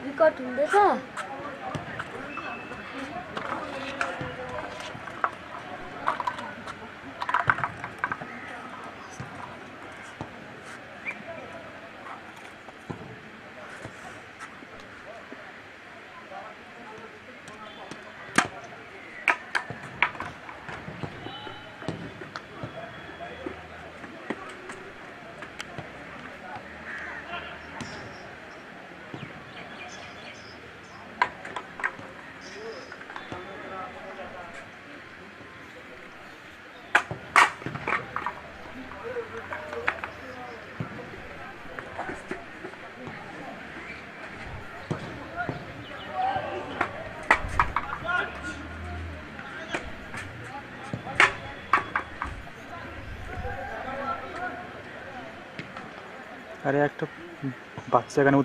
Record हुँदैछ আরে একটা বাচ্চা এখানে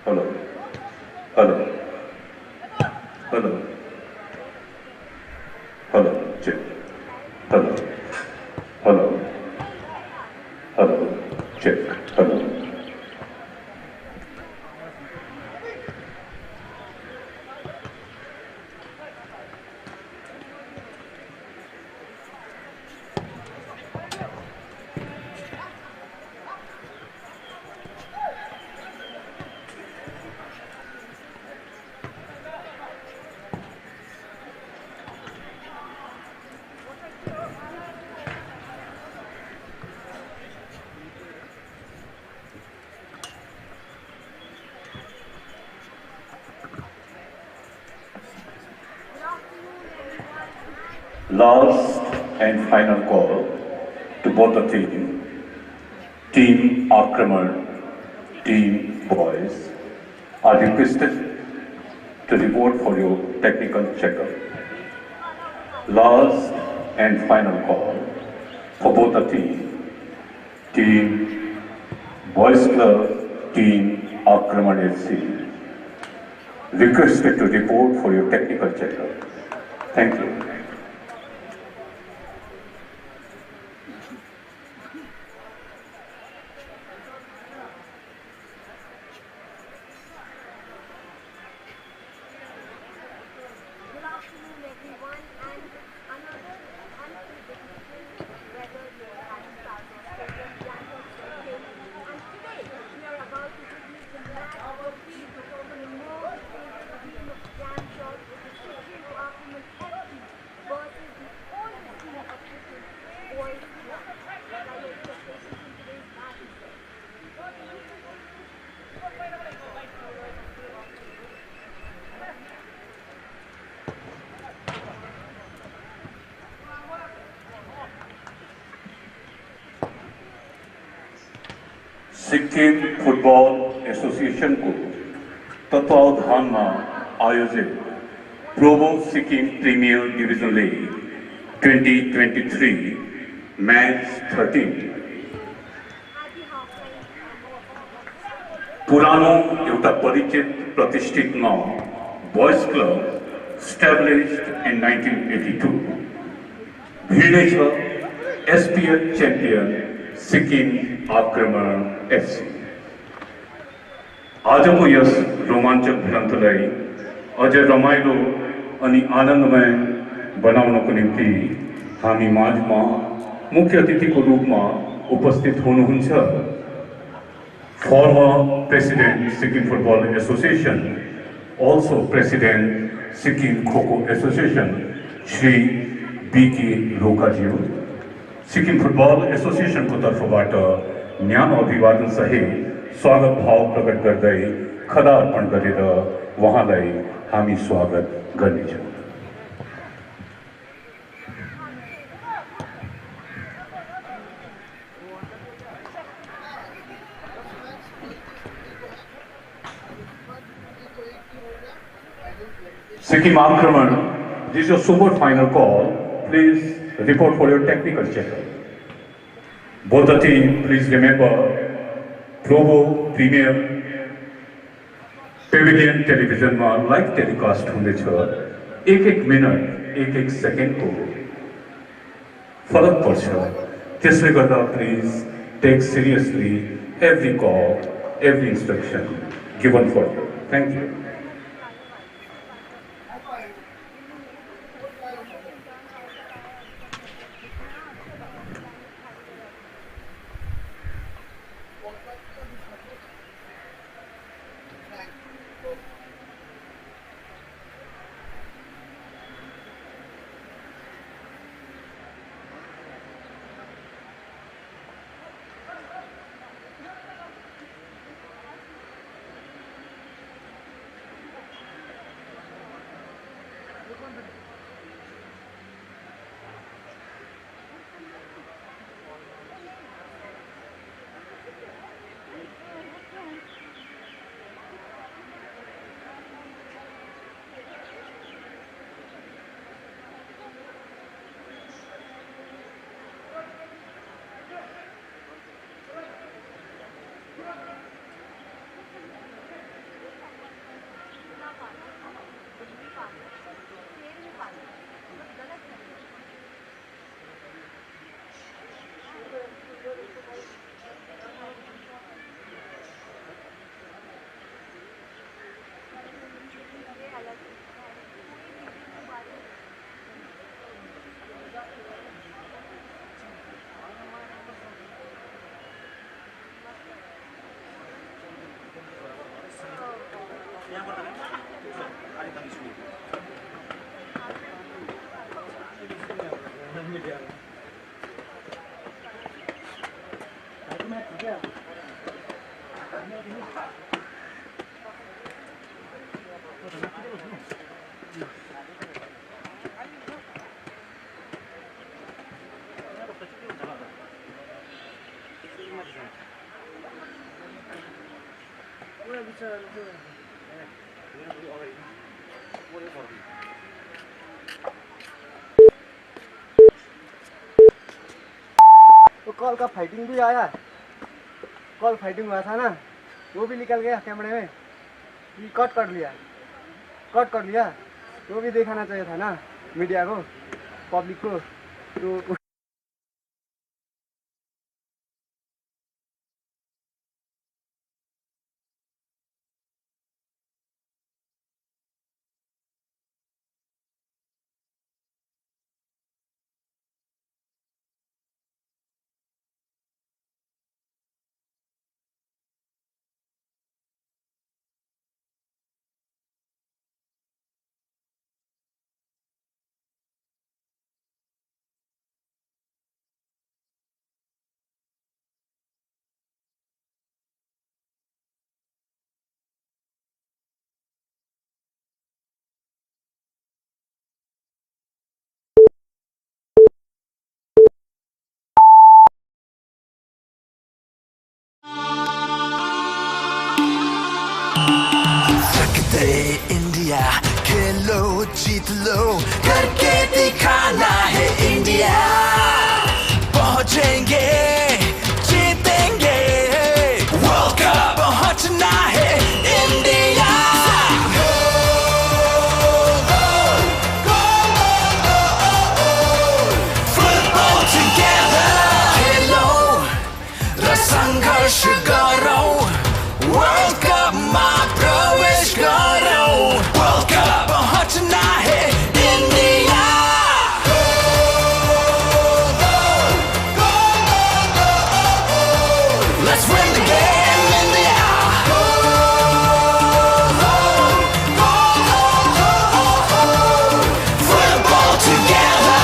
Hello. Hello. Hello. Hello. Check. Hello. Hello. Hello. Check. Hello. Last and final call to both the Team Aakraman, Team Boys, are requested to report for your technical checkup. Last and final call for both the Team Boys Club, Team Aakraman FC, requested to report for your technical checkup. Thank you. Sikkim football एसोसिएशनको तत्वावधानमा आयोजित Probo Sikkim premier division league 2023 match 13 पुरानो एउटा परिचित प्रतिष्ठित नाम boys club established in 1982 भिड्दै छ एसपीएल चैंपियन सिक्किम आक्रमण एफसी आजको यस रोमाञ्चक भिडन्तलाई अझै रमाइलो अनि आनन्दमय बनाउनको निम्ति हामी माझमा मुख्य अतिथिको रूपमा उपस्थित हुनुहुन्छ former President Sikkim Football Association, also President Sikkim Kho-Kho Association, Shri B.K. Lokajiu, Sikkim Football Association को तर्फबाट न्यानो अभिवादन सहित स्वागत भाव प्रकट गर्दै खदा अर्पण गरेर उहाँलाई हामी स्वागत गर्नेछौँ। Sikkim Aakraman, this is your super final call. Please report for your technical checkup. Both the team, please remember, Probo Premier Pavilion television ma live telecast हुँदैछ। एक मिनट, एक सेकेन्ड को फरक पर्छ। त्यसले गर्दा please take seriously every call, every instruction given for you. Thank you. तो call का फाइटिंग भी आया, कॉल फाइटिंग हुआ था ना, वो भी निकल गया कैमरे में, ये कट कर लिया, वो भी दिखाना चाहिए था ना मीडिया को, पब्लिक को। तो सकते इंडिया खेलो जीत लो करके दिखाना है इंडिया पहुंचेंगे जीतेंगे वर्ल्ड कप पहुंचना है इंडिया फुटबॉल टुगेदर खेलो र संघर्ष गरौ वर्ल्ड कप मा प्रवेश गरौ वर्ल्ड कप पहुंचना है India Let's win the game, India! Football together!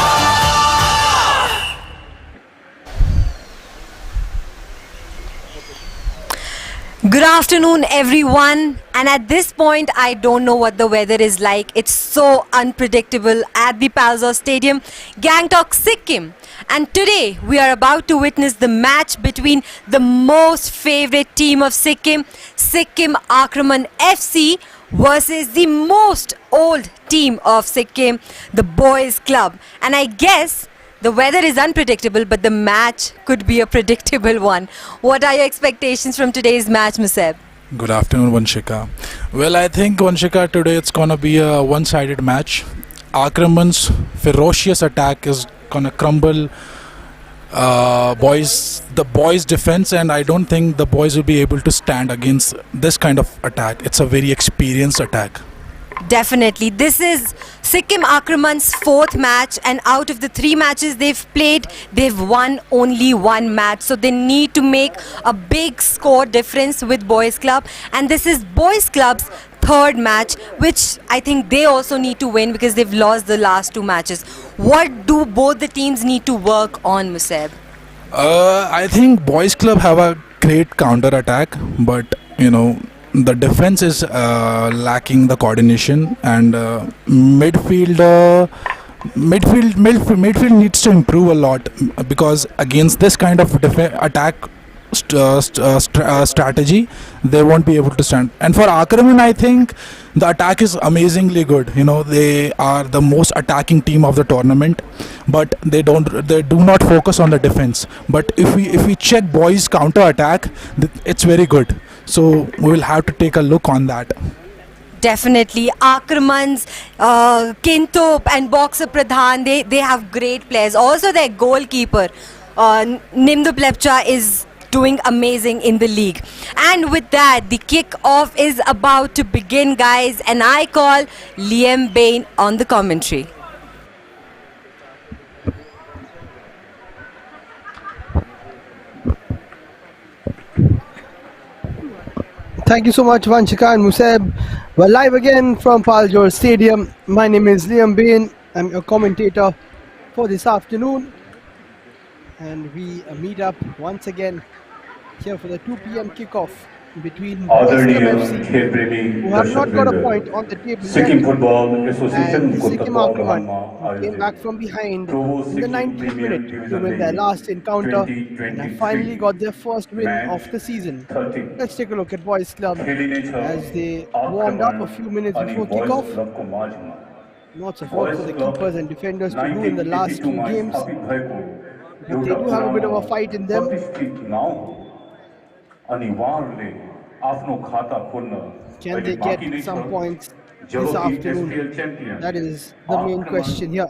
Good afternoon, everyone. And at this point, I don't know what the weather is like. It's so unpredictable at the Palzor Stadium, Gangtok, Sikkim. And today, we are about to witness the match between the most favorite team of Sikkim, Sikkim Aakraman FC, versus the most old team of Sikkim, the Boys Club. And I guess the weather is unpredictable, but the match could be a predictable one. What are your expectations from today's match, Museb? Good afternoon, Vanshika. Well, I think, Vanshika, today it's going to be a one-sided match. Akraman's ferocious attack is going to crumble the boys' defense, and I don't think the boys will be able to stand against this kind of attack. It's a very experienced attack. Definitely. This is Sikkim Aakraman's fourth match, and out of the 3 matches they've played, they've won only 1 match. So they need to make a big score difference with Boys Club. And this is Boys Club's 3rd match, which I think they also need to win because they've lost the last 2 matches. What do both the teams need to work on, Museb? I think Boys Club have a great counter attack, but the defense is lacking the coordination, and midfield needs to improve a lot, because against this kind of attack strategy, they won't be able to stand. And for Akraman, I think the attack is amazingly good. They are the most attacking team of the tournament, but they do not focus on the defense. But if we check boys counter attack, it's very good. So we will have to take a look on that. Definitely. Akraman's Gangtok and Boxer Pradhan, they have great players. Also their goalkeeper, Nimdu Plepcha, is doing amazing in the league. And with that, the kick-off is about to begin, guys. And I call Liam Bain on the commentary. Thank you so much, Vanshika and Museb. We're live again from Palzor Stadium. My name is Liam Bain. I'm your commentator for this afternoon. And we meet up once again here for the 2 p.m. kickoff between SMFC, who have not got a point on the table Sikkim yet, Football Association and Sikkim Aakraman, who came back from behind in the 90th minute to win their last encounter and have finally got their first win of the season. Let's take a look at Boys Club as they warmed up a few minutes before kickoff. Lots of work for the keepers and defenders to do in the last 2 games, but they do have a bit of a fight in them. Can they get some points this afternoon? That is the main question here.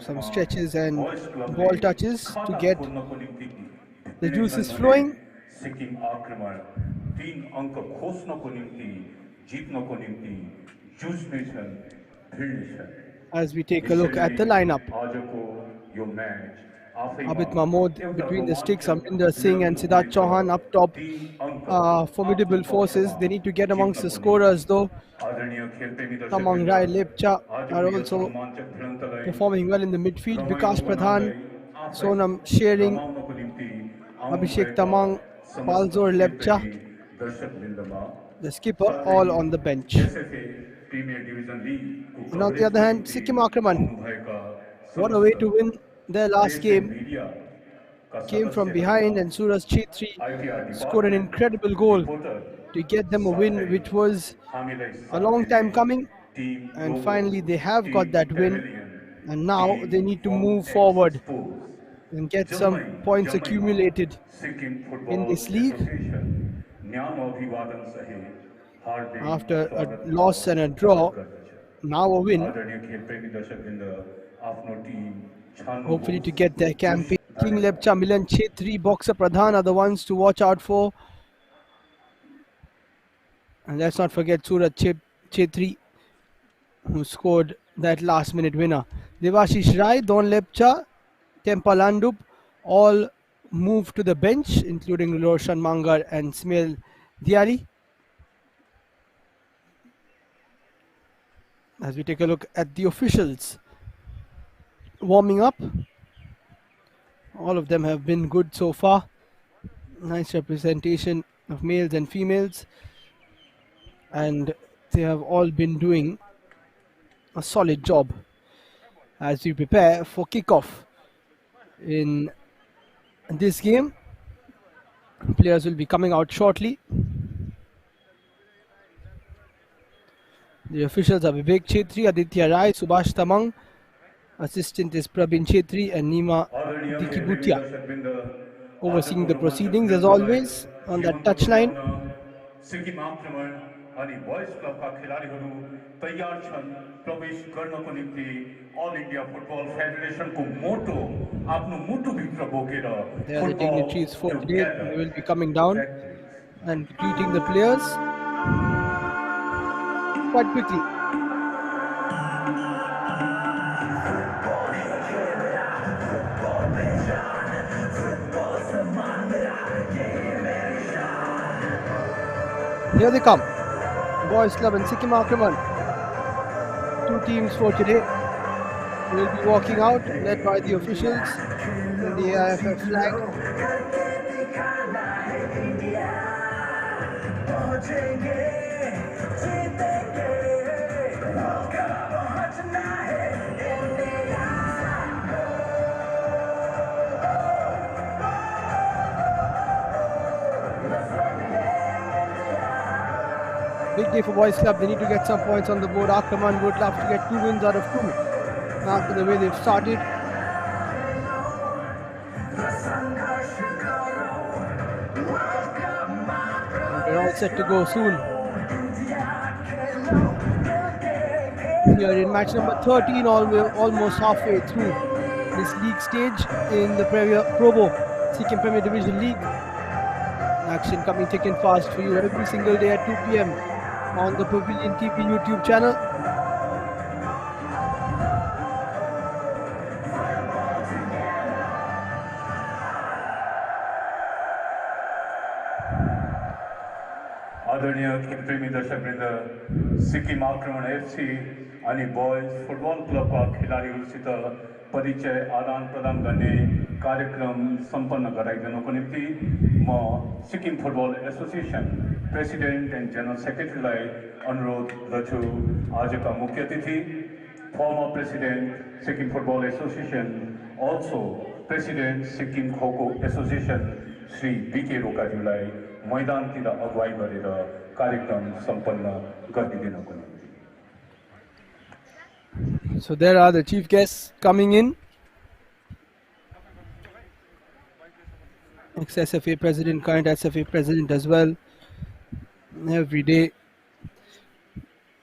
Some stretches and ball touches to get the juices flowing. Sikkim Aakraman 3 अंक खोस्नको निम्ति जित्नको निम्ति जुझ्नेछन् भिड्नेछन् As we take a look at the lineup, Abid Mahmood between the sticks, Amrinder Singh and Siddharth Chauhan up top. Formidable forces. They need to get amongst the scorers though. Tamang Rai Lepcha are also performing well in the midfield. Vikas Pradhan, Sonam Sharing, Abhishek Tamang, Palzor Lepcha, the skipper, all on the bench. And on the other hand, Sikkim Aakraman, what a way to win their last press and game media का came from सदस्य behind and Suraj Chetri ITR scored an incredible goal to get them a win, which was a long time coming. Team And Probo finally, they have got team that win. Pavilion And now they team need to form move x forward sports and get some जम्मै points जम्मैमा accumulated Sikkim in football this league. Association न्यानो अभिवादन सहित हार्दिक After a स्वागत loss and a draw, गर्दछ now a win, आदरणीय खेलप्रेमी दर्शकवृन्द आफ्नो टिम hopefully to छान्नुहोस् get their campaign. King धन्यवाद। Lepcha, Milan Chetri, Boxer Pradhan are the ones to watch out for. And let's not forget Suraj Chetri, who scored that last minute winner. Devashish Rai, Don Lepcha, Tempalandup all moved to the bench, including Roshan Mangar and Smil Diari. As we take a look at the officials warming up, all of them have been good so far. Nice representation of males and females, and they have all been doing a solid job as we prepare for kickoff in this game. Players will be coming out shortly. The officials are Vivek Chetri, Aditya Rai, Subhash Tamang. Assistant is Prabin Chetri and Nima आदरणीय खेलप्रेमी Dikibutia. दर्शकवृन्द, Overseeing आजको the रोमाञ्चक proceedings as श्रृङ्खलालाई always on that जीवन्त touchline. तुल्याउन Sikkim आक्रमण अनि boys क्लबका खेलाडीहरू तयार छन् प्रवेश गर्नको निम्ति अल इन्डिया फुटबल फेडरेसनको मोटो आफ्नो मुटुभित्र बोकेर They are the football dignitaries for today. together They will be coming down practice। and greeting the players quite quickly. Here they come. Boys Club and Sikkim Aakraman. Two teams for today. Will be walking out, led by the officials in the AIFF flag. Big day for Boys Club. They need to get some points on the board. Aakraman would love to get 2 wins out of 2 after the way they've started. And they're all set to go soon. Here in match number 13, almost halfway through this league stage in the Probo Sikkim Premier Division League. Action coming thick and fast for you every single day at 2 p.m. on the Pavilion TV YouTube channel. आदरणीय खेलप्रेमी दर्शकवृन्द, सिक्किम आक्रमण FC अनि boys football क्लबका खेलाडीहरूसित परिचय आदान प्रदान गर्ने कार्यक्रम सम्पन्न गराइदिनको निम्ति म Sikkim football association president and general सेक्रेटरीलाई अनुरोध गर्छु। आजका मुख्य अतिथि former president Sikkim football association, also president Sikkim kho-kho association Shri B K रोकाज्यूलाई मैदानतिर अगुवाई गरेर कार्यक्रम सम्पन्न गरिदिनको निम्ति। So there are the chief guests coming in. Ex-SFA president, current SFA president as well. Every day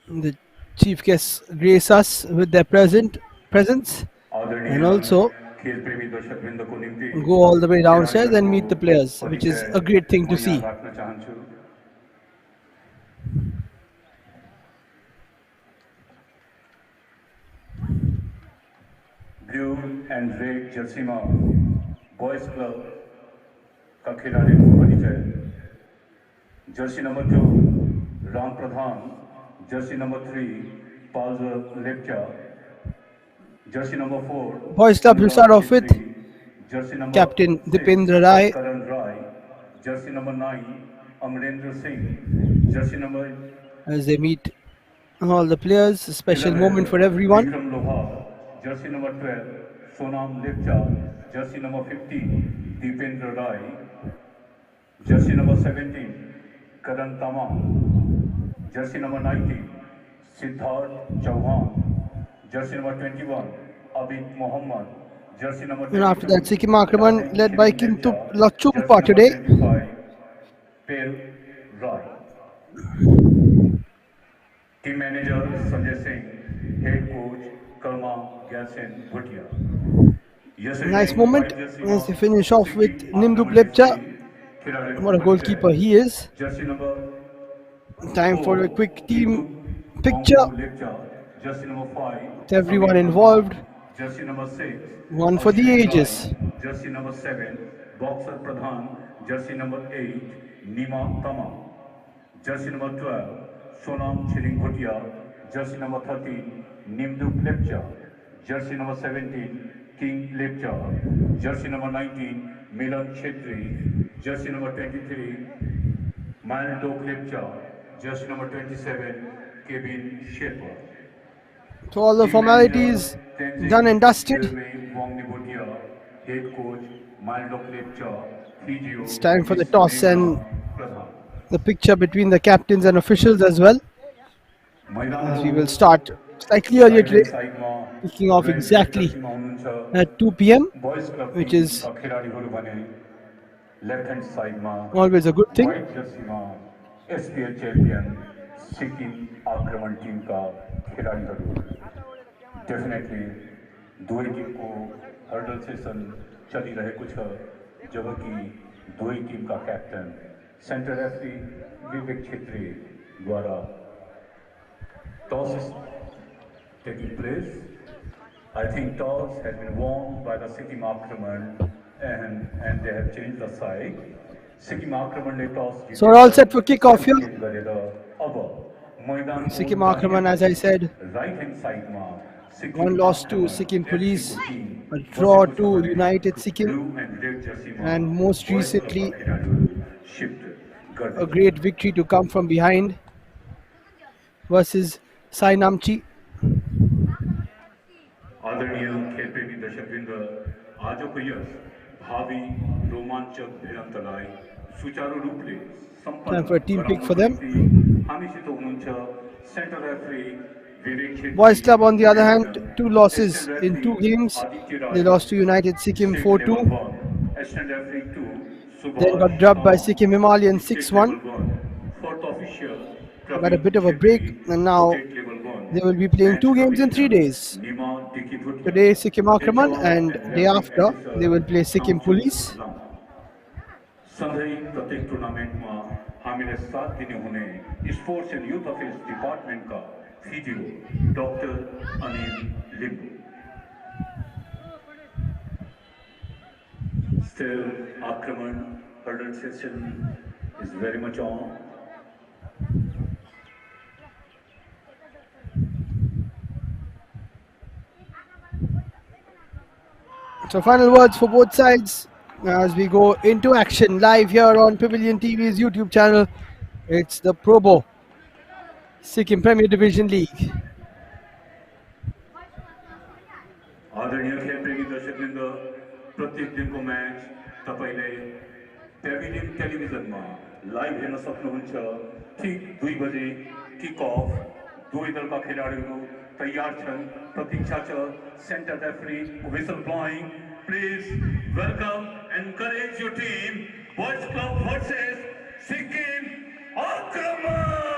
the chief guests grace us with their presence and also go all the way downstairs and meet the players, which is a great thing to see. Blue and red jersey में Boys Club का खिलाड़ी को परिचय। Jersey number 2 Ram Pradhan, jersey number 3 Paljor Lepcha, jersey number 4 Boys Club will start off with jersey number Captain 6 Dipendra Rai. Karan Rai, jersey number 9 Amarendra Singh, jersey number As they meet all the players, a special moment for everyone. Vikram लोहार, Jersey number 12 Sonam Lepcha, jersey number 15, Deependra Rai, jersey number 17, Karan Tamang, jersey number 19, Siddharth Chauhan, jersey number 21, Abid Mohammed, jersey number 22, And after that, Sikkim Aakraman Darren led by Chiri Kintup Lepcha, Lachumpa jersey number today. 25, Pel Rai. Team manager Sanjay Singh, head coach Karma Galsen Bhutia. Nice moment as they finish off with Nimdu Plepcha. What a goalkeeper he is. Jersey number Time for a 4, quick team Nimdu picture Bongbu Lepcha. Jersey number 5, with everyone Samir involved. Khan. Jersey number 6, One for the Ashwin ages. Rai. Jersey number 7, Boxer Pradhan. Jersey number 8, Nima Tama. Jersey number 12, Sonam Chiring Bhutia. Jersey number 13, Nimdu Plepcha. Jersey number 17, King Lepcha. Jersey number 19, Milan Chetri. Jersey number 23, Maldok Lepcha. Jersey number 27, Kevin Sherpa. So all the formalities done and dusted. Head coach Maldok Lepcha. It's time for the toss and the picture between the captains and officials as well. As we will start slightly earlier today, kicking off exactly at 2 p.m., which is left hand side ma always a good thing. white jersey ma SPL champion Sikkim Aakraman team का खिलाड़ीहरू definitely दुवै टिमको hurdle session चलिरहेको छ जबकि दुवै टिमका captain centre referee Vivek छेत्रीद्वारा toss is taking place. I think toss has been won by the Sikkim Aakraman and they have changed the side. Sikkim Aakraman toss. So we're all set for kickoff here. Sikkim Sikkim Aakraman, as I said, right hand side ma one loss to Sikkim Police, a draw to United Sikkim, and most recently a great victory to come from behind versus Sai Namchi. आदरणीय खेलप्रेमी दर्शकवृन्द आजको yes भावी रोमाञ्चक भिडन्तलाई सुचारू रूपले Time for a team pick for them. हामीसित हुनुहुन्छ centre referee Vivek Chhetri Boys Club, on the other hand, 2 losses in 2 games. They lost to United Sikkim 4-2, assistant referee 2 then got drubbed by Sikkim Himalayan 6-1. fourth official Got a bit of a break, and now they will be playing 2 games in 3 days. Today Sikkim Aakraman, and day after they will play Sikkim Police. सधैँ प्रत्येक टुर्नामेन्टमा हामीलाई साथ दिने हुने sports and youth affairs डिपार्टमेन्टका physio doctor Anil Limbu Still, Aakraman hurdle session is very much on. So final words for both sides as we go into action live here on Pavilion TV's YouTube channel. It's the Probo Sikkim Premier Division League. आदरणीय खेलप्रेमी दर्शकवृन्द प्रत्येक दिनको match तपाईले pavilion टेलिभिजनमा live हेर्न सक्नुहुन्छ ठीक 2 बजे किक अफ दुवै दलका खेलाडीहरू तयार छन् प्रतीक्षा छ centre referee whistle blowing please welcome encourage your team Boys Club versus Sikkim आक्रमण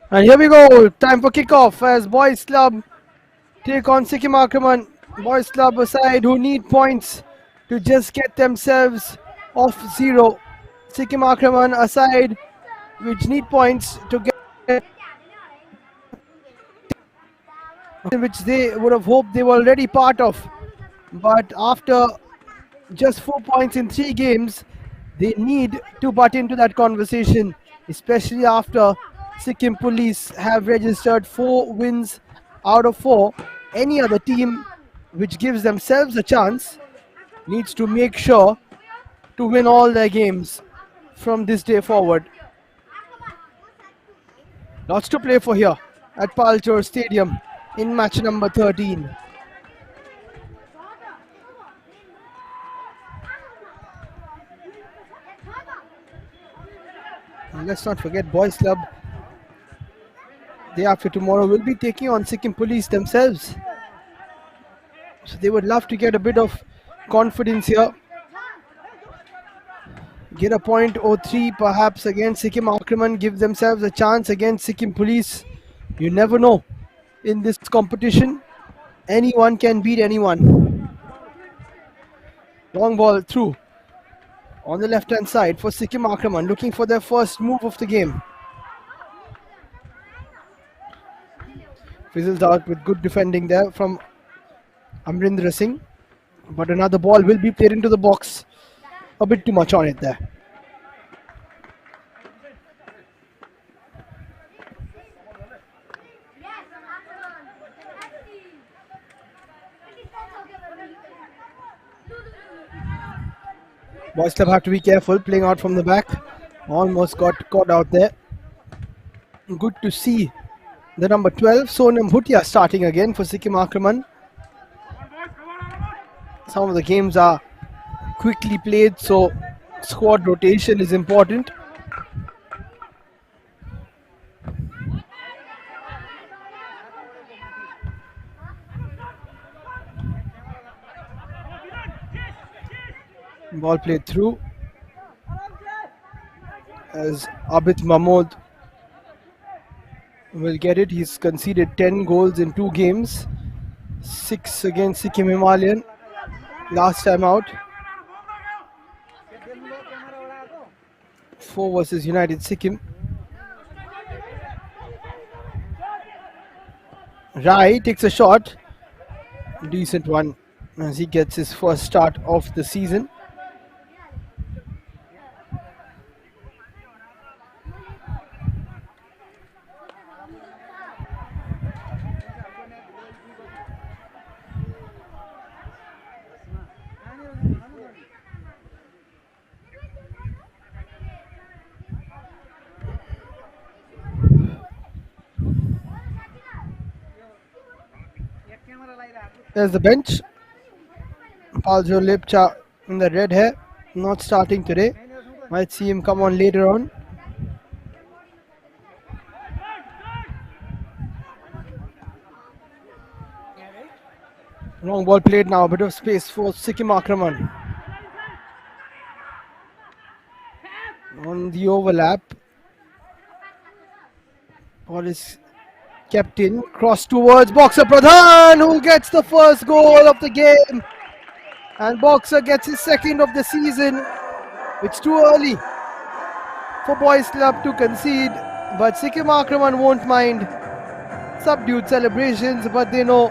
And here we go, time for kickoff as Boys Club take on Sikkim Aakraman. Boys Club, a side who need points to just get themselves off 0. Sikkim Aakraman, a side which need points to get, which they would have hoped they were already part of. But after just 4 points in 3 games, they need to butt into that conversation, especially after Sikkim Police have registered 4 wins out of 4. Any other team which gives themselves a chance needs to make sure to win all their games from this day forward. Lots to play for here at Palzor Stadium in match number 13. And let's not forget Boys Club. Day after tomorrow will be taking on Sikkim Police themselves. So they would love to get a bit of confidence here. Get a point or 3 perhaps against Sikkim Aakraman, give themselves a chance against Sikkim Police. You never know. In this competition, anyone can beat anyone. Long ball through on the left hand side for Sikkim Aakraman, looking for their first move of the game. Fizzles out with good defending there from Amrindra Singh. But another ball will be played into the box. A bit too much on it there. Boys Club have to be careful playing out from the back. Almost got caught out there. Good to see the number 12, Sonam Bhutia, starting again for Sikkim Aakraman. Some of the games are quickly played, so squad rotation is important. Ball played through as Abid Mahmood will get it. He's conceded 10 goals in 2 games, 6 against Sikkim Himalayan last time out, 4 versus United Sikkim. Rai takes a shot, decent one as he gets his first start of the season. There's the bench. Palzor Lepcha in the red hair, not starting today. Might see him come on later on. Long ball played now, a bit of space for Sikkim Aakraman. On the overlap. Ball is kept in, cross towards Boxer Pradhan, who gets the first goal of the game. And Boxer gets his second of the season. It's too early for Boys Club to concede, but Sikkim Aakraman won't mind subdued celebrations, but they know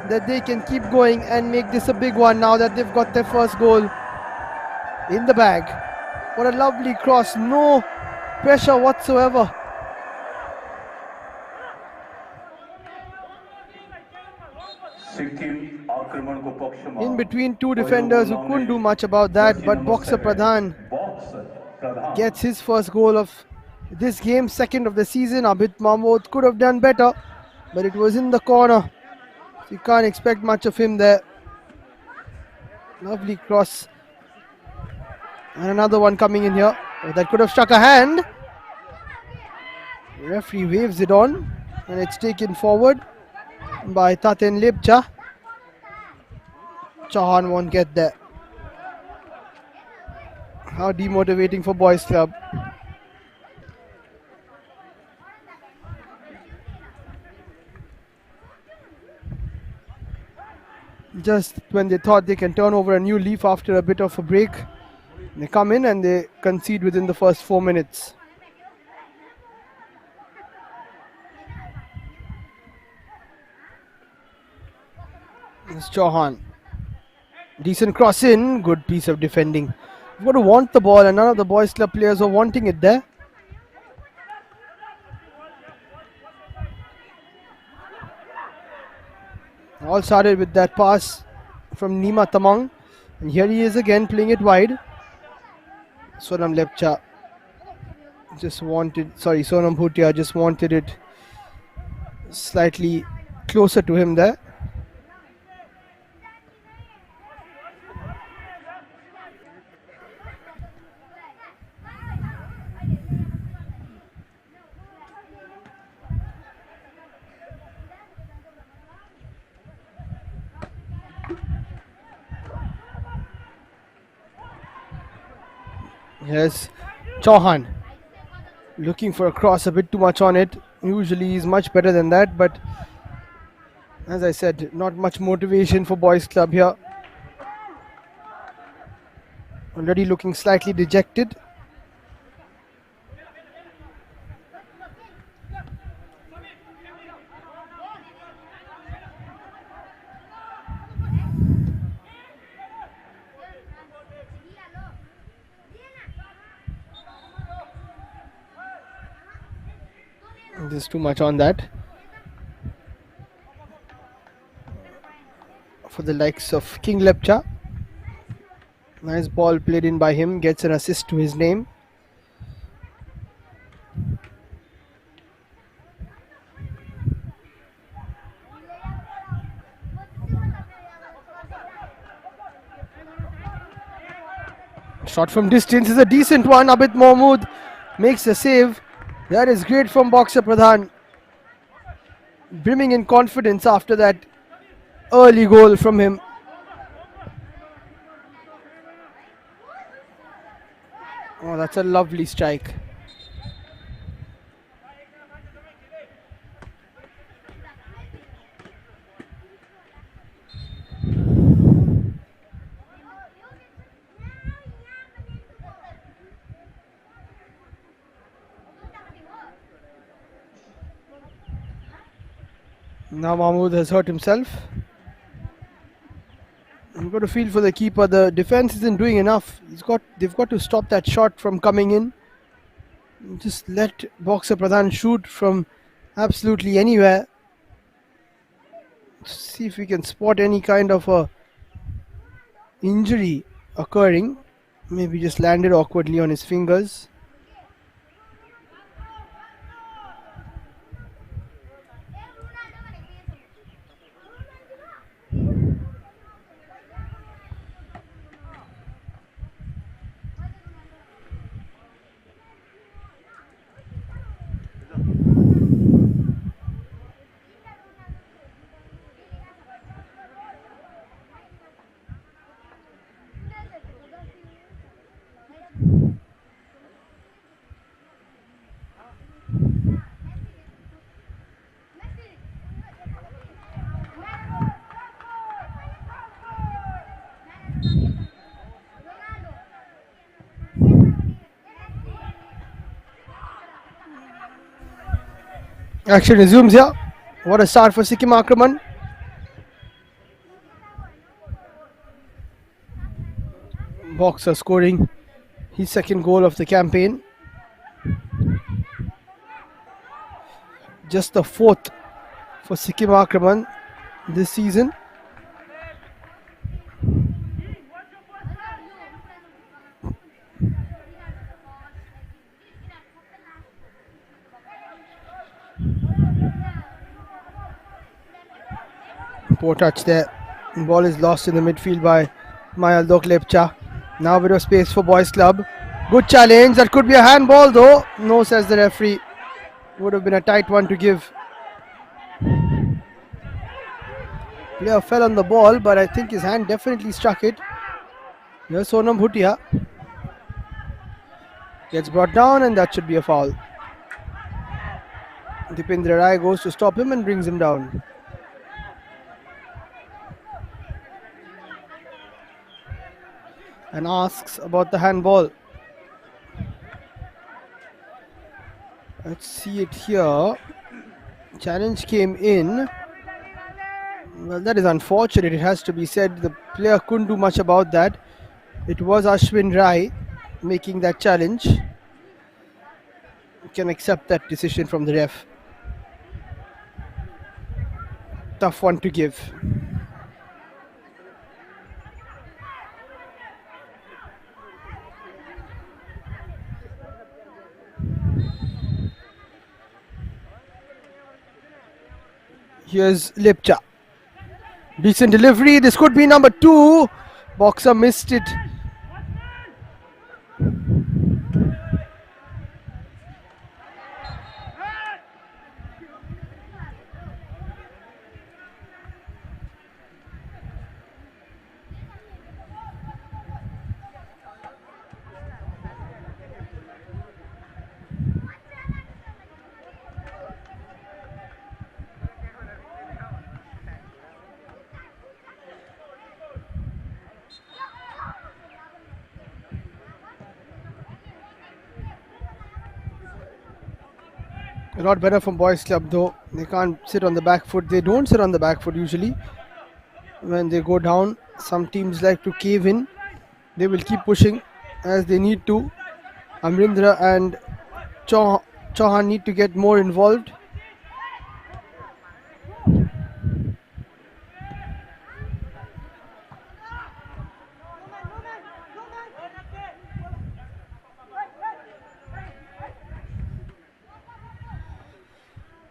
that they can keep going and make this a big one now that they've got their first goal in the bag. What a lovely cross, no pressure whatsoever. In between 2 defenders who couldn't do much about that, but Boxer Pradhan gets his first goal of this game, second of the season. Abid Mahmood could have done better, but it was in the corner, so you can't expect much of him there. Lovely cross. And another one coming in here. Oh, that could have struck a hand. The referee waves it on, and it's taken forward by Taten Lepcha. Chauhan won't get there. How demotivating for Boys Club. Just when they thought they can turn over a new leaf after a bit of a break, They come in and they concede within the first 4 minutes. It's Chauhan. Decent cross in, good piece of defending. You've got to want the ball, and none of the boys' club players are wanting it there. All started with that pass from Nima Tamang, and here he is again playing it wide. Sonam Lepcha Sonam Bhutia just wanted it slightly closer to him there. Yes, Chauhan looking for a cross, a bit too much on it. Usually he's much better than that, but as I said, not much motivation for boys club here. Already looking slightly dejected. Just too much on that for the likes of King Lepcha. Nice ball played in by him, gets an assist to his name. Shot from distance is a decent one. Abid Mahmood makes a save. That is great from Boxer Pradhan. Brimming in confidence after that early goal from him. Oh, that's a lovely strike. Now Mahmood has hurt himself. You've got to feel for the keeper. The defense isn't doing enough. They've got to stop that shot from coming in. Just let Boxer Pradhan shoot from absolutely anywhere. See if we can spot any kind of a injury occurring. Maybe just landed awkwardly on his fingers. Action resumes here. What a start for Sikkim Aakraman. Boxer scoring his second goal of the campaign. Just the fourth for Sikkim Aakraman this season. Poor touch there. Ball is lost in the midfield by Mayaldok Lepcha. Now a bit of space for Boys Club. Good challenge. That could be a handball though. No, says the referee. Would have been a tight one to give. Player fell on the ball, but I think his hand definitely struck it. Here's Sonam Bhutia. Gets brought down, and that should be a foul. Dipendra Rai goes to stop him and brings him down. and asks about the handball. Let's see it here. Challenge came in. Well, that is unfortunate. It has to be said. The player couldn't do much about that. It was Ashwin Rai making that challenge. You can accept that decision from the ref. Tough one to give. Here's Lipcha. Decent delivery. This could be number 2. Boxer missed it. A lot better from boys club though. They can't sit on the back foot. They don't sit on the back foot usually. When they go down, some teams like to cave in. They will keep pushing as they need to. Amrindra and Chauhan need to get more involved.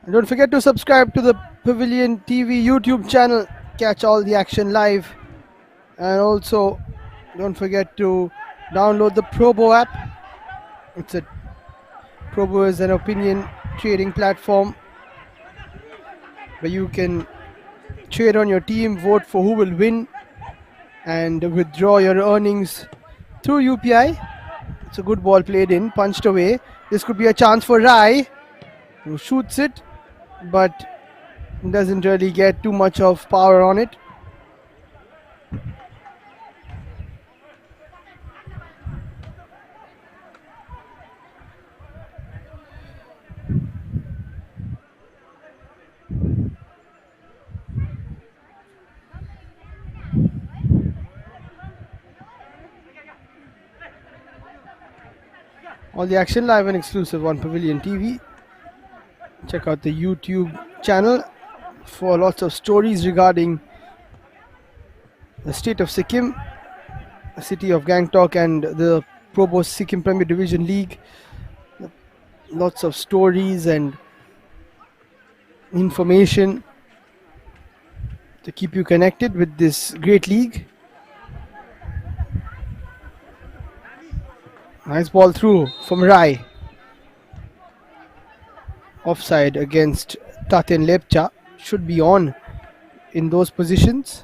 And don't forget to subscribe to the Pavilion TV YouTube channel. Catch all the action live. And also, don't forget to download the Probo app. Probo is an opinion trading platform where you can trade on your team, vote for who will win, and withdraw your earnings through UPI. It's a good ball played in, punched away. This could be a chance for Rai, who shoots it, but doesn't really get too much of power on it. All the action live and exclusive on Pavilion TV. Check out the YouTube channel for lots of stories regarding the state of Sikkim, the city of Gangtok, and the Probo Sikkim Premier Division League. Lots of stories and information to keep you connected with this great league. Nice ball through from Rai. Offside against Tatin Lepcha. Should be on in those positions.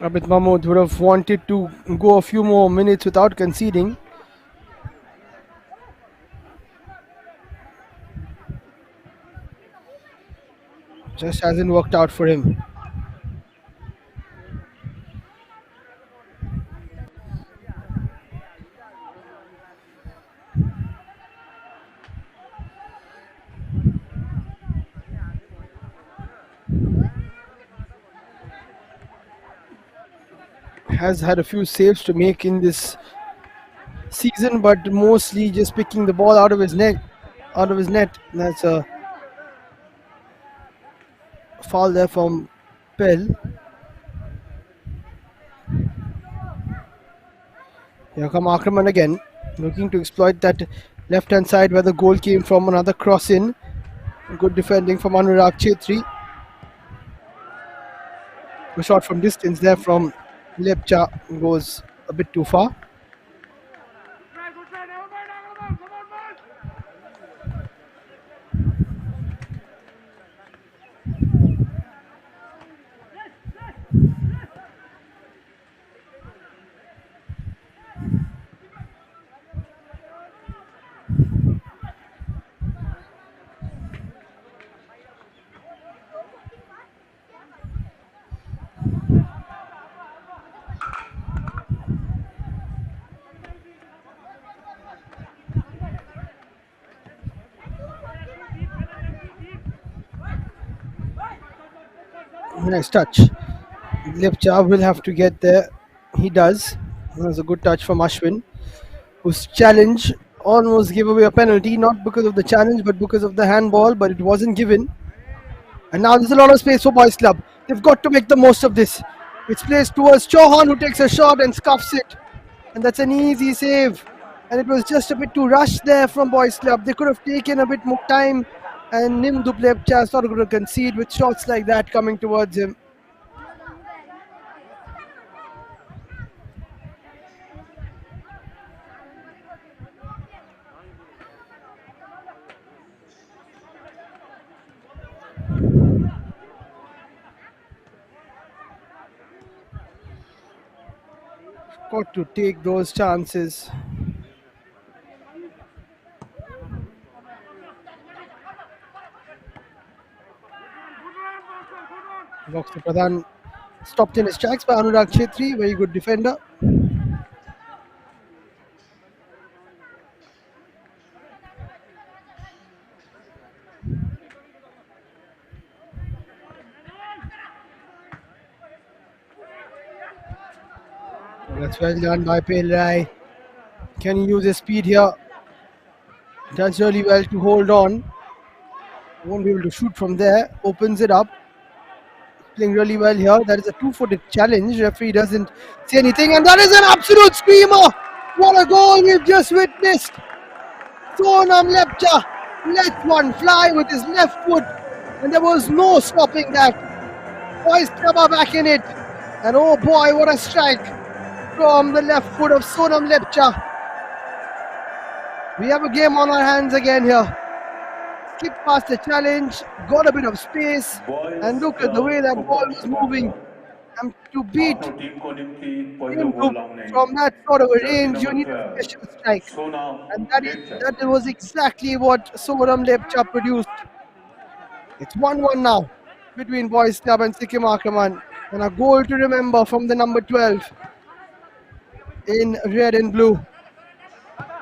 Abid Mahmood would have wanted to go a few more minutes without conceding. Just hasn't worked out for him. Has had a few saves to make in this season, but mostly just picking the ball out of his net. That's a foul there from Pell. Here come Aakraman again, looking to exploit that left-hand side where the goal came from. Another cross in. Good defending from Anurag Chetri. A shot from distance there from Lepcha goes a bit too far. Nice touch. Lepcha will have to get there. He does. That was a good touch from Ashwin, whose challenge almost gave away a penalty, not because of the challenge, but because of the handball, but it wasn't given. And now there's a lot of space for Boys Club. They've got to make the most of this. It's placed towards Chauhan, who takes a shot and scuffs it. And that's an easy save. And it was just a bit too rushed there from Boys Club. They could have taken a bit more time. And Nim Duplepcha is not going to concede with shots like that coming towards him. Got to take those chances. Boxer Pradhan stopped in his tracks by Anurag Chetri, very good defender. That's well done by Pale Rai. Can he use his speed here? Does really well to hold on. Won't be able to shoot from there. Opens it up. Playing really well here. That is a two-footed challenge. Referee doesn't say anything, and that is an absolute screamer. What a goal we've just witnessed. Sonam Lepcha let one fly with his left foot, and there was no stopping that. Boys Club are back in it, and oh boy, what a strike from the left foot of Sonam Lepcha. We have a game on our hands again here. Skip past the challenge, got a bit of space, and look at the way that ball was moving. And to beat him from that sort of a range, you need a special strike. And that was exactly what Sonam Lepcha produced. It's 1-1 now between Boys Club and Sikkim Aakraman. And a goal to remember from the number 12 in red and blue.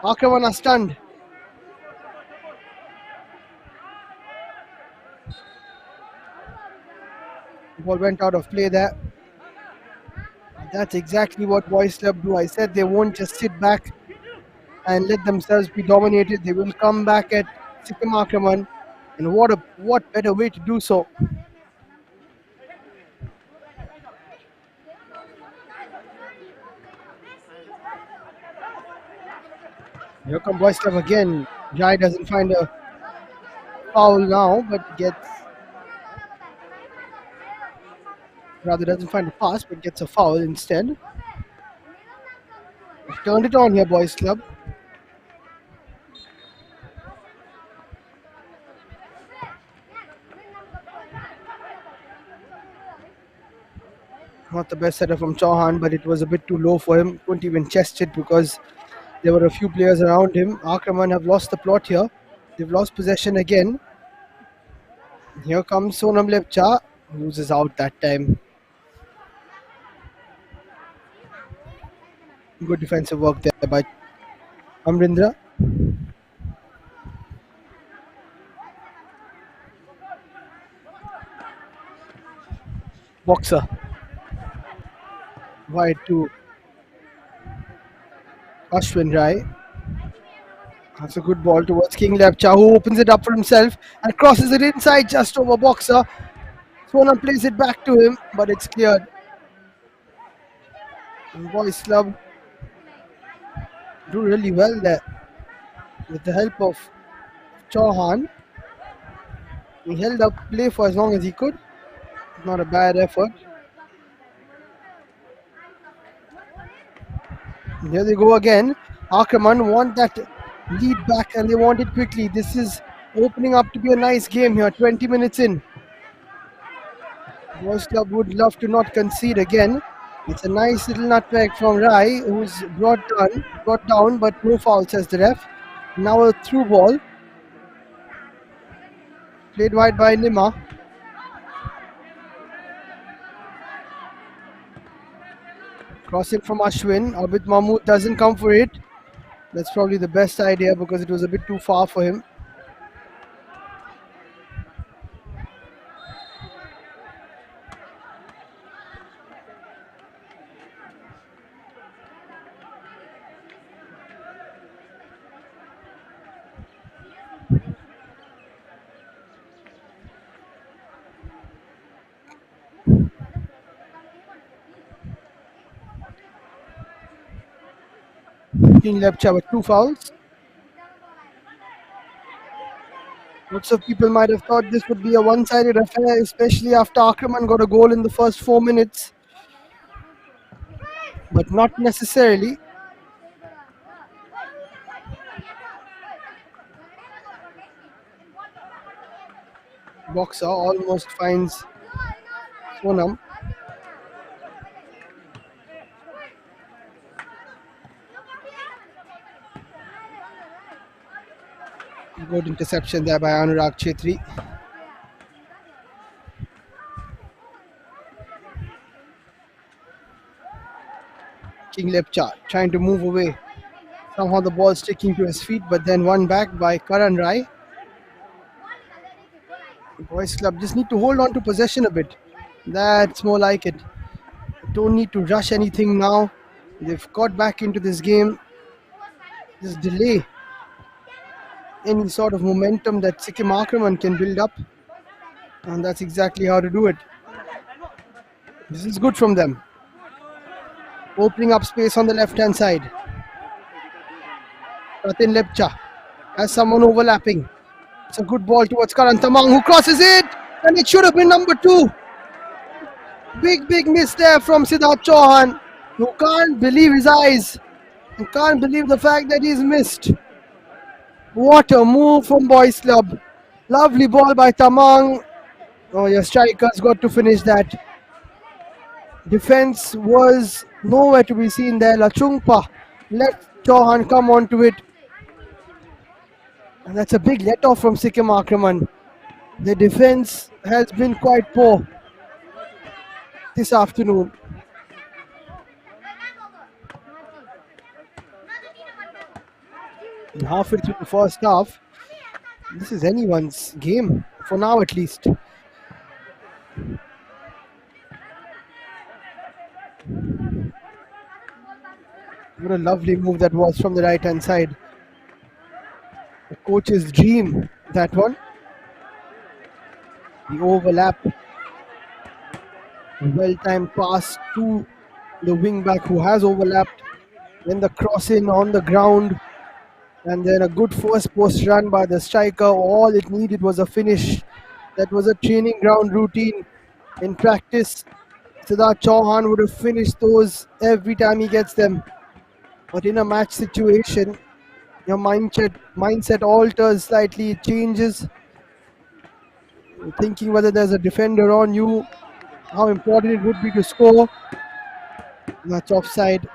Aakraman are stunned. The ball went out of play there. That's exactly what Boys Club do. I said they won't just sit back and let themselves be dominated. They will come back at Sikkim Aakraman. And what better way to do so? Here come Boys Club again. Jai doesn't find a foul now, but doesn't find a pass, but gets a foul instead. They've turned it on here, Boys Club. Not the best setup from Chauhan, but it was a bit too low for him. Couldn't even chest it because there were a few players around him. Aakraman have lost the plot here. They've lost possession again. Here comes Sonam Lepcha. Loses out that time. Good defensive work there by Amrindra. Boxer. Wide to Ashwin Rai. That's a good ball towards King Lepcha, who opens it up for himself and crosses it inside just over Boxer. Sonam plays it back to him, but it's cleared. And Boys Club do really well there with the help of Chauhan. He held up play for as long as he could. Not a bad effort. And here they go again. Aakraman want that lead back and they want it quickly. This is opening up to be a nice game here, 20 minutes in. Boys Club would love to not concede again. It's a nice little nutmeg from Rai, who's brought down, but no foul, says the ref. Now a through ball. Played wide by Nima. Crossing from Ashwin. Abid Mahmood doesn't come for it. That's probably the best idea because it was a bit too far for him. King Lepcha with 2 fouls. Lots of people might have thought this would be a one-sided affair, especially after Aakraman got a goal in the first 4 minutes. But not necessarily. Boxer almost finds Sonam. Good interception there by Anurag Chetri. King Lepcha trying to move away. Somehow the ball sticking to his feet, but then won back by Karan Rai. Boys Club just need to hold on to possession a bit. That's more like it. Don't need to rush anything now. They've got back into this game. Just delay any sort of momentum that Sikkim Aakraman can build up. And that's exactly how to do it. This is good from them. Opening up space on the left-hand side. Ratin Lepcha has someone overlapping. It's a good ball towards Karan Tamang, who crosses it, and it should have been number 2. Big miss there from Siddharth Chauhan, who can't believe his eyes and can't believe the fact that he's missed. What a move from Boys Club. Lovely ball by Tamang. Oh, your strikers got to finish that. Defense was nowhere to be seen there. Lachungpa let Chauhan come onto it. And that's a big let-off from Sikkim Aakraman. The defense has been quite poor this afternoon. And halfway through the first half, this is anyone's game, for now at least. What a lovely move that was from the right-hand side. The coach's dream, that one. The overlap. A well-timed pass to the wing-back who has overlapped. Then the cross-in on the ground. And then a good first post run by the striker. All it needed was a finish. That was a training ground routine. In practice, Siddharth Chauhan would have finished those every time he gets them. But in a match situation, your mindset alters slightly, it changes. You're thinking whether there's a defender on you, how important it would be to score. That's offside.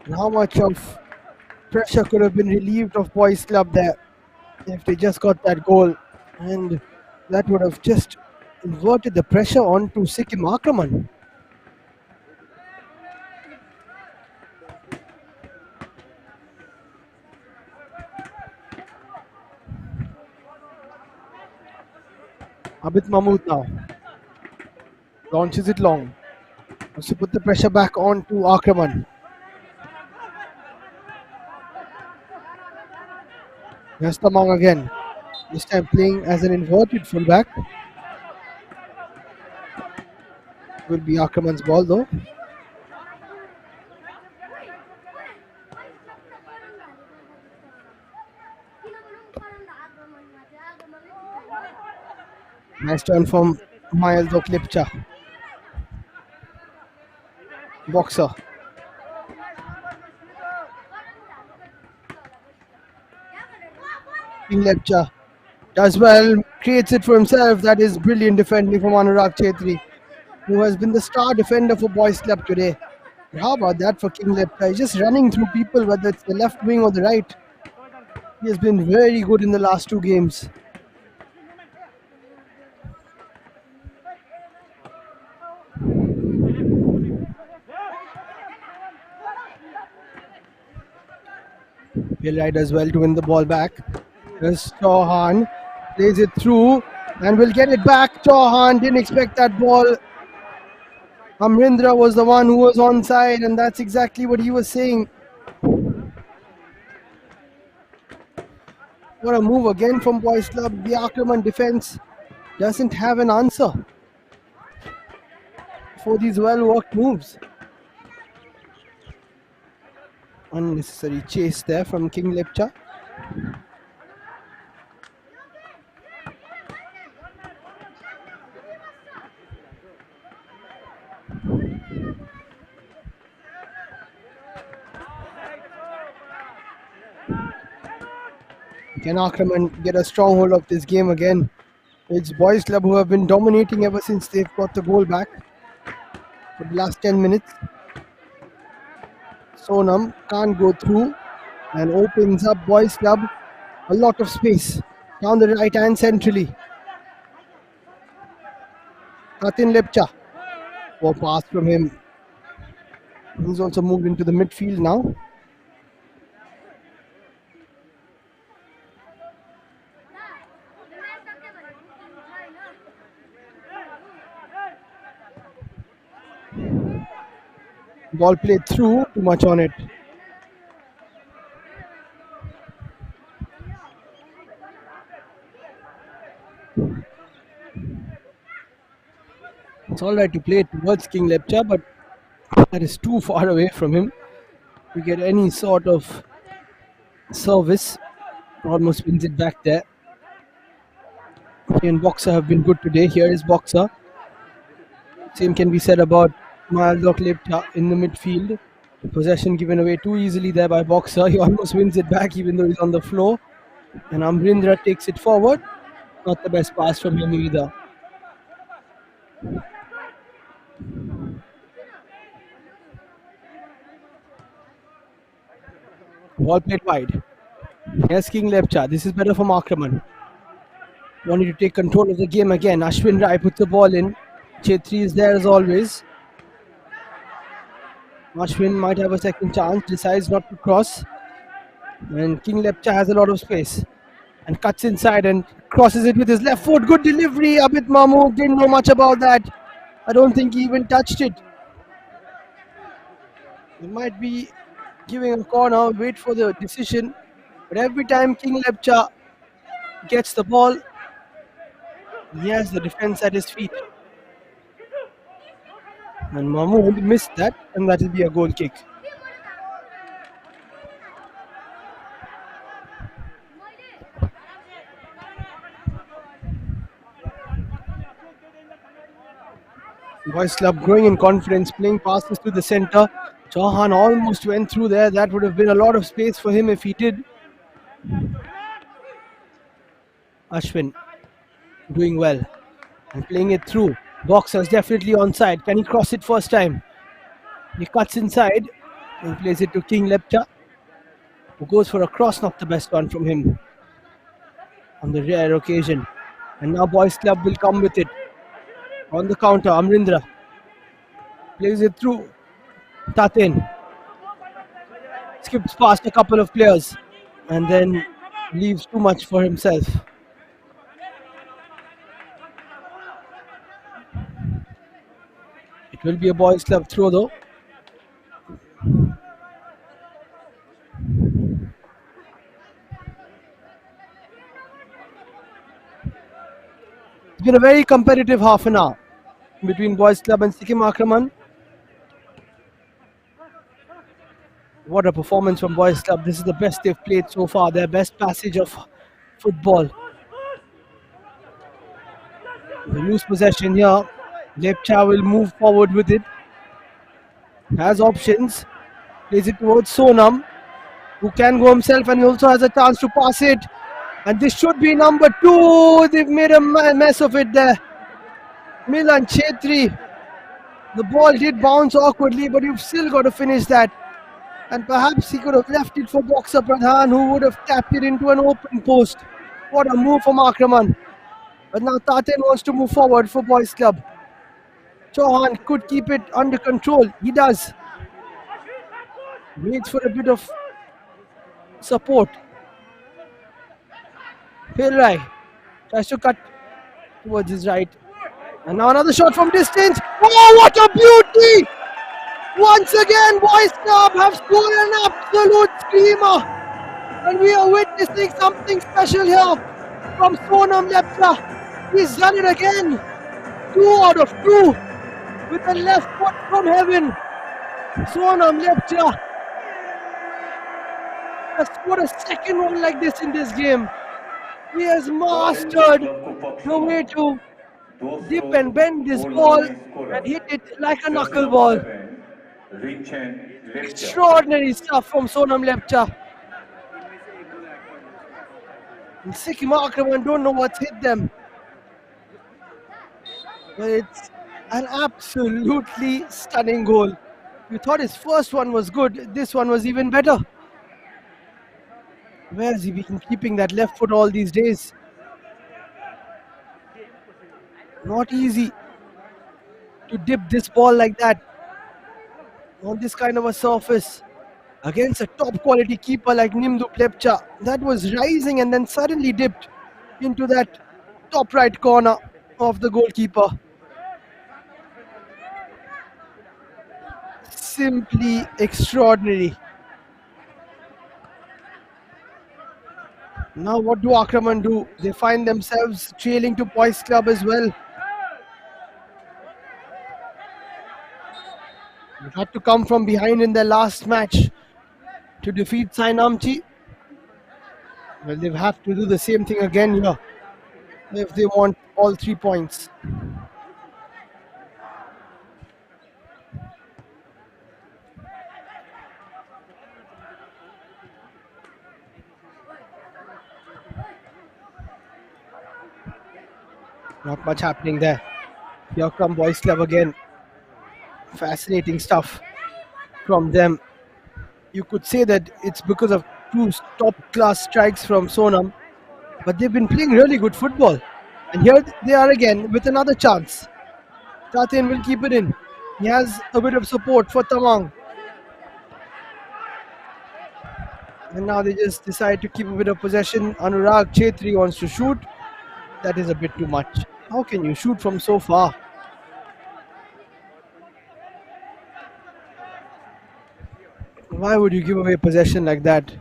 And how much of pressure could have been relieved of Boys Club there if they just got that goal. And that would have just inverted the pressure onto Sikkim Aakraman. Abid Mahmood now launches it long. Wants to put the pressure back on to Aakraman. Here's Tamang again. This time playing as an inverted fullback. Will be Aakraman's ball though. Nice turn from Mayal Lepcha. Boxer. King Lepcha does well, creates it for himself. That is brilliant defending from Anurag Chetri, who has been the star defender for Boys Club today. How about that for King Lepcha? He's just running through people, whether it's the left wing or the right. He has been very good in the last 2 games. Pillai does well to win the ball back. There's Chauhan, plays it through and will get it back. Chauhan didn't expect that ball. Amrindra was the one who was onside, and that's exactly what he was saying. What a move again from Boys Club. The Aakraman defense doesn't have an answer. for these well-worked moves. Unnecessary chase there from King Lepcha. Can Aakraman get a stronghold of this game again? It's Boys Club who have been dominating ever since they've got the goal back for the last 10 minutes. Sonam can't go through and opens up Boys Club a lot of space down the right hand centrally. Tatin Lepcha. Poor pass from him. He's also moved into the midfield now. Ball played through, too much on it. It's alright to play towards King Lepcha, but that is too far away from him to get any sort of service. Almost wins it back there. He and Boxer have been good today. Here is Boxer. Same can be said about Malok Lepcha in the midfield. Possession given away too easily there by Boxer. He almost wins it back even though he's on the floor. And Amrindra takes it forward. Not the best pass from him either. Ball played wide. Here's King Lepcha. This is better for Aakraman. Wanted to take control of the game again. Ashwin Rai puts the ball in. Chetri is there as always. Ashwin might have a second chance. Decides not to cross. And King Lepcha has a lot of space. And cuts inside and crosses it with his left foot. Good delivery. Abid Mahmood didn't know much about that. I don't think he even touched it. He might be giving a corner. Wait for the decision. But every time King Lepcha gets the ball, he has the defense at his feet. And Mahmood missed that, and that will be a goal kick. Boys Club growing in confidence, playing passes to the center. Chauhan almost went through there. That would have been a lot of space for him if he did. Ashwin doing well and playing it through. Boxer's definitely onside. Can he cross it first time? He cuts inside and plays it to King Lepcha, who goes for a cross, not the best one from him on the rare occasion. And now Boys Club will come with it. On the counter, Amrindra plays it through. Tatin skips past a couple of players and then leaves too much for himself. It will be a Boys Club throw though. It's been a very competitive half an hour between Boys Club and Sikkim Aakraman. What a performance from Boys Club. This is the best they've played so far. Their best passage of football. They lose possession here. Lepcha will move forward with it. Has options. Plays it towards Sonam, who can go himself and he also has a chance to pass it. And this should be number 2. They've made a mess of it there. Milan Chetri. The ball did bounce awkwardly, but you've still got to finish that. And perhaps he could have left it for Boxer Pradhan, who would have tapped it into an open post. What a move from Aakraman. But now Tatin wants to move forward for Boys Club. Chauhan could keep it under control. He does. Waits for a bit of support. Philrai tries to cut towards his right. And now another shot from distance. Oh, what a beauty! Once again, Boys Club have scored an absolute screamer. And we are witnessing something special here from Sonam Lepcha. He's done it again. 2 out of 2. with a left foot from heaven. Sonam Lepcha has scored a second one like this in this game. He has mastered the way to dip and bend this ball and hit it like a knuckleball. Extraordinary stuff from Sonam Lepcha. And Sikkim Aakraman don't know what's hit them. But it's an absolutely stunning goal. You thought his first one was good, this one was even better. Where has he been keeping that left foot all these days? Not easy to dip this ball like that on this kind of a surface against a top quality keeper like Nimdu Plepcha. That was rising and then suddenly dipped into that top right corner of the goalkeeper. Simply extraordinary. Now what do Aakraman do? They find themselves trailing to Boys Club as well. They had to come from behind in their last match to defeat Sainamchi. Well, they have to do the same thing again here if they want all 3 points. Not much happening there. Here come Boys Club again. Fascinating stuff from them. You could say that it's because of two top class strikes from Sonam, but they've been playing really good football. And here they are again with another chance. Tatin will keep it in. He has a bit of support for Tamang. And now they just decide to keep a bit of possession. Anurag Chetri wants to shoot. That is a bit too much. How can you shoot from so far? Why would you give away possession like that?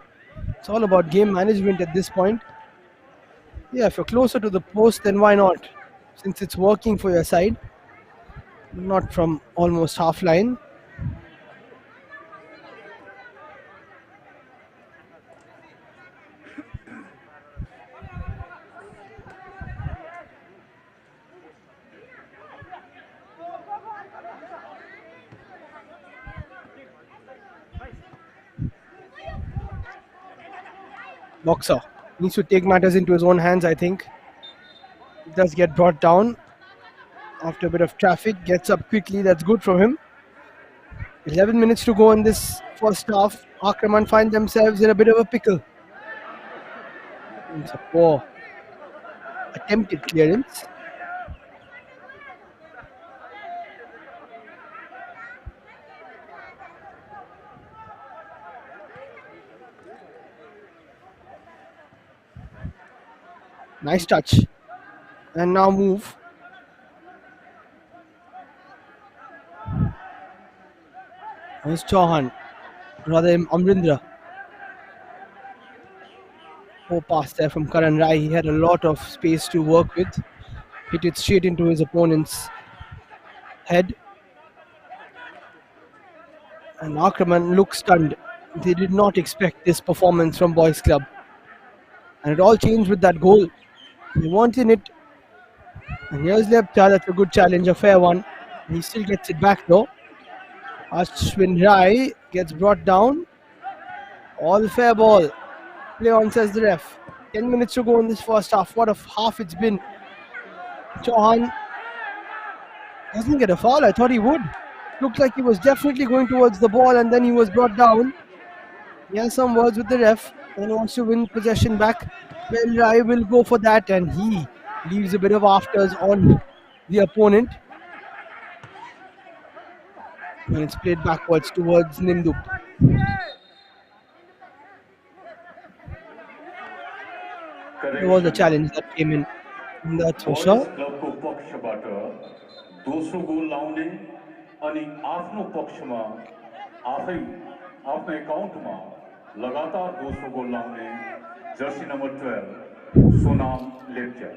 It's all about game management at this point. Yeah, if you're closer to the post, then why not? Since it's working for your side. Not from almost half line. Boxer needs to take matters into his own hands, I think. He does get brought down after a bit of traffic, gets up quickly, that's good from him. 11 minutes to go in this first half. Aakraman find themselves in a bit of a pickle. It's a poor attempted clearance. Nice touch. And now move. Here's Chauhan. Rather Amrindra. Poor pass there from Karan Rai. He had a lot of space to work with. Hit it straight into his opponent's head. And Aakraman looked stunned. They did not expect this performance from Boys Club. And it all changed with that goal. They want in it. And here's Lepcha. That's a good challenge, a fair one. He still gets it back though. Ashwin Rai gets brought down. All fair ball. Play on, says the ref. 10 minutes to go in this first half. What a half it's been. Chauhan doesn't get a foul. I thought he would. Looked like he was definitely going towards the ball and then he was brought down. He has some words with the ref and wants to win possession back. Well, Rai will go for that and he leaves a bit of afters on the opponent. And it's played backwards towards Nimdu. There was a challenge that came in. That's for sure. क्लबको पक्षबाट 200 गोल लाउने अनि आफ्नो पक्षमा आफै आफ्नो एकाउन्टमा लगातार 200 गोल लाउने Jersey number 12 Sonam Lepcha.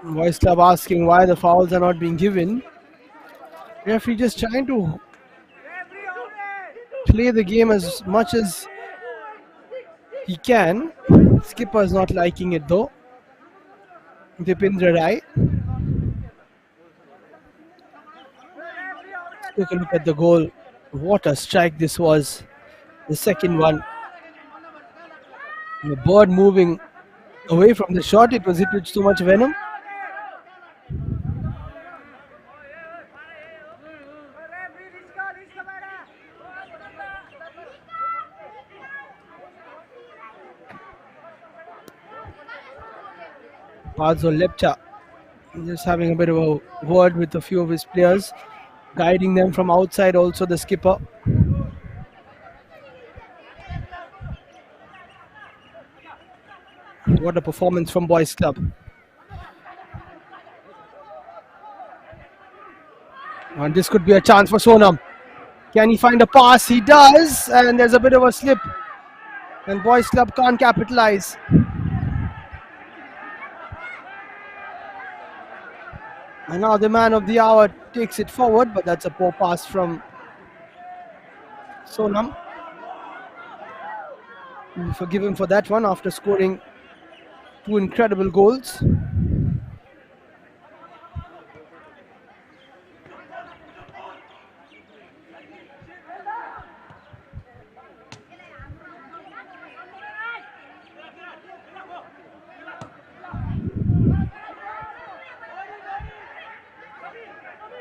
Boys Club asking why the fouls are not being given. Referee just trying to play the game as much as he can. Skipper is not liking it though. Dipindra Rai. Take a look at the goal. What a strike this was. The second one. And the bird moving away from the shot. It was hit with too much venom. Palzor Lepcha just having a bit of a word with a few of his players, guiding them from outside, also the skipper. What a performance from Boys Club. And this could be a chance for Sonam. Can he find a pass? He does, and there's a bit of a slip. And Boys Club can't capitalize. And now the man of the hour takes it forward, but that's a poor pass from Sonam. We'll forgive him for that one after scoring 2 incredible goals.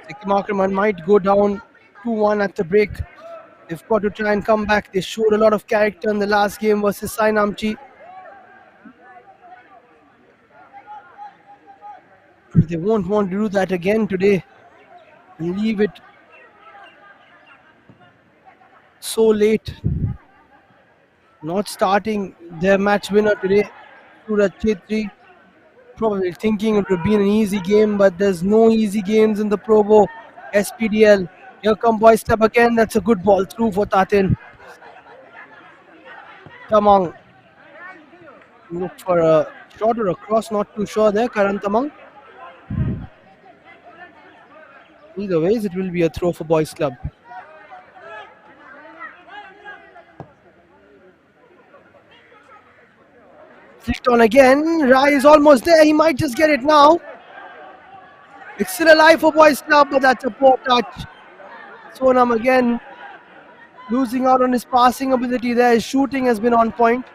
Sikkim Aakraman might go down 2-1 at the break. They've got to try and come back. They showed a lot of character in the last game versus Sainamchi. They won't want to do that again today and leave it so late. Not starting their match winner today, Suraj Chetri. Probably thinking it would be an easy game, but there's no easy games in the Probo SPDL. Here come Boys Club again. That's a good ball through for Tatin. Tamang looked for a shot or a cross, not too sure there. Karan Tamang. Either ways, it will be a throw for Boys Club. Flicked on again. Rai is almost there. He might just get it now. It's still alive for Boys Club, but that's a poor touch. Sonam again losing out on his passing ability there. His shooting has been on point.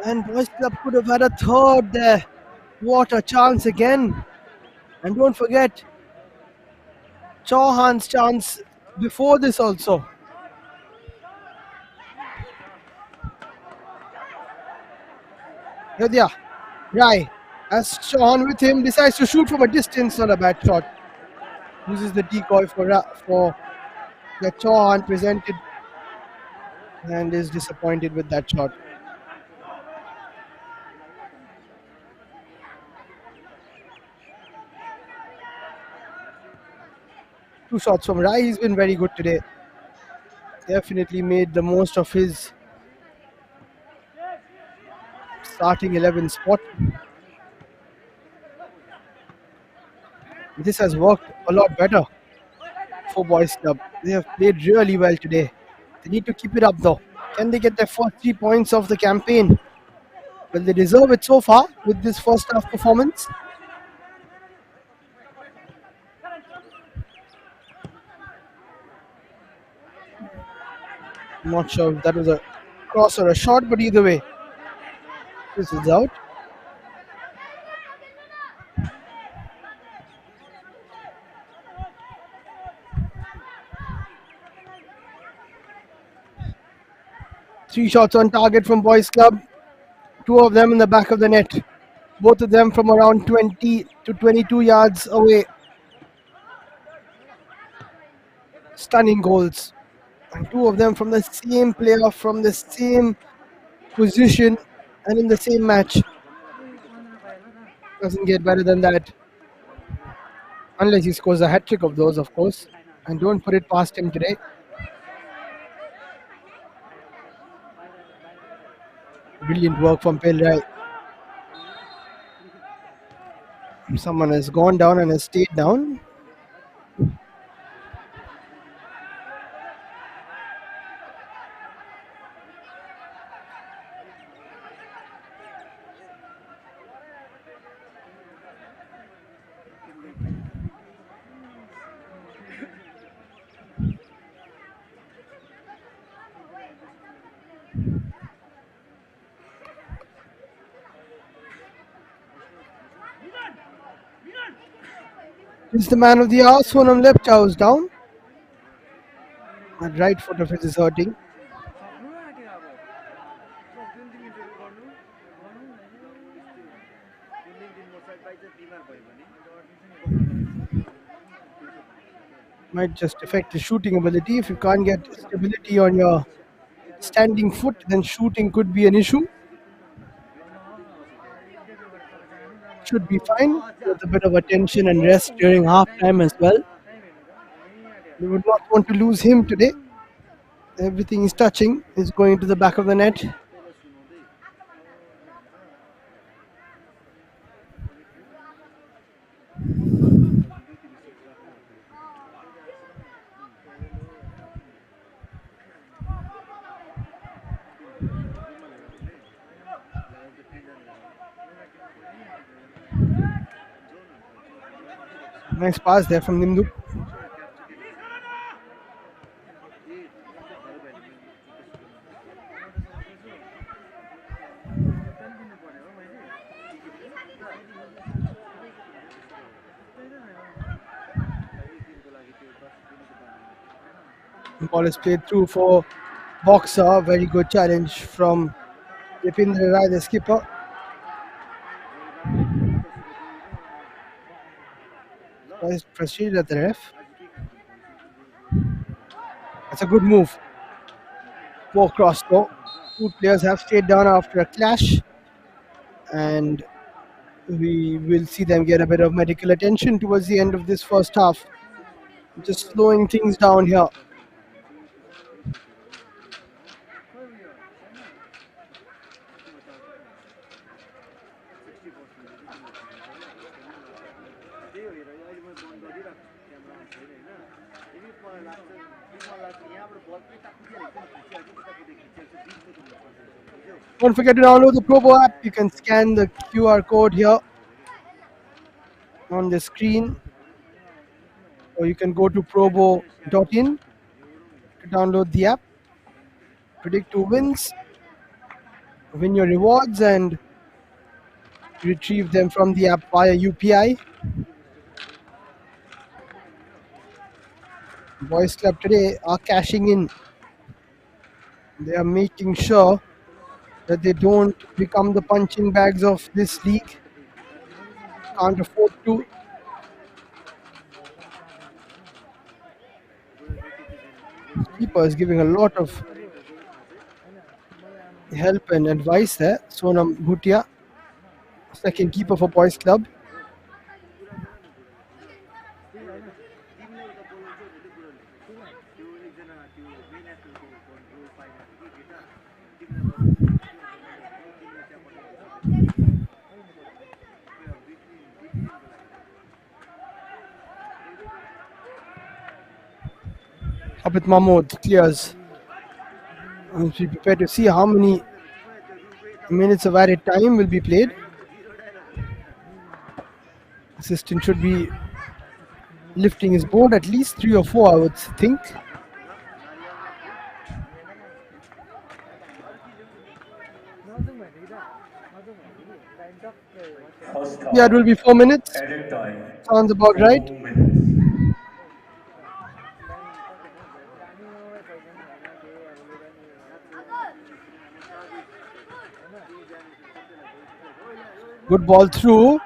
And Boys Club could have had a third there. What a chance again. And don't forget Chauhan's chance before this also. Yadya, Rai, as Chauhan with him, decides to shoot from a distance, not a bad shot. Uses the decoy for that Chauhan presented and is disappointed with that shot. Two shots from Rai. He's been very good today. Definitely made the most of his starting 11 spot. This has worked a lot better for Boys Club. They have played really well today. They need to keep it up though. Can they get their first 3 points of the campaign? Well, they deserve it so far with this first half performance. I'm not sure if that was a cross or a shot, but either way, this is out. Three shots on target from Boys Club. 2 of them in the back of the net. Both of them from around 20 to 22 yards away. Stunning goals. And 2 of them from the same player, from the same position and in the same match. Doesn't get better than that. Unless he scores a hat-trick of those, of course. And don't put it past him today. Brilliant work from Pelrai. Someone has gone down and has stayed down. He's the man of the hour. Sonam Lepcha is down. That right foot of his is hurting. Might just affect his shooting ability. If you can't get stability on your standing foot, then shooting could be an issue. Should be fine with a bit of attention and rest during half time as well. We would not want to lose him today. Everything he's touching is going to the back of the net. Nice pass there from Nimdu. Ball is played through for Boxer. Very good challenge from Dipindra Rai, the skipper. Frustrated at the ref. That's a good move. Poor cross though. Two players have stayed down after a clash, and we will see them get a bit of medical attention towards the end of this first half. Just slowing things down here. Don't forget to download the Probo app. You can scan the QR code here on the screen, or you can go to probo.in to download the app. Predict who wins, win your rewards, and retrieve them from the app via UPI. Boys Club today are cashing in. They are making sure that they don't become the punching bags of this league. Can't afford to. Keeper is giving a lot of help and advice there. Sonam Bhutia, second keeper for Boys Club. Abid Mahmood clears. And be prepared to see how many minutes of added time will be played. Assistant should be lifting his board at least 3 or 4, I would think. Yeah, it will be 4 minutes. Added time. Sounds about right. 4 minutes. Good ball through.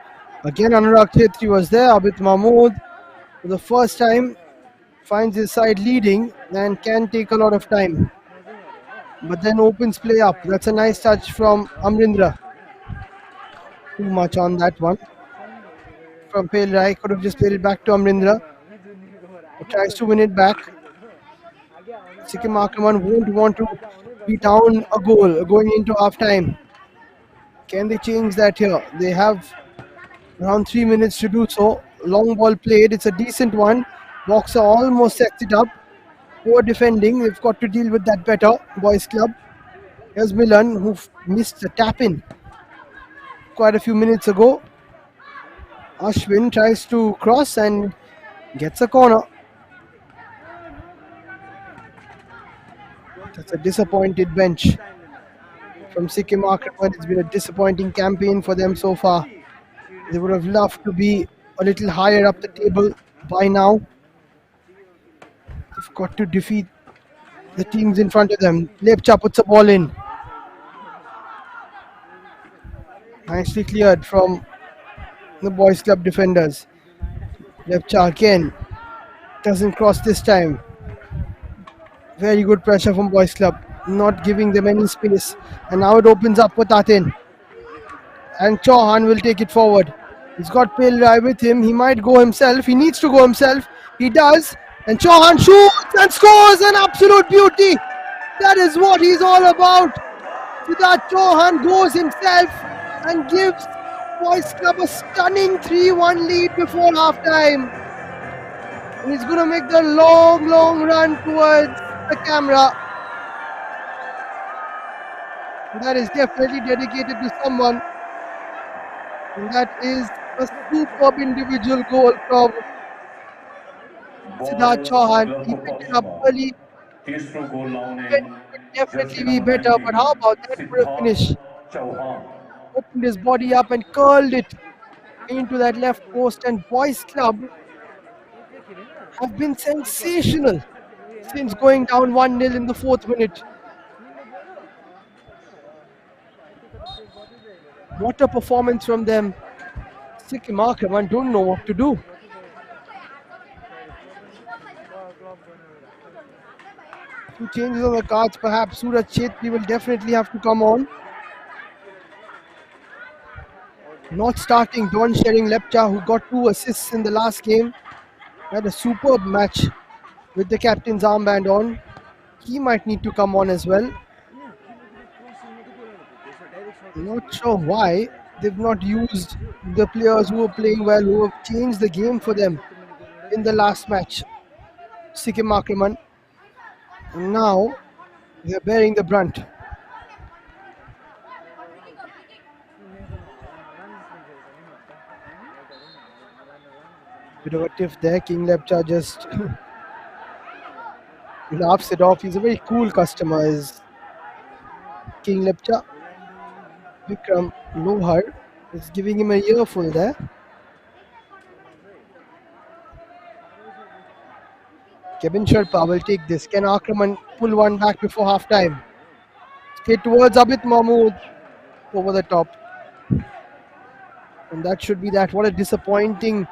Again, Anurag Khetri was there. Abid Mahmood, for the first time, finds his side leading and can take a lot of time. But then opens play up. That's a nice touch from Amrindra. Too much on that one. From Pale Rai, could have just played it back to Amrindra. He tries to win it back. Sikkim Aakraman won't want to be down a goal going into half time. Can they change that here? They have Around 3 minutes to do so. Long ball played. It's a decent one. Boxer almost sets it up. Poor defending. They've got to deal with that better. Boys Club. Here's Milan, who missed the tap in quite a few minutes ago. Ashwin tries to cross and gets a corner. That's a disappointed bench from Sikkim Aakraman. It's been a disappointing campaign for them so far. They would have loved to be a little higher up the table by now. They've got to defeat the teams in front of them. Lepcha puts a ball in. Nicely cleared from the Boys Club defenders. Lepcha again doesn't cross this time. Very good pressure from Boys Club, not giving them any space. And now it opens up for Tatin. And Chauhan will take it forward. He's got Pelrai with him. He might go himself. He needs to go himself. He does. And Chauhan shoots and scores an absolute beauty. That is what he's all about. Siddharth Chauhan goes himself and gives Boys Club a stunning 3-1 lead before half time. And he's going to make the long, long run towards the camera. That is definitely dedicated to someone. And that is a superb individual goal from Siddharth Chauhan. He picked it up early. तीसरो गोल लाउने Could definitely jersey be number better, but how 19 about that for a finish? Siddharth Chauhan Opened his body up and curled it into that left post. And Boys Club have been sensational since going down 1-0 in the 4th minute. What a performance from them. Sikkim Aakraman don't know what to do. Few changes on the cards, perhaps. Suraj Chetri will definitely have to come on. Not starting Don Shering Lepcha, who got 2 assists in the last game. Had a superb match with the captain's armband on. He might need to come on as well. Not sure why they've not used the players who are playing well, who have changed the game for them in the last match. Sikkim Aakraman. And now they're bearing the brunt. Bit of a tiff there. King Lepcha just laughs it off. He's a very cool customer, is King Lepcha. Vikram Lohar is giving him a earful there. Kevin Sherpa will take this. Can Aakraman pull one back before half time? Straight towards Abid Mahmood over the top. And that should be that. What a disappointing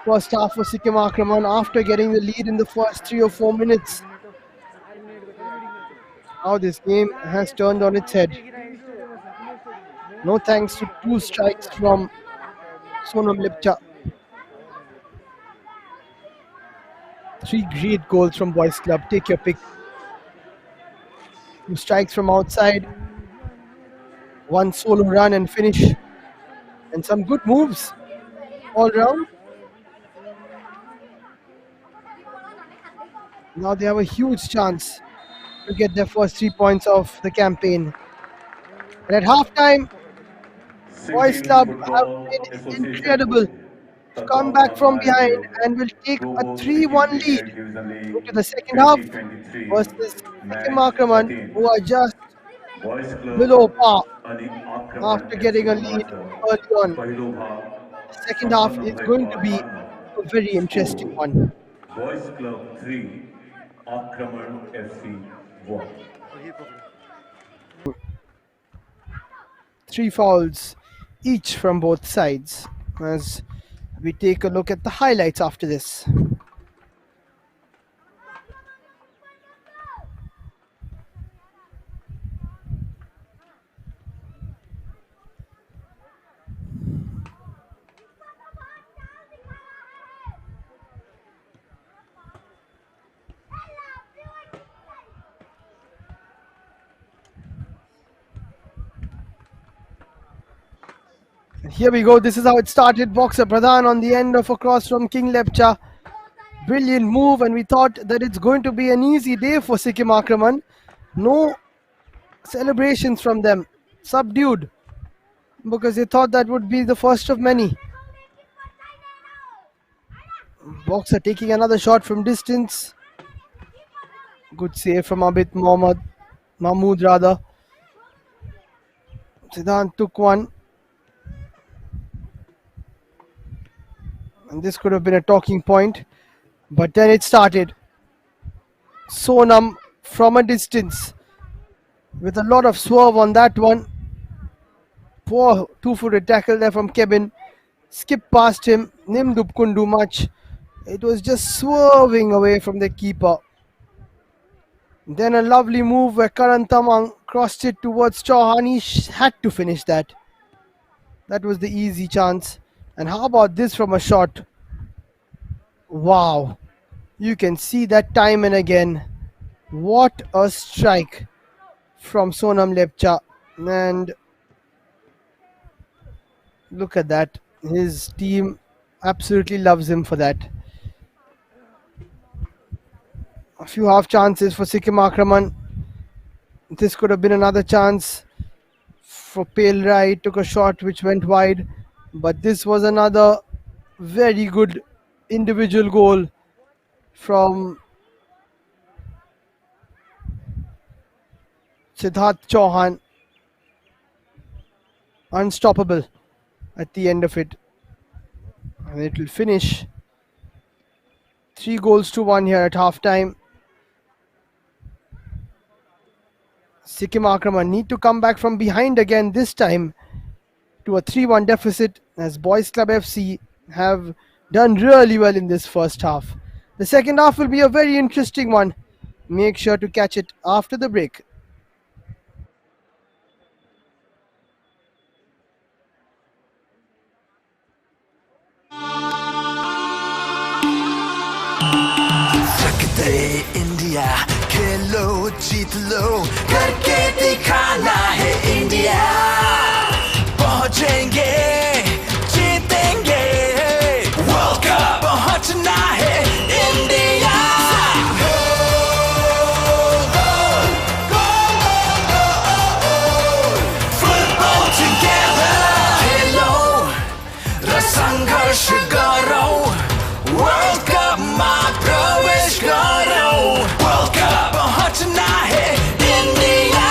first half for Sikkim Aakraman after getting the lead in the first 3 or 4 minutes. Now this game has turned on its head. No thanks to 2 strikes from Sonam Lepcha. 3 great goals from Boys Club. Take your pick. 2 strikes from outside. 1 solo run and finish. And some good moves all round. Now they have a huge chance to get their first 3 points of the campaign. And at halftime, Boys Club have been incredible. Come back from behind and will take a 3-1 lead into the second half versus Sikkim Aakraman, who are just below par after getting a lead early on. The second half is going to be a very interesting one. Boys Club 3 Akraman FC 1 3 fouls each from both sides as we take a look at the highlights after this. Here we go. This is how it started. Boxer Pradhan on the end of a cross from King Lepcha. Brilliant move, and we thought that it's going to be an easy day for Sikkim Aakraman. No celebrations from them. Subdued. Because they thought that would be the first of many. Boxer taking another shot from distance. Good save from Abid Mahmood rather. Siddhant took one. And this could have been a talking point. But then it started. Sonam from a distance. With a lot of swerve on that one. Poor two-footed tackle there from Kevin. Skip past him. Nimdup couldn't do much. It was just swerving away from the keeper. Then a lovely move where Karan Tamang crossed it towards Chauhan. He had to finish that. That was the easy chance. And how about this from a shot? Wow. You can see that time and again. What a strike from Sonam Lepcha. And look at that. His team absolutely loves him for that. A few half chances for Sikkim Aakraman. This could have been another chance for Pale Rai. Took a shot which went wide. But this was another very good individual goal from Siddharth Chauhan. Unstoppable at the end of it. And it will finish 3-1 here at half time. Sikkim Aakraman need to come back from behind again, this time to a 3-1 deficit, as Boys Club FC have done really well in this first half. The second half will be a very interesting one. Make sure to catch it after the break. India खेलो जीत लो करके दिखाना है India पहुंचेंगे जीतेंगे world cup पहुंचना है India football together खेलो र संघर्ष गरौ world cup मा प्रवेश गरौ वर्ल्ड कप पहुंचना है India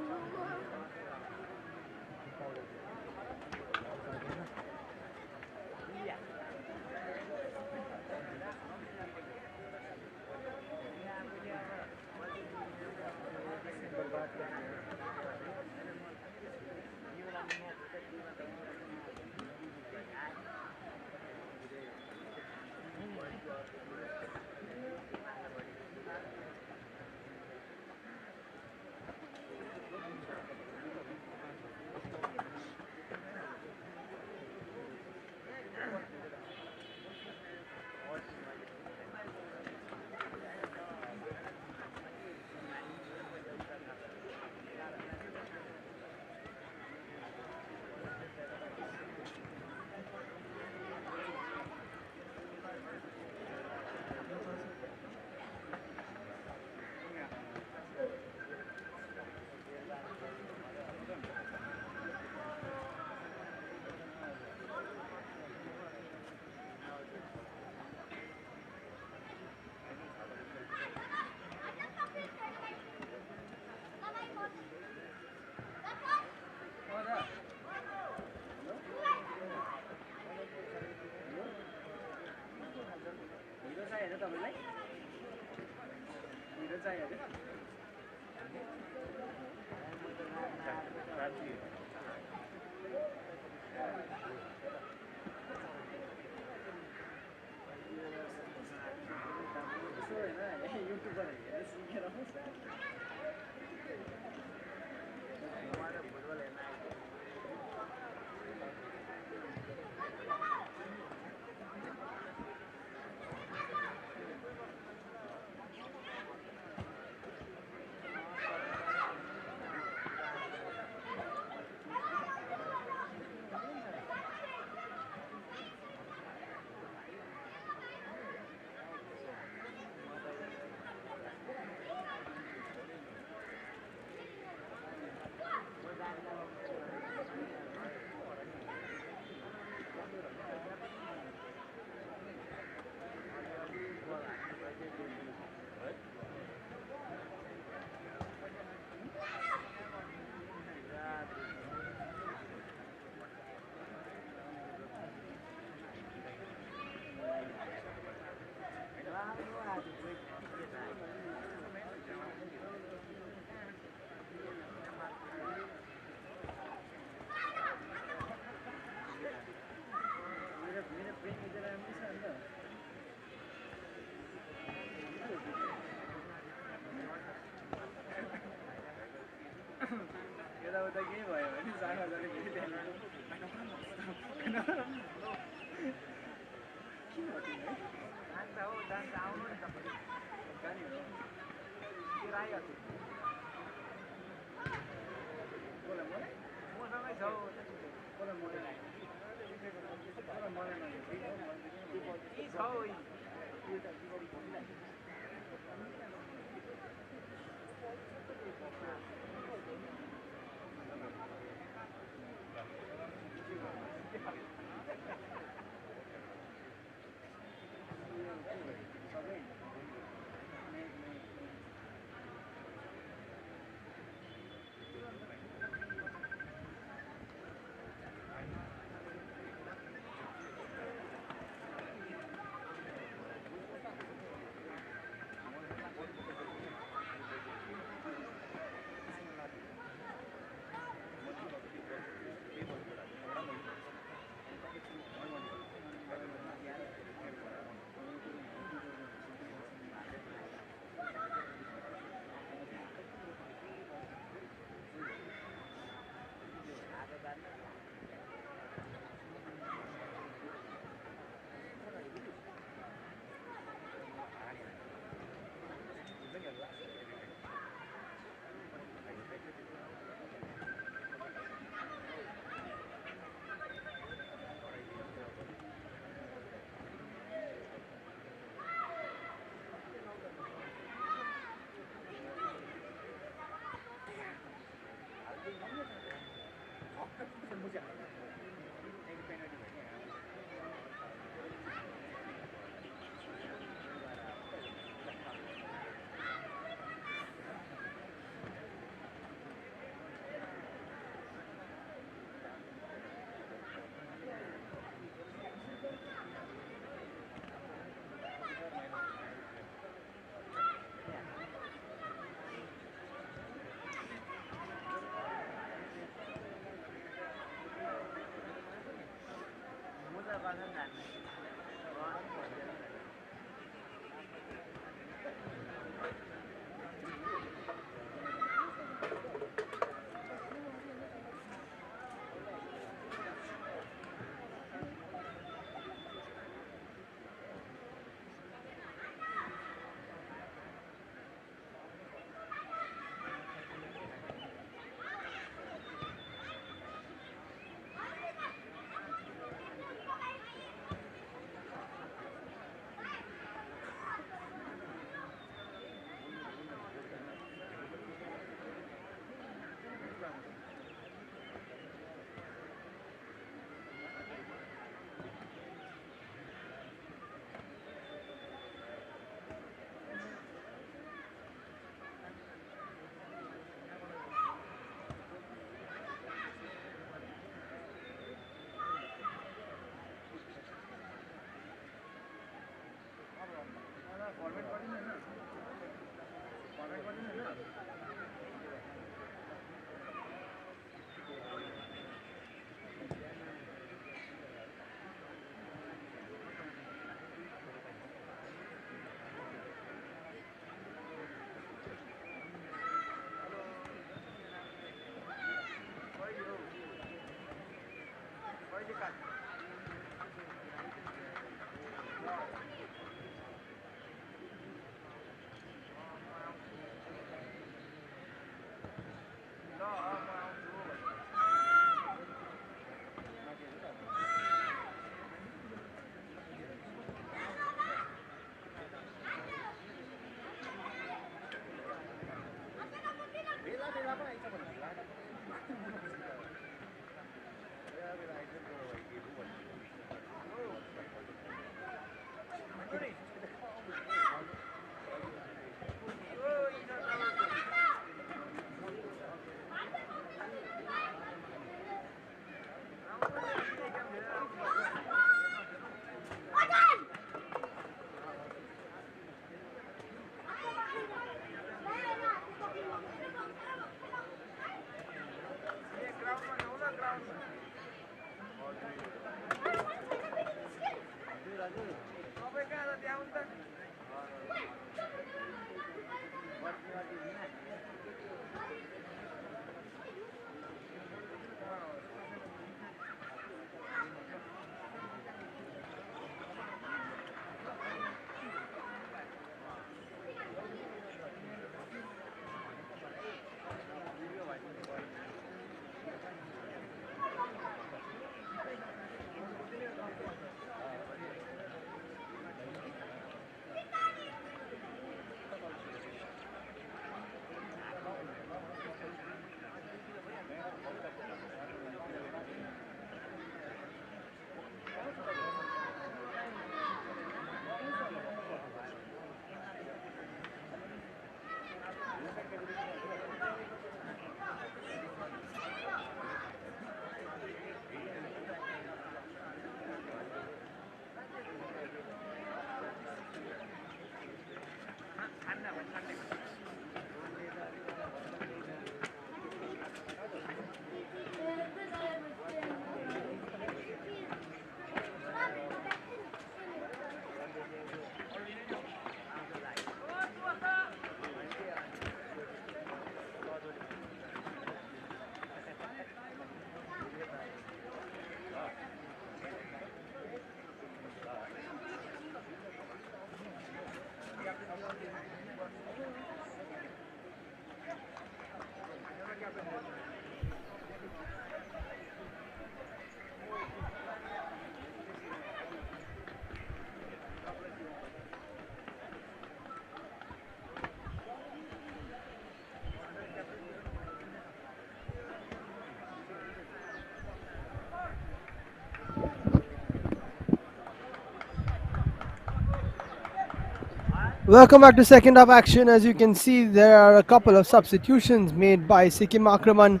Welcome back to second half action. As you can see, there are a couple of substitutions made by Sikkim Aakraman,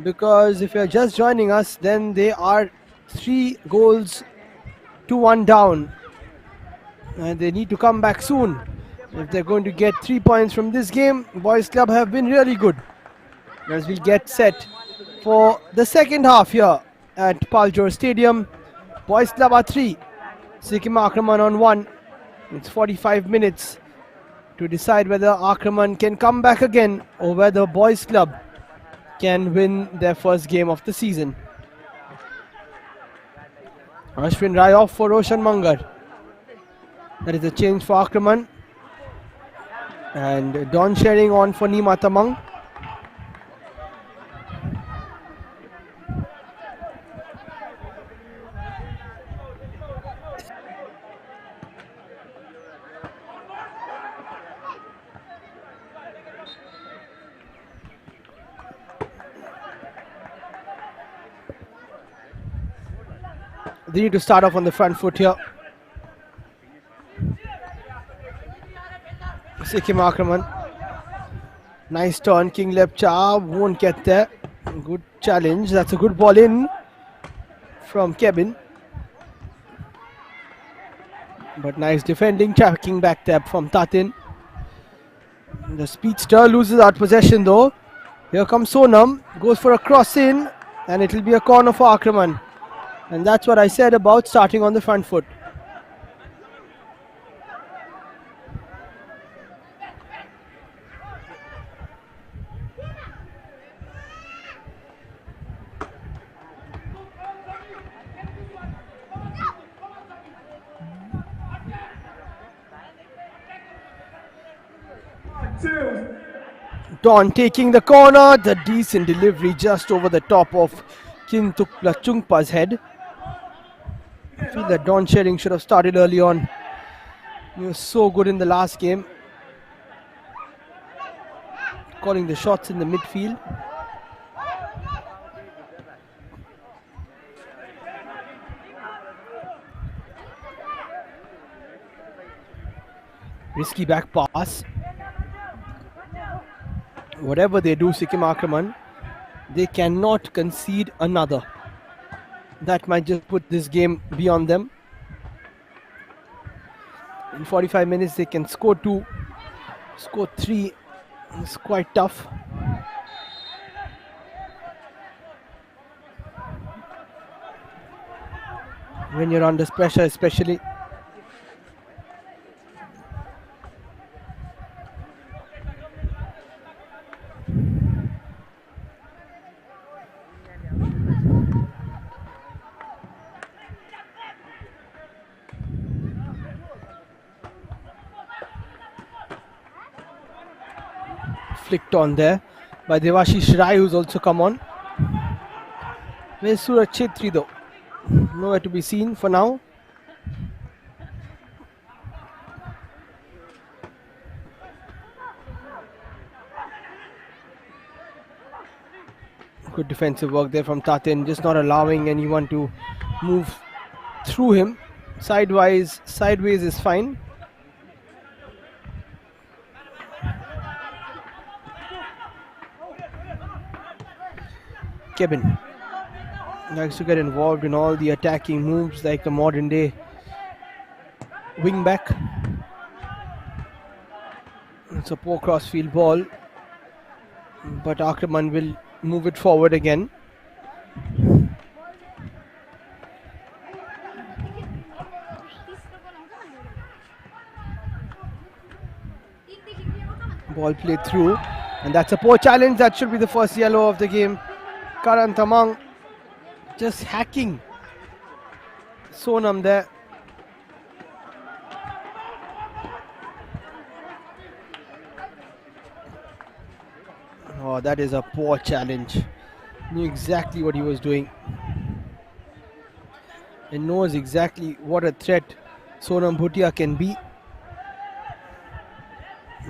because if you're just joining us, then they are 3 goals to 1 down. And they need to come back soon if they're going to get 3 points from this game. Boys Club have been really good. As we get set for the second half here at Palzor Stadium. Boys Club are 3. Sikkim Aakraman on 1. It's 45 minutes to decide whether Aakraman can come back again or whether Boys Club can win their first game of the season. Ashwin Rai off for Roshan Mangar. That is a change for Aakraman. And Don Shering on for Nima Tamang. They need to start off on the front foot here. Sikkim Aakraman. Nice turn. King Lepcha won't get there. Good challenge. That's a good ball in from Kevin. But nice defending. Tracking back tap from Tatin. The speedster loses out possession though. Here comes Sonam. Goes for a cross in. And it will be a corner for Aakraman. And that's what I said about starting on the front foot. Don taking the corner. The decent delivery just over the top of Kintukla Chungpa's head. I feel that Don Shering should have started early on. He was so good in the last game, calling the shots in the midfield. Risky back pass. Whatever they do, Sikkim Aakraman, they cannot concede another. That might just put this game beyond them. In 45 minutes they can score 2, score 3. It's quite tough. When you're under pressure especially. Flicked on there by Devashish Rai, who's also come on. Where's Suraj Chetri though? Nowhere to be seen for now. Good defensive work there from Tatin, just not allowing anyone to move through him. Sideways is fine. Kevin likes to get involved in all the attacking moves like a modern day wing back. It's a poor crossfield ball, but Aakraman will move it forward again. Ball played through, and that's a poor challenge. That should be the first yellow of the game. Karan Tamang just hacking Sonam there. Oh, that is a poor challenge. Knew exactly what he was doing and knows exactly what a threat Sonam Bhutia can be.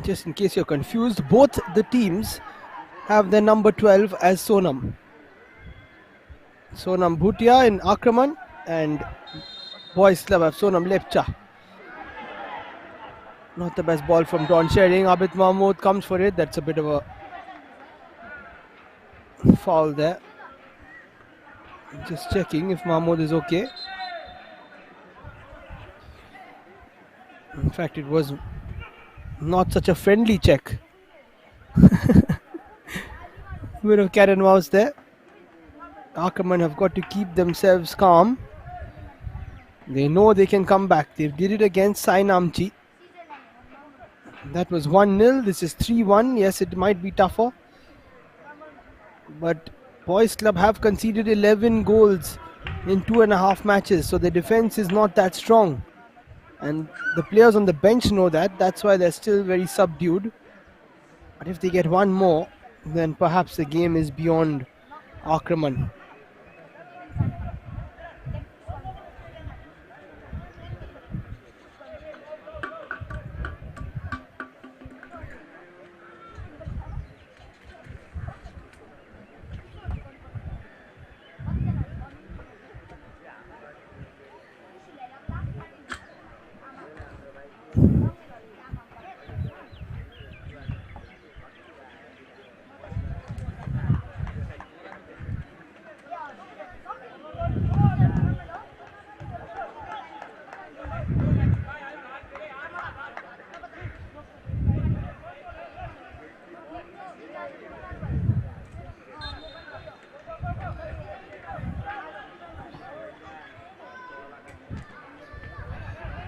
Just in case you're confused, both the teams have their number 12 as Sonam. Sonam Bhutia in Aakraman and Boys Club have Sonam Lepcha. Not the best ball from Don Shering. Abid Mahmood comes for it. That's a bit of a foul there. Just checking if Mahmood is okay. In fact, it was not such a friendly check. Bit of cat and mouse there. Aakraman have got to keep themselves calm They know they can come back. They did it against Sainamchi. That was 1-0. This is 3-1. Yes, it might be tougher. But Boys Club have conceded 11 goals in 2.5 matches. So the defense is not that strong. And the players on the bench know that. That's why they're still very subdued. But if they get one more, then perhaps the game is beyond Aakraman.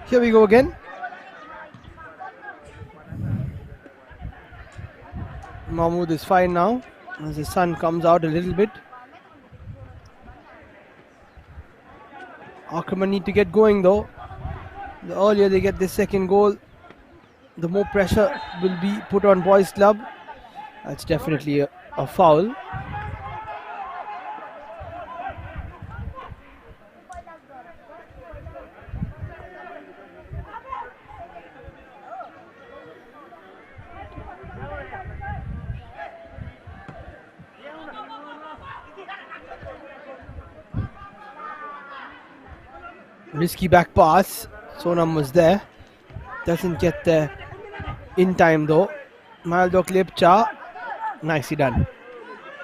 Here we go again. Mahmood is fine now as the sun comes out a little bit. Aakraman need to get going though. The earlier they get this second goal, the more pressure will be put on Boys Club. That's definitely a foul. Risky back pass. Sonam was there. Doesn't get there in time though. Maldok Lepcha. Nicely done.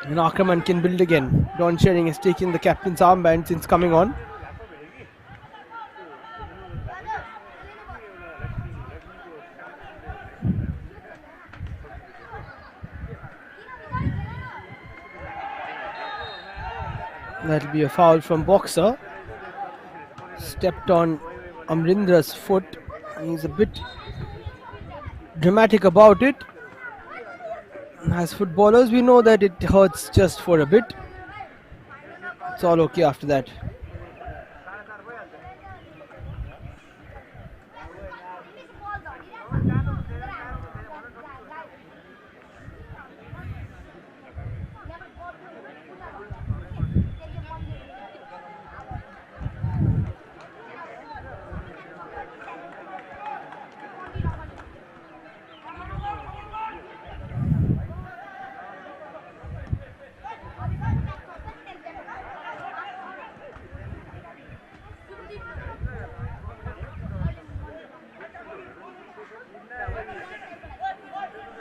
And Aakraman can build again. Don Shering has taken the captain's armband since coming on. That'll be a foul from Boxer. Stepped on Amrindra's foot. He's a bit dramatic about it. As footballers, we know that it hurts just for a bit. It's all okay after that.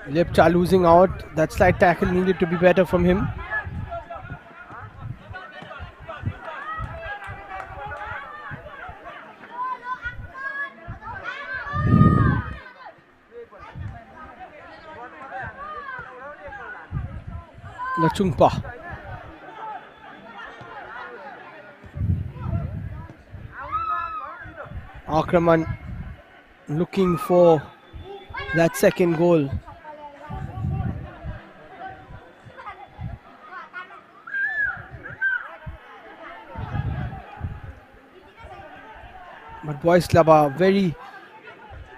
Lepcha losing out. That slight tackle needed to be better from him. Lachungpa. Aakraman looking for that second goal. But Boys Club are very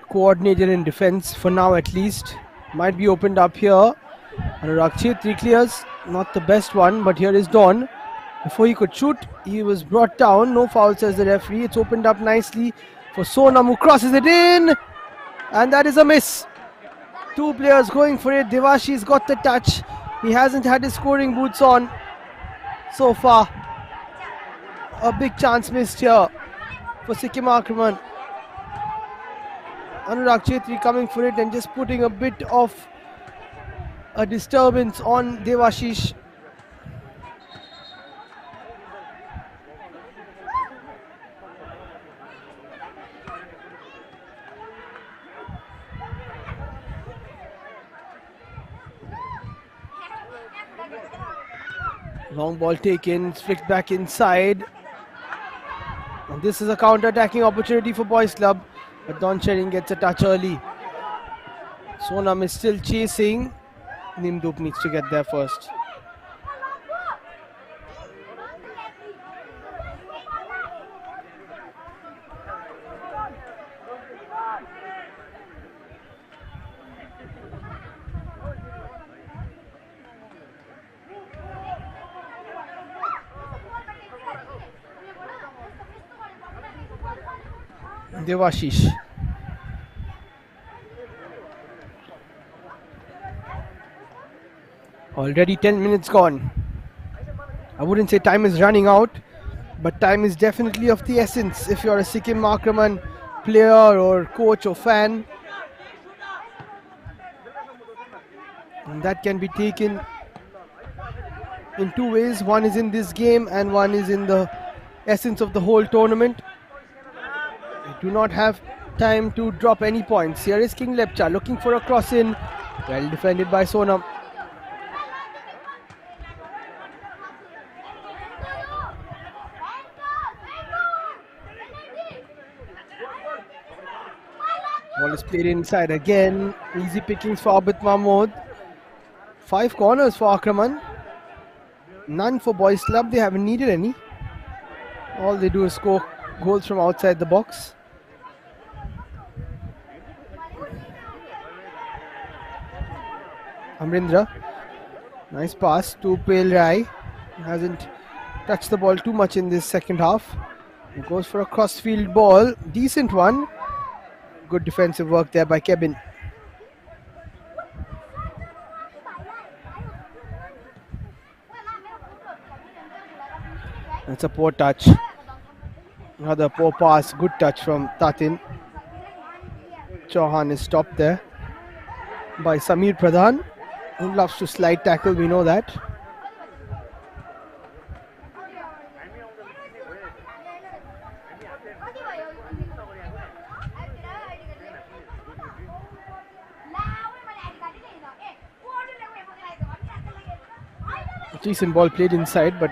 coordinated in defense for now at least. Might be opened up here. Anurag Chetri clears. Not the best one, but here is Don. Before he could shoot, he was brought down. No foul, says the referee. It's opened up nicely for Sonam, who crosses it in. And that is a miss. Two players going for it. Devashi's got the touch. He hasn't had his scoring boots on so far. A big chance missed here for Sikkim Aakraman. Anurag Chetri coming for it and just putting a bit of a disturbance on Devashish. Long ball taken, flicked back inside. And this is a counter-attacking opportunity for Boys Club, but Don Shering gets a touch early. Sonam is still chasing. Nimdup needs to get there first. Devashish. Already 10 minutes gone. I wouldn't say time is running out, but time is definitely of the essence if you're a Sikkim Aakraman player or coach or fan. And that can be taken in two ways. One is in this game and one is in the essence of the whole tournament. We do not have time to drop any points. Here is King Lepcha looking for a cross in. Well defended by Sonam. Ball is played inside again. Easy pickings for Abid Mahmood. 5 corners for Aakraman. None for Boys Club. They haven't needed any. All they do is score goals from outside the box. Amrindra. Nice pass to Pale Rai. Hasn't touched the ball too much in this second half. He goes for a cross-field ball. Decent one. Good defensive work there by Kevin. That's a poor touch. Another poor pass. Good touch from Tatin. Chauhan is stopped there by Samir Pradhan, who loves to slide tackle, we know that. Decent ball played inside, but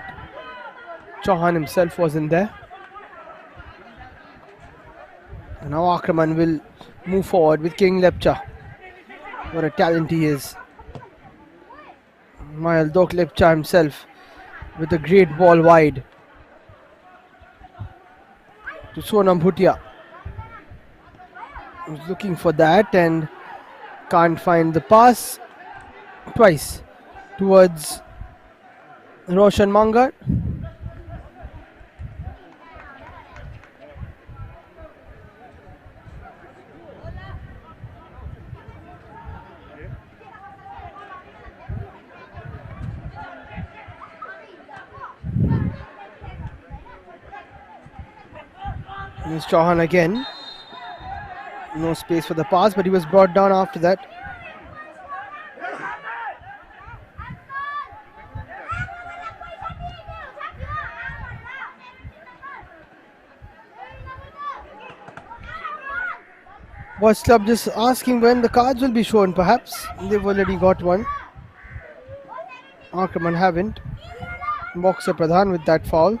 Chauhan himself wasn't there. And now Aakraman will move forward with King Lepcha. What a talent he is. Mayal Dok Lepcha himself with a great ball wide to Sonam Bhutia. Was looking for that and can't find the pass. Twice towards Roshan Mangar. Here's Chauhan again. No space for the pass, but he was brought down after that. Boys Club just asking when the cards will be shown, perhaps. They've already got one. Aakraman haven't. Boxer Pradhan with that foul.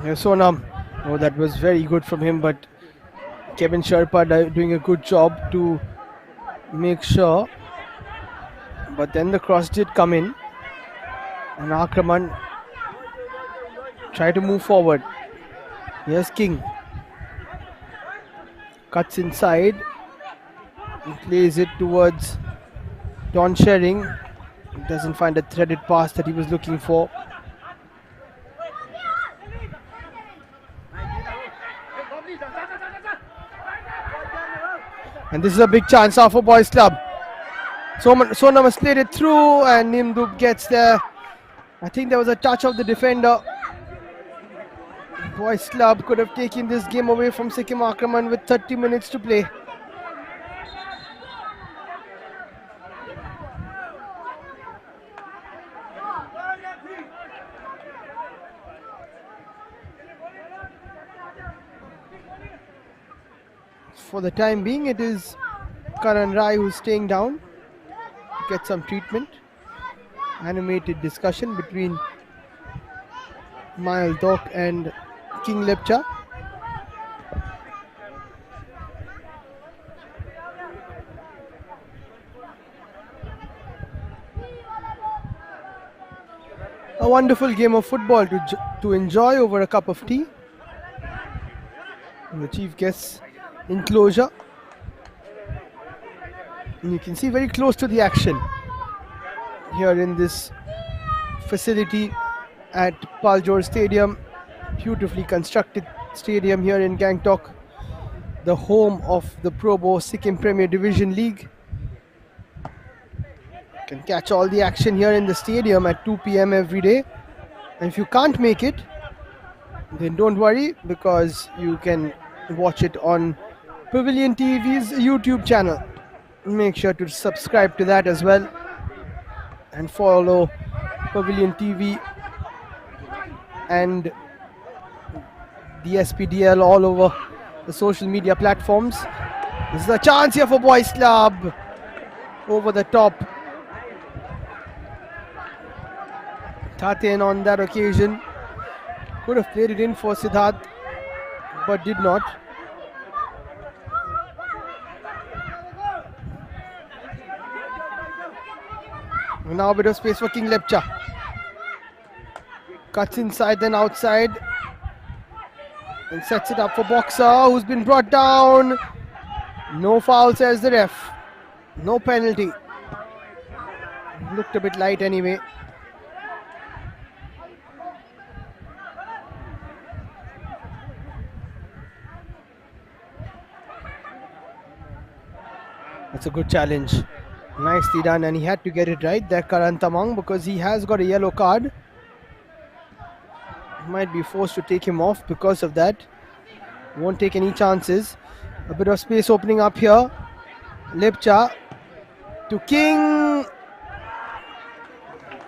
Sonam, oh, that was very good from him, but Kevin Sherpa doing a good job to make sure. But then the cross did come in, and Aakraman tried to move forward. Here's King. Cuts inside and plays it towards Don Shering. Doesn't find a threaded pass that he was looking for. And this is a big chance now for Boys Club. Sonam has played it through and Nimdup gets there I think there was a touch of the defender. Boys Club could have taken this game away from Sikkim Aakraman with 30 minutes to play. For the time being, it is Karan Rai who's staying down to get some treatment. Animated discussion between Mayal Dok and King Lepcha. A wonderful game of football to enjoy over a cup of tea. And the chief guest's enclosure. And you can see very close to the action here in this facility at Palzor Stadium. Beautifully constructed stadium here in Gangtok, the home of the Probo Sikkim Premier Division League. You can catch all the action here in the stadium at 2 p.m. every day. And if you can't make it, then don't worry, because you can watch it on Pavilion TV's YouTube channel. Make sure to subscribe to that as well and follow Pavilion TV and the SPDL all over the social media platforms. This is a chance here for Boys Club. Over the top. Thaten on that occasion could have played it in for Siddharth, but did not. Now a bit of space for King Lepcha. Cuts inside then outside and sets it up for Boxer, who's been brought down. No foul, says the ref. No penalty. Looked a bit light anyway. That's a good challenge. Nicely done, and he had to get it right there, Karan Tamang, because he has got a yellow card. Might be forced to take him off because of that. Won't take any chances. A bit of space opening up here. Lepcha to King.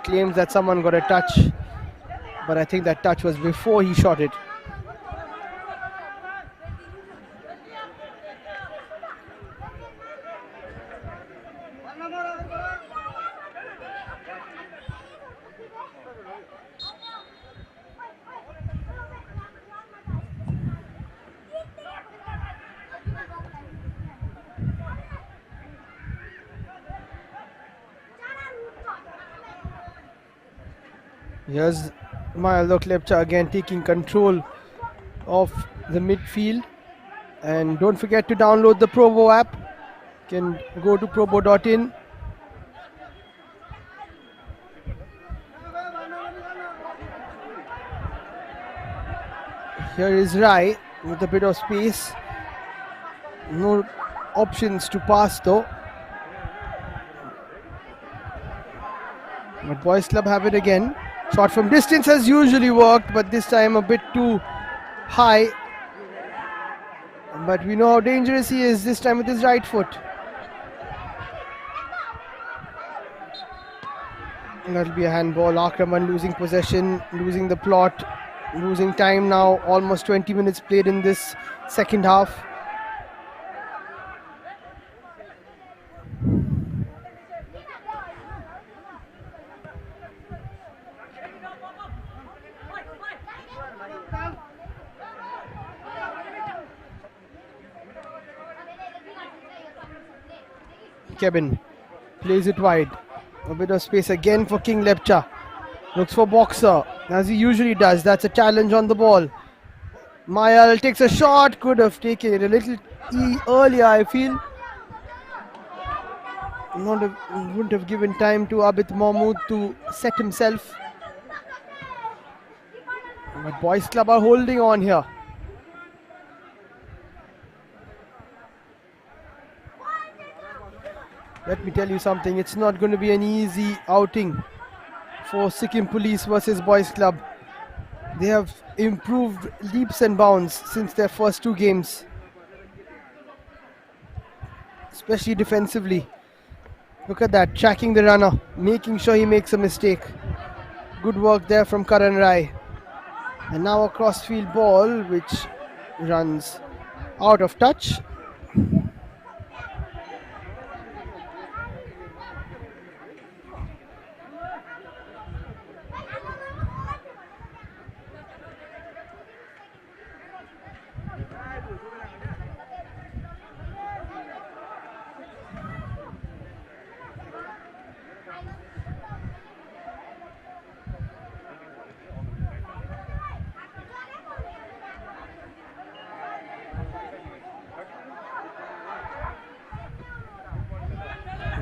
Claims that someone got a touch, but I think that touch was before he shot it. Here's Mayal Lepcha again taking control of the midfield. And don't forget to download the Probo app. You can go to probo.in. Here is Rai with a bit of space. No options to pass though. But Boys Club have it again. Shot from distance has usually worked, but this time a bit too high. But we know how dangerous he is this time with his right foot. And that'll be a handball. Aakraman losing possession, losing the plot, losing time now. Almost 20 minutes played in this second half. Kevin plays it wide. A bit of space again for King Lepcha. Looks for Boxer, as he usually does. That's a challenge on the ball. Mayal takes a shot. Could have taken it a little earlier, I feel. Wouldn't have given time to Abid Mahmood to set himself. But Boys Club are holding on here. Let me tell you something, it's not going to be an easy outing for Sikkim Police versus Boys Club. They have improved leaps and bounds since their first 2 games, especially defensively. Look at that, tracking the runner, making sure he makes a mistake. Good work there from Karan Rai. And now a crossfield ball which runs out of touch.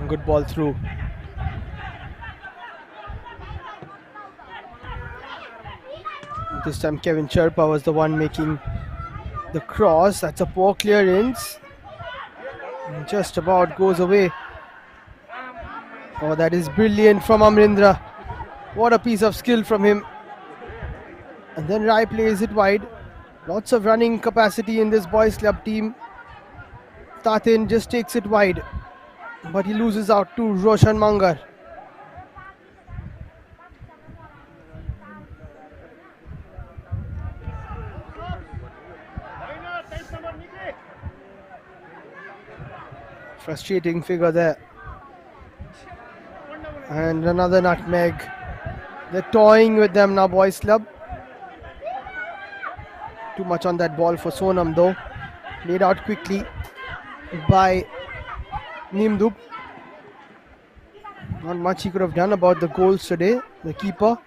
Good ball through. This time Kevin Sherpa was the one making the cross. That's a poor clearance. And just about goes away. Oh, that is brilliant from Amrindra. What a piece of skill from him. And then Rai plays it wide. Lots of running capacity in this boys club team. Tatin just takes it wide, but he loses out to Roshan Mangar. Frustrating figure there. And another nutmeg. They're toying with them now, boys club. Too much on that ball for Sonam though. Played out quickly by Nimdub. Not much he could have done about the goals today, the keeper.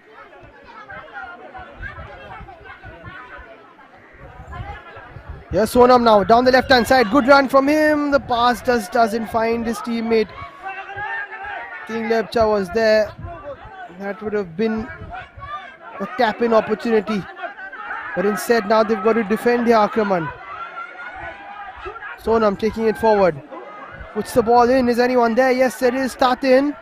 Here's Sonam now, down the left hand side. Good run from him. The pass doesn't find his teammate. King Lepcha was there. That would have been a tap-in opportunity. But instead now they've got to defend the Aakraman. Sonam taking it forward. Puts the ball in. Is anyone there? Yes, there is. Tatin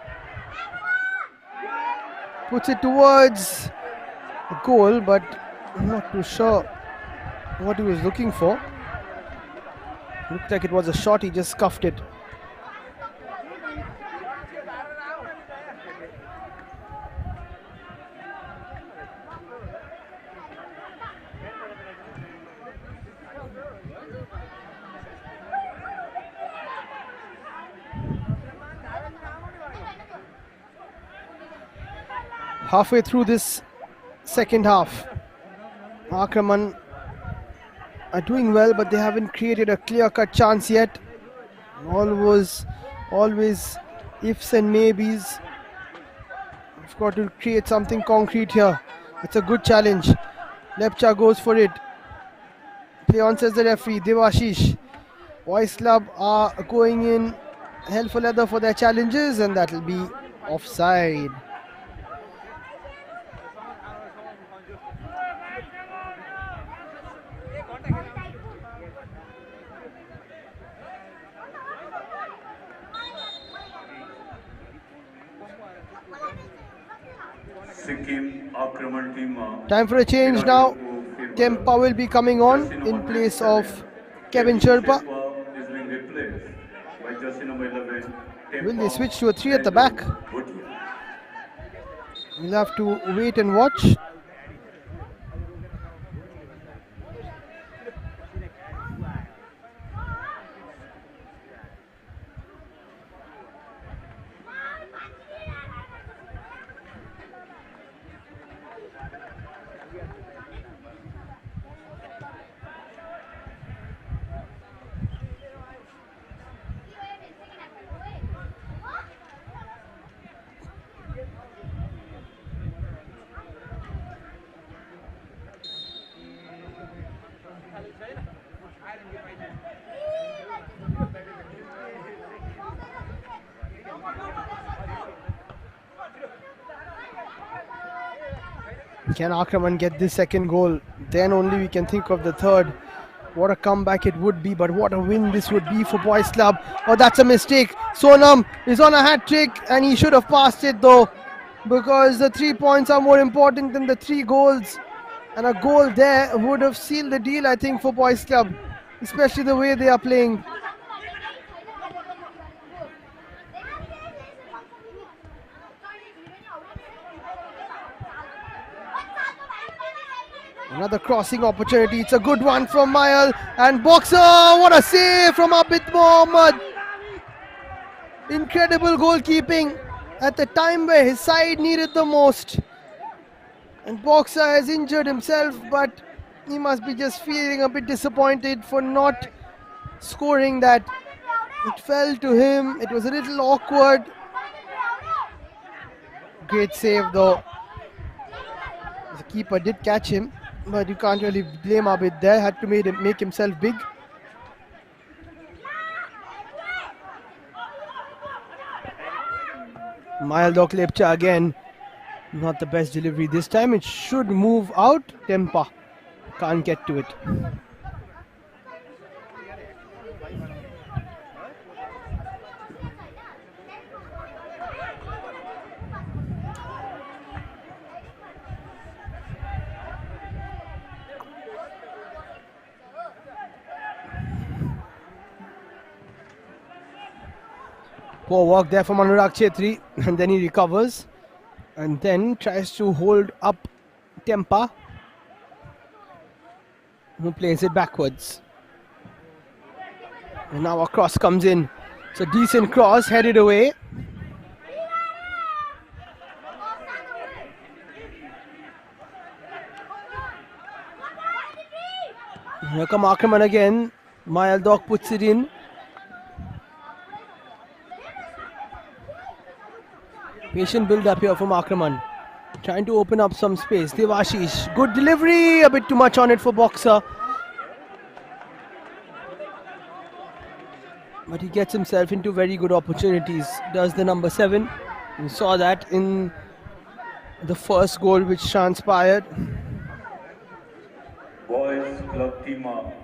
puts it towards the goal, but I'm not too sure what he was looking for. Looked like it was a shot. He just scuffed it. Halfway through this second half, Aakraman are doing well, but they haven't created a clear-cut chance yet. Always ifs and maybes. We've got to create something concrete here. It's a good challenge. Lepcha goes for it. Play on, says the referee, Devashish. Boys Club are going in hell for leather for their challenges, and that'll be offside. Sikkim Aakraman team. Time for a change now. Tempa will be coming on in place of Kevin Sherpa. Will they switch to a 3 at the back? We'll have to wait and watch. Can Aakraman get this second goal? Then only we can think of the third. What a comeback it would be, but what a win this would be for Boys Club. Oh, that's a mistake. Sonam is on a hat trick and he should have passed it though. because the 3 points are more important than the 3 goals. And a goal there would have sealed the deal, I think, for Boys Club, especially the way they are playing. Another crossing opportunity. It's a good one from Mayal. And Boxer, what a save from Abid Mohammed. Incredible goalkeeping at the time where his side needed the most. And Boxer has injured himself, but he must be just feeling a bit disappointed for not scoring that. It fell to him. It was a little awkward. Great save though. The keeper did catch him, but you can't really blame Abid there. Had to make himself big. Mayaldok Lepcha again. Not the best delivery this time. It should move out. Tempa can't get to it. Poor work there from Anurag Chetri, and then he recovers and then tries to hold up Tempa, who plays it backwards. And now a cross comes in. It's a decent cross, headed away. Here come Aakraman again. Mayaldok puts it in. Patient build up here from Aakraman. Trying to open up some space. Devashish. Good delivery. A bit too much on it for Boxer. But he gets himself into very good opportunities. Does the number 7. We saw that in the first goal which transpired. Boys Club team up.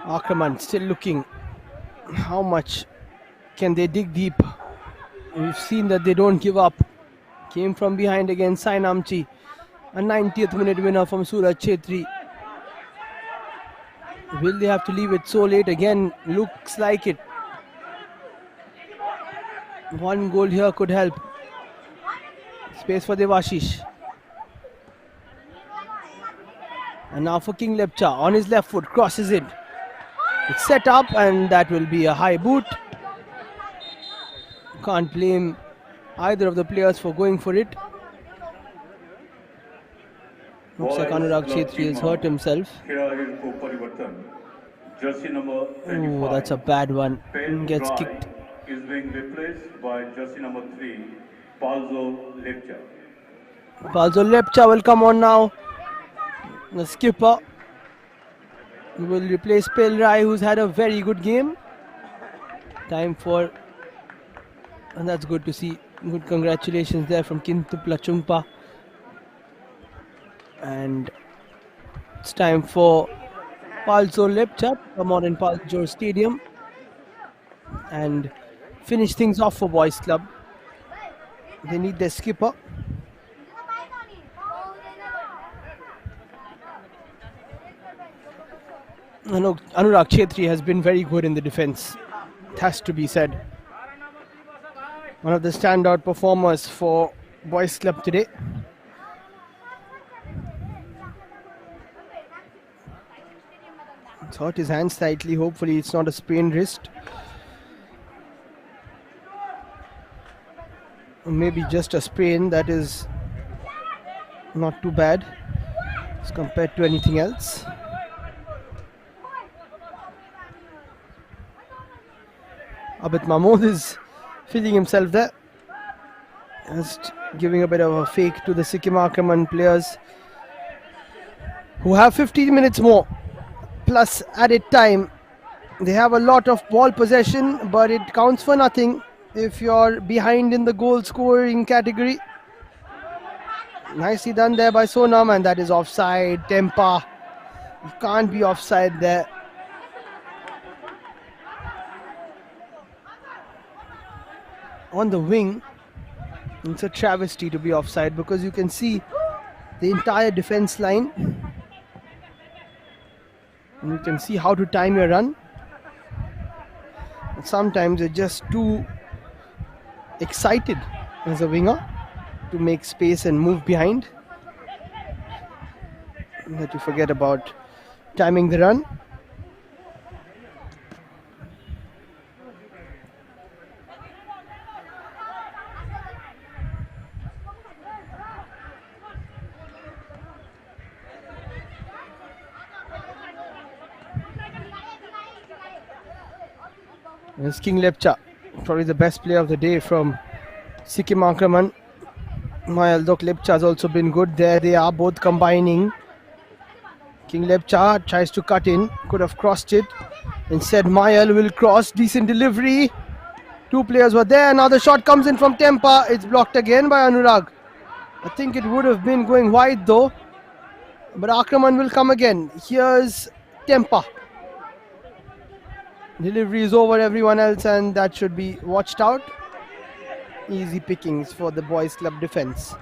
Aakraman still looking. How much can they dig deep? We've seen that they don't give up. Came from behind against Sainamchi. A 90th minute winner from Suraj Chetri. Will they have to leave it so late again? Looks like it. One goal here could help. Space for Devashish. And now for King Lepcha on his left foot, crosses it. It's set up and that will be a high boot. Can't blame either of the players for going for it. Looks like Anurag Chetri has hurt himself. Oh, that's a bad one. Gets kicked. Is being replaced by jersey number 3, Palzor Lepcha. Palzor Lepcha will come on now. The skipper will replace Pelrai, who's had a very good game. Time for, and that's good to see. Good congratulations there from Kintupla Chungpa. And it's time for Palzor Lepcha to come on in Palzor Stadium and finish things off for Boys Club. They need their skipper. Anurag Chetri has been very good in the defense. It has to be said. One of the standout performers for Boys Club today. It's hurt his hand slightly. Hopefully it's not a sprained wrist. Or maybe just a sprain. That is not too bad as compared to anything else. Abid Mahmood is feeling himself there. Just giving a bit of a fake to the Sikkim Aakraman players, who have 15 minutes more plus added time. They have a lot of ball possession, but it counts for nothing if you're behind in the goal scoring category. Nicely done there by Sonam, and that is offside. Tempa, you can't be offside there. On the wing, it's a travesty to be offside because you can see the entire defense line. And you can see how to time your run. And sometimes you're just too excited as a winger to make space and move behind that you forget about timing the run. It's King Lepcha, probably the best player of the day from Sikkim Aakraman. Mayaldok Lepcha has also been good. There they are both combining. King Lepcha tries to cut in, could have crossed it. Instead Mayal will cross, decent delivery. Two players were there, now the shot comes in from Tempa. It's blocked again by Anurag. I think it would have been going wide though. But Aakraman will come again. Here's Tempa. Delivery is over everyone else, and that should be watched out. Easy pickings for the boys club defense.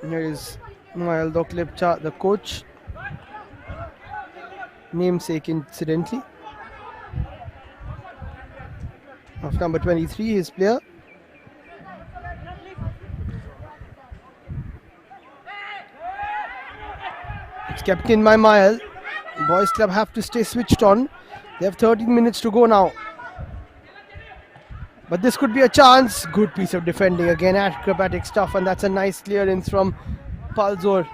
Here is Mayaldok Lepcha, the coach. Namesake incidentally. Of number 23, his player. It's kept in by Mayal. Boys club have to stay switched on. They have 13 minutes to go now. But this could be a chance. Good piece of defending again, acrobatic stuff, and that's a nice clearance from Palzor.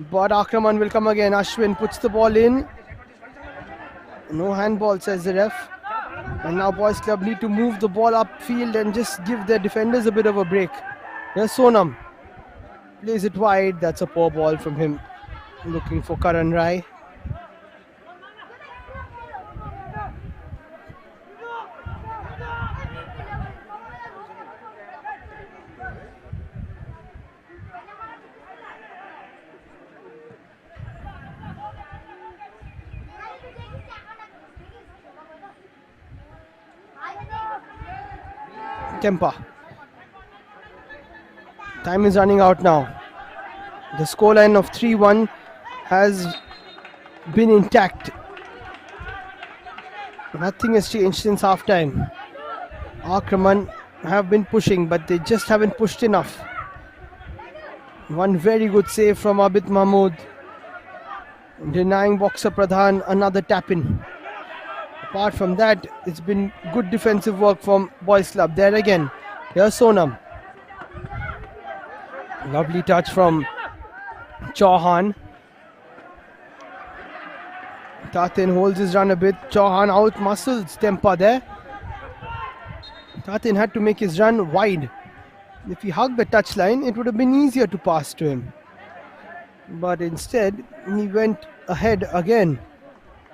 But Aakraman will come again. Ashwin puts the ball in. No handball, says the ref. And now boys club need to move the ball upfield and just give their defenders a bit of a break. Here's Sonam. Plays it wide. That's a poor ball from him. Looking for Karan Rai. Tempa. Time is running out now. The scoreline of 3-1 has been intact. Nothing has changed since half time. Aakraman have been pushing, but they just haven't pushed enough. One very good save from Abid Mahmood, denying Boxer Pradhan another tap in. Apart from that, it's been good defensive work from boys club. There again, here's Sonam. Lovely touch from Chauhan. Tatin holds his run a bit. Chauhan out muscles Tempa there. Tatin had to make his run wide. If he hugged the touchline, it would have been easier to pass to him. But instead, he went ahead again.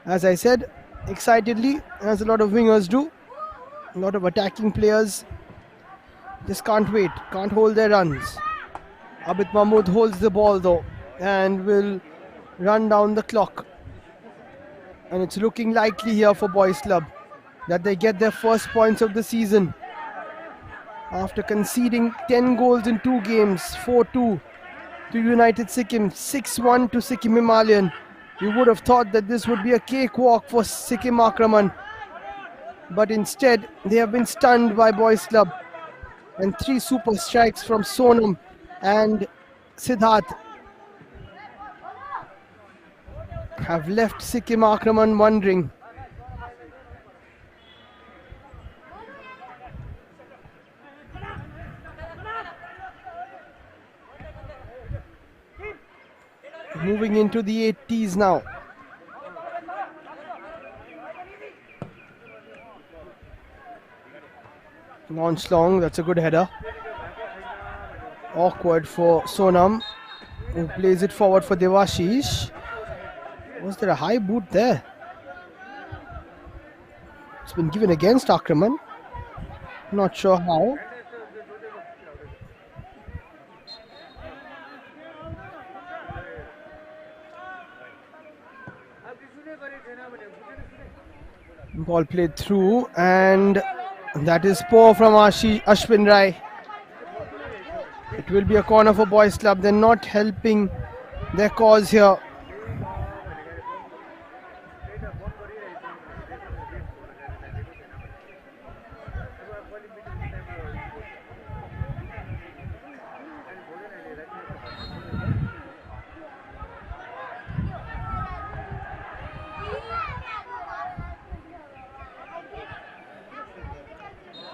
As I said, excitedly, as a lot of wingers do. A lot of attacking players just can't wait, can't hold their runs. Abid Mahmood holds the ball though and will run down the clock. And it's looking likely here for Boys Club that they get their first points of the season. After conceding 10 goals in 2 games, 4-2 to United Sikkim, 6-1 to Sikkim Himalayan. You would have thought that this would be a cakewalk for Sikkim Aakraman. But instead, they have been stunned by Boys Club. And 3 super strikes from Sonam and Siddharth have left Sikkim Aakraman wondering. Moving into the 80s now. Launched long, that's a good header. Awkward for Sonam, who plays it forward for Devashish. Was there a high boot there? It's been given against Aakraman. Not sure how. Ball played through, and that is poor from Ashwin Rai. It will be a corner for Boys Club. They're not helping their cause here.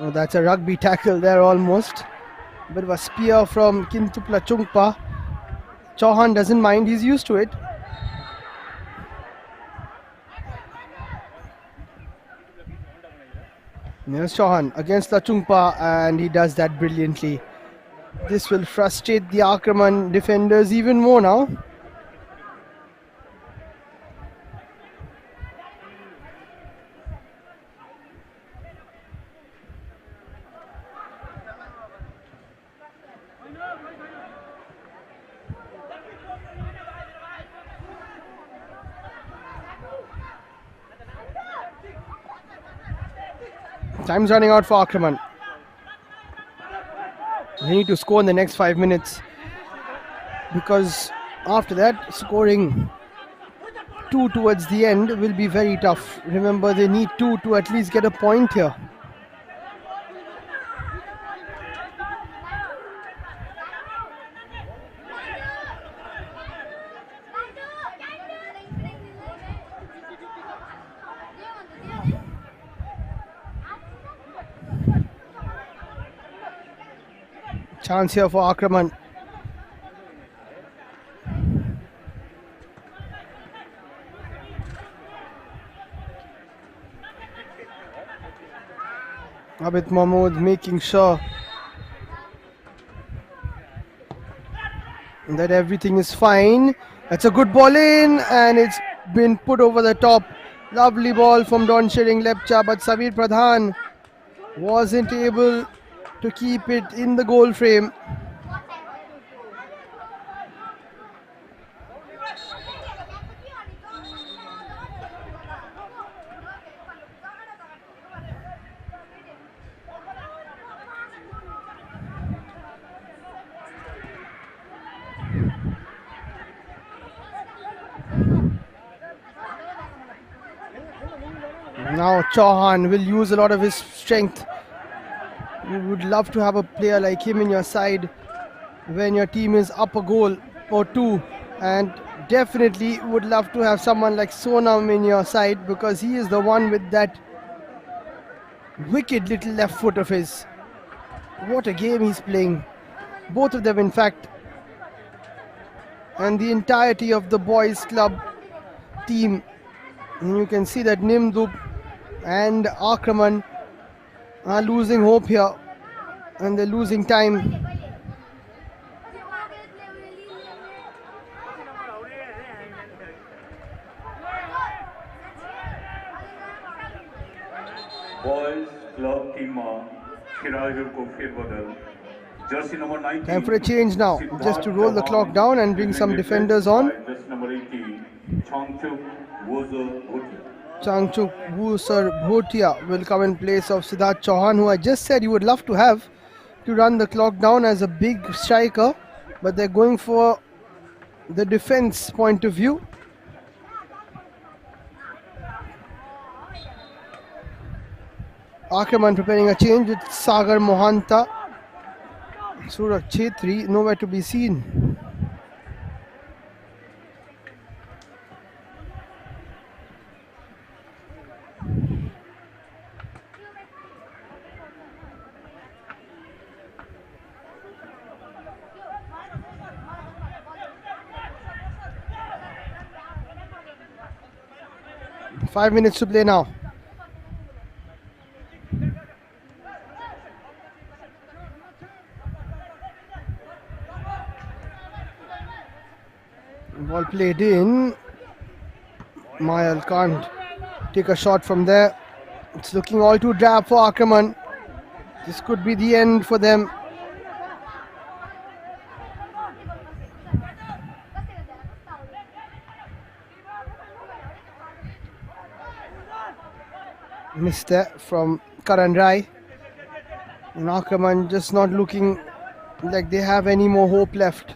Oh, that's a rugby tackle there almost. Bit of a spear from Kintupla Chungpa. Chauhan doesn't mind, he's used to it. There's Chauhan against the Chungpa, and he does that brilliantly. This will frustrate the Aakraman defenders even more now. Time's running out for Aakraman. They need to score in the next 5 minutes, because after that, scoring 2 towards the end will be very tough. Remember, they need 2 to at least get a point here. Chance here for Aakraman. Abid Mahmood making sure that everything is fine. That's a good ball in, and it's been put over the top. Lovely ball from Don Shering Lepcha, but Samir Pradhan wasn't able to keep it in the goal frame. Now Chauhan will use a lot of his strength. You would love to have a player like him in your side when your team is up a goal or 2, and definitely would love to have someone like Sonam in your side, because he is the one with that wicked little left foot of his. What a game he's playing. Both of them, in fact, and the entirety of the boys club team. And you can see that Nimdup and Aakraman are losing hope here, and they're losing time. Boys club team खिलाड़ियों को फेरबदल jersey number 19 Time for a change now, just to roll the clock down and bring some defenders on. jersey number 18 Changchuk Wozo Changchuk Wusar Bhotia will come in place of Siddharth Chauhan, who I just said you would love to have to run the clock down as a big striker, but they're going for the defense point of view. Aakraman preparing a change with Sagar Mohanta. Suraj Chetri nowhere to be seen. Five minutes to play now. Ball played in. Mayal can't take a shot from there. It's looking all too drab for Aakraman. This could be the end for them. Missed that from Karan Rai. And Aakraman just not looking like they have any more hope left.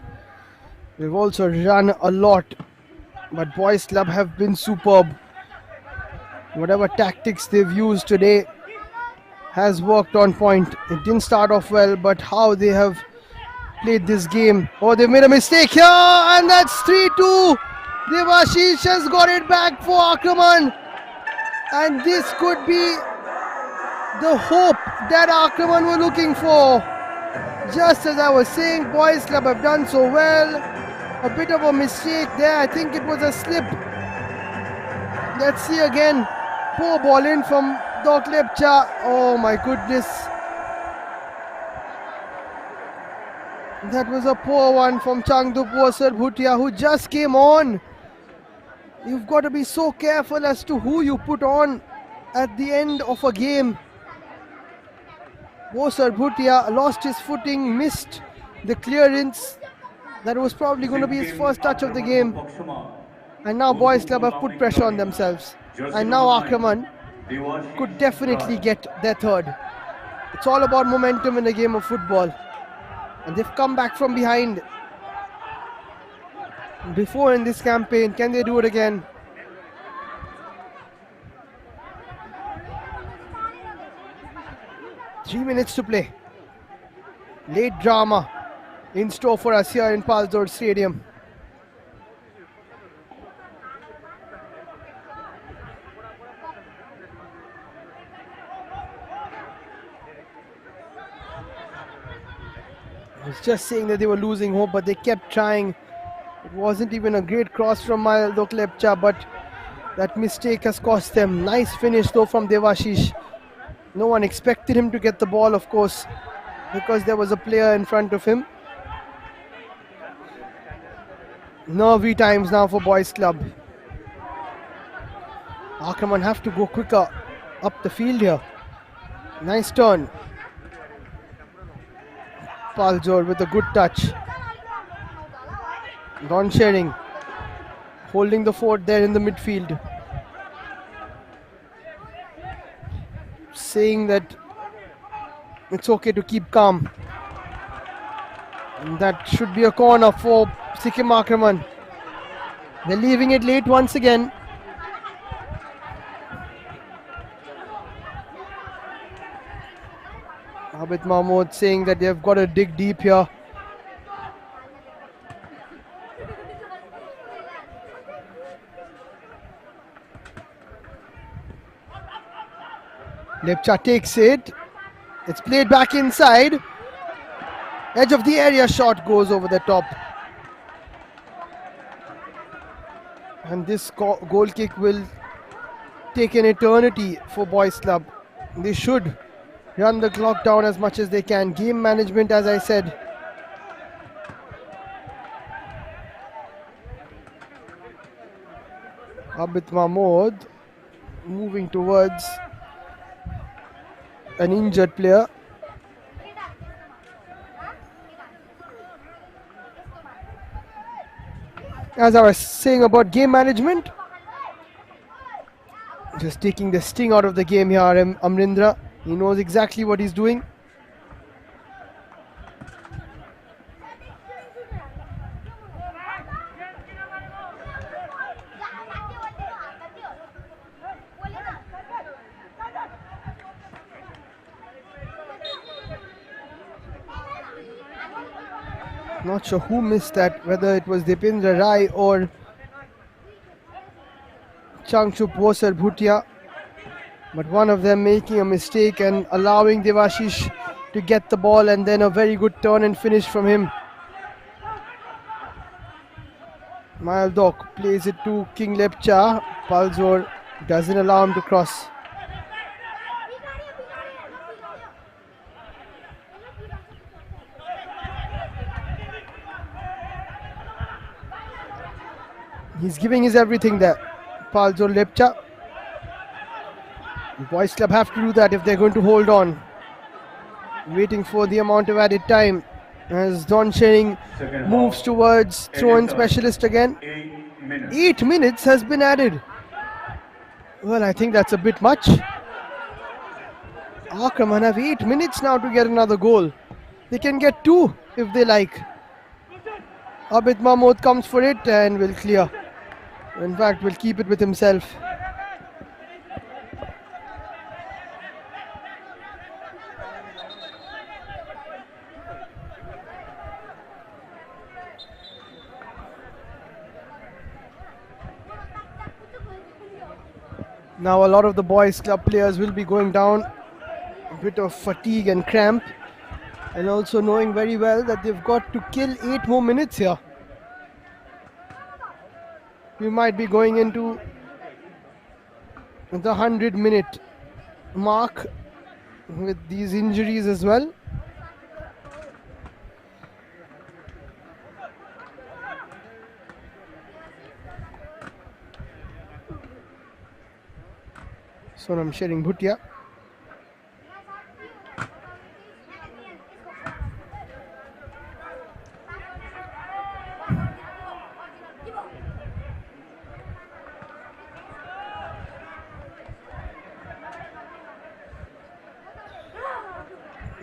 They've also run a lot, but Boys Club have been superb. Whatever tactics they've used today has worked on point. It didn't start off well, but how they have played this game. Oh, they made a mistake here, and that's 3-2. Devashish has got it back for Aakraman, and this could be the hope that Aakraman were looking for. Just as I was saying, Boys Club have done so well. A bit of a mistake there. I think it was a slip. Let's see again. Poor ball in from Doklepcha. Oh my goodness. That was a poor one from Changdup Wasar Bhutia, who just came on. You've got to be so careful as to who you put on at the end of a game. Wasar Bhutia lost his footing, missed the clearance. That was probably going to be his first touch of the game. And now Boys Club have put pressure on themselves. And now Aakraman could definitely get their third. It's all about momentum in a game of football. And they've come back from behind before in this campaign. Can they do it again? Three minutes to play. Late drama in store for us here in Palzor Stadium. I was just saying that they were losing hope, but they kept trying. It wasn't even a great cross from Mayal Doklepcha, but that mistake has cost them. Nice finish though from Devashish. No one expected him to get the ball, of course, because there was a player in front of him. Nervy times now for Boys Club. Aakraman have to go quicker up the field here. Nice turn. Palzor with a good touch. Don Shering holding the fort there in the midfield. Saying that it's okay to keep calm. And that should be a corner for Sikkim Aakraman. They're leaving it late once again. Abid Mahmood saying that they've got to dig deep here. Lepcha takes it. It's played back inside. Edge of the area shot goes over the top. And this goal kick will take an eternity for Boys Club. They should run the clock down as much as they can. Game management, as I said. Abid Mahmood moving towards an injured player. As I was saying about game management, just taking the sting out of the game here, Amrindra. He knows exactly what he's doing. Not sure who missed that, whether it was Dipendra Rai or Changchup Wasar Bhutia. But one of them making a mistake and allowing Devashish to get the ball, and then a very good turn and finish from him. Mayal Dok plays it to King Lepcha. Palzor doesn't allow him to cross. He's giving his everything there. Palzor Lepcha. Boys Club have to do that if they're going to hold on. Waiting for the amount of added time as Don Shering Second moves half. towards throw-in Added time. specialist again. 8 minutes. 8 minutes has been added. Well, I think that's a bit much. Aakraman have 8 minutes now to get another goal. They can get 2 if they like. Abid Mahmood comes for it and will clear. In fact, will keep it with himself. Now a lot of the boys club players will be going down, a bit of fatigue and cramp, and also knowing very well that they've got to kill 8 more minutes here. We might be going into the 100-minute mark with these injuries as well. Sonam Shering Bhutia.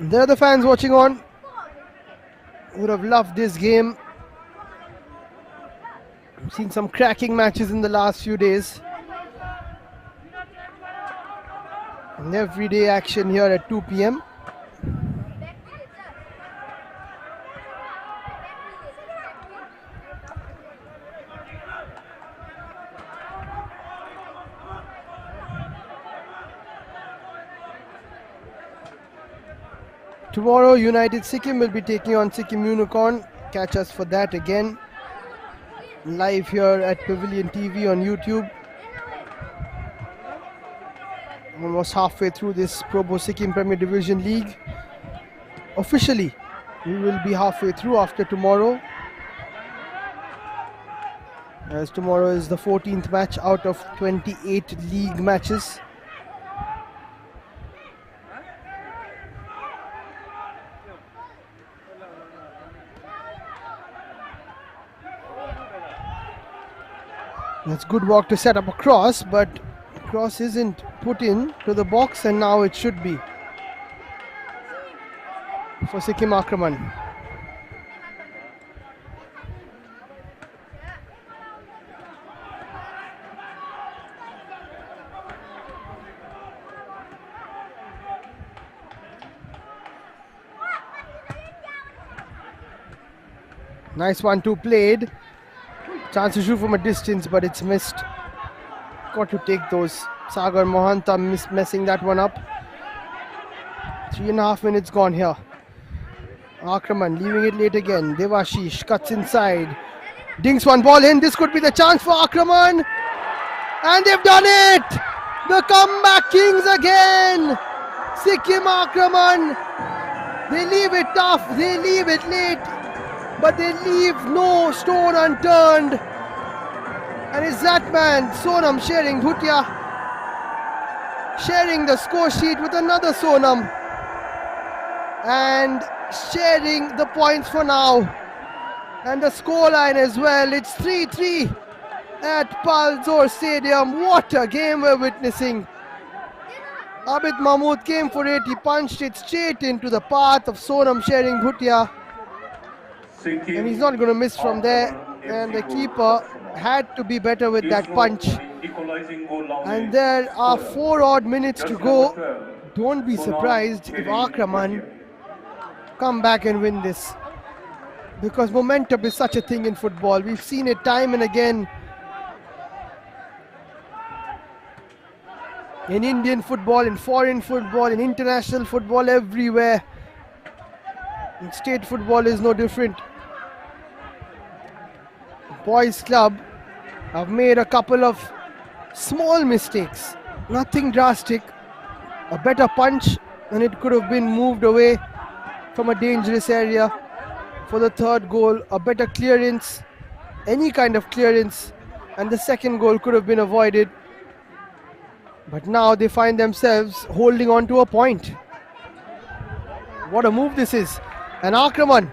There are the fans watching on. Would have loved this game. I've seen some cracking matches in the last few days. And everyday action here at 2 p.m. Tomorrow, United Sikkim will be taking on Sikkim Aakraman. Catch us for that again. Live here at Pavilion TV on YouTube. Almost halfway through this Probo Sikkim Premier Division League. Officially, we will be halfway through after tomorrow, as tomorrow is the 14th match out of 28 league matches. That's good work to set up a cross, but cross isn't put in to the box, and now it should be for Sikkim Aakraman. Nice 1-2 played. Chance to shoot from a distance, but it's missed. Got to take those. Sagar Mohanta messing that one up. 3.5 minutes gone here. Aakraman leaving it late again. Devashish cuts inside. Dinks one ball in. This could be the chance for Aakraman. And they've done it! The comeback kings again! Sikkim Aakraman. They leave it tough. They leave it late. But they leave no stone unturned. And it's that man, Sonam Shering Bhutia, sharing the score sheet with another Sonam. And sharing the points for now. And the scoreline as well. It's 3-3 at Palzor Stadium. What a game we're witnessing. Abid Mahmood came for it. He punched it straight into the path of Sonam Shering Bhutia. And he's not going to miss from there. And the keeper had to be better with that punch. And there are 4 odd minutes to go. Don't be surprised if Aakraman come back and win this. Because momentum is such a thing in football. We've seen it time and again. In Indian football, in foreign football, in international football, everywhere. And state football is no different. Boys Club have made a couple of small mistakes, nothing drastic. A better punch and it could have been moved away from a dangerous area for the third goal. A better clearance, any kind of clearance, and the second goal could have been avoided. But now they find themselves holding on to a point. What a move this is. And Aakraman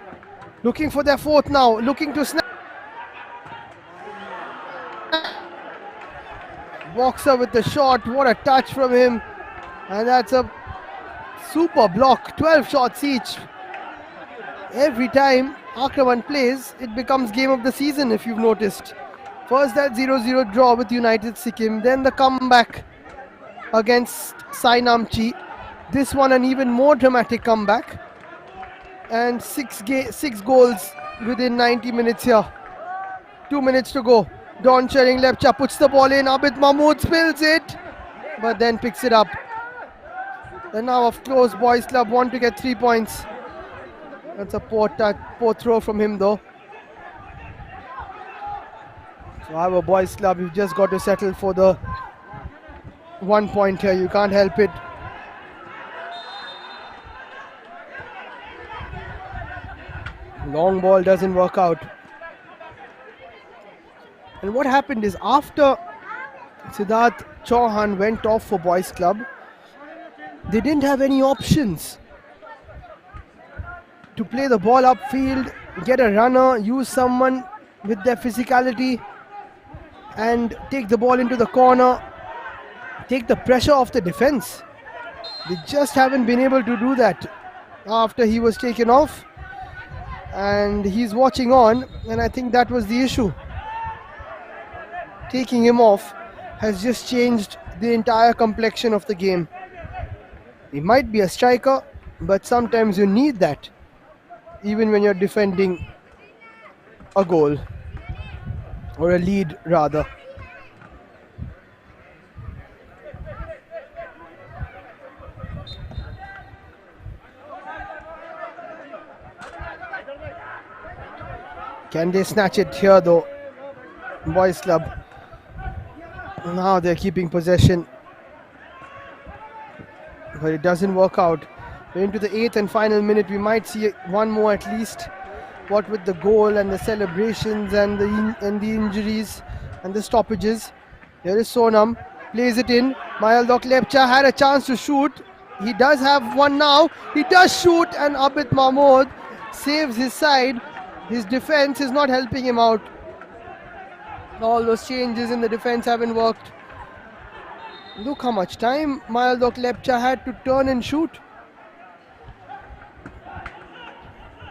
looking for their fourth now, looking to snap. Boxer with the shot, what a touch from him. And that's a super block, 12 shots each. Every time Aakraman plays, it becomes game of the season if you've noticed. First that 0-0 draw with United Sikkim, then the comeback against Sainamchi. This one an even more dramatic comeback. And six goals within 90 minutes here. 2 minutes to go. Don Chering Lepcha puts the ball in. Abid Mahmood spills it, but then picks it up. And now, of course, Boys Club want to get 3 points. That's a poor throw from him, though. So, our Boys Club, you've just got to settle for the 1 point here. You can't help it. Long ball doesn't work out. And what happened is after Siddharth Chauhan went off for Boys Club, they didn't have any options to play the ball upfield, get a runner, use someone with their physicality and take the ball into the corner, take the pressure off the defense. They just haven't been able to do that after he was taken off, and he's watching on, and I think that was the issue. Taking him off has just changed the entire complexion of the game. He might be a striker, but sometimes you need that, even when you're defending a goal, or a lead rather. Can they snatch it here though? Boys Club. Now they're keeping possession, but it doesn't work out. We're into the 8th and final minute. We might see one more at least. What with the goal and the celebrations and the injuries and the stoppages. Here is Sonam, plays it in. Mayaldok Lepcha had a chance to shoot. He does have one now. He does shoot, and Abid Mahmood saves his side. His defense is not helping him out. All those changes in the defense haven't worked. Look how much time Mayaldok Lepcha had to turn and shoot.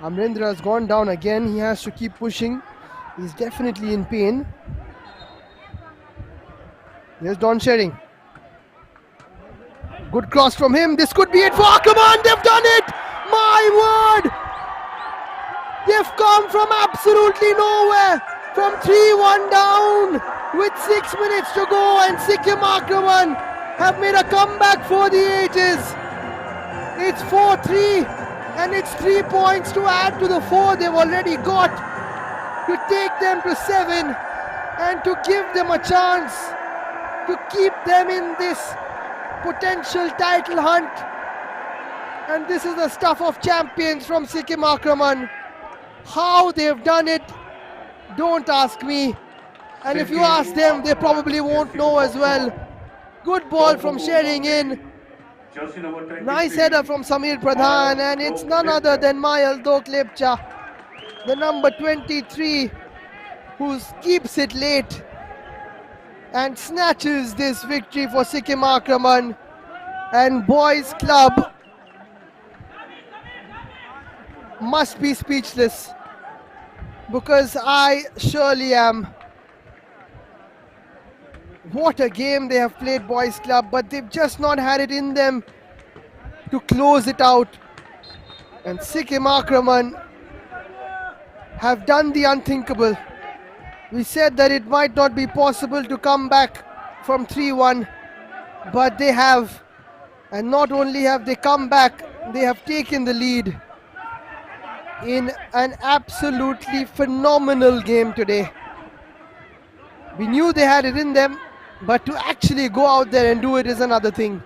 Amrendra has gone down again. He has to keep pushing. He's definitely in pain. There's Don Chering. Good cross from him. This could be it for Aakraman. They've done it! My word! They've come from absolutely nowhere. From 3-1 down with 6 minutes to go, and Sikkim Aakraman have made a comeback for the ages. It's 4-3, and it's 3 points to add to the 4 they've already got, to take them to 7 and to give them a chance to keep them in this potential title hunt. And this is the stuff of champions from Sikkim Aakraman. How they've done it, don't ask me. And if you ask them, they probably won't know as well. Good ball from Chering in. Nice header from Samir Pradhan, and it's none other than Mayaldok Lepcha, the number 23, who keeps it late and snatches this victory for Sikkim Aakraman. And Boys Club must be speechless, because I surely am. What a game they have played, Boys Club, but they've just not had it in them to close it out. And Sikkim Aakraman have done the unthinkable. We said that it might not be possible to come back from 3-1, but they have. And not only have they come back, they have taken the lead in an absolutely phenomenal game today. We knew they had it in them, but to actually go out there and do it is another thing.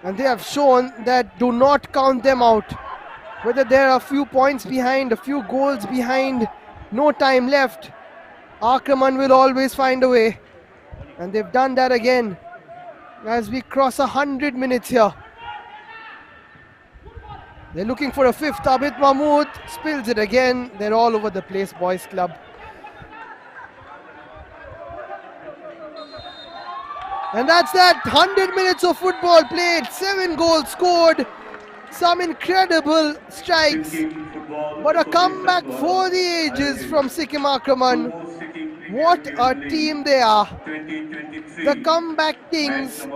And they have shown that do not count them out. Whether they're a few points behind, a few goals behind, no time left, Aakraman will always find a way. And they've done that again as we cross 100 minutes here. They're looking for a fifth. Abid Mahmood spills it again. They're all over the place, boys club. And that's that. 100 minutes of football played. 7 goals scored. Some incredible strikes. But a comeback for the ages from Sikkim Aakraman. What a team they are. The comeback kings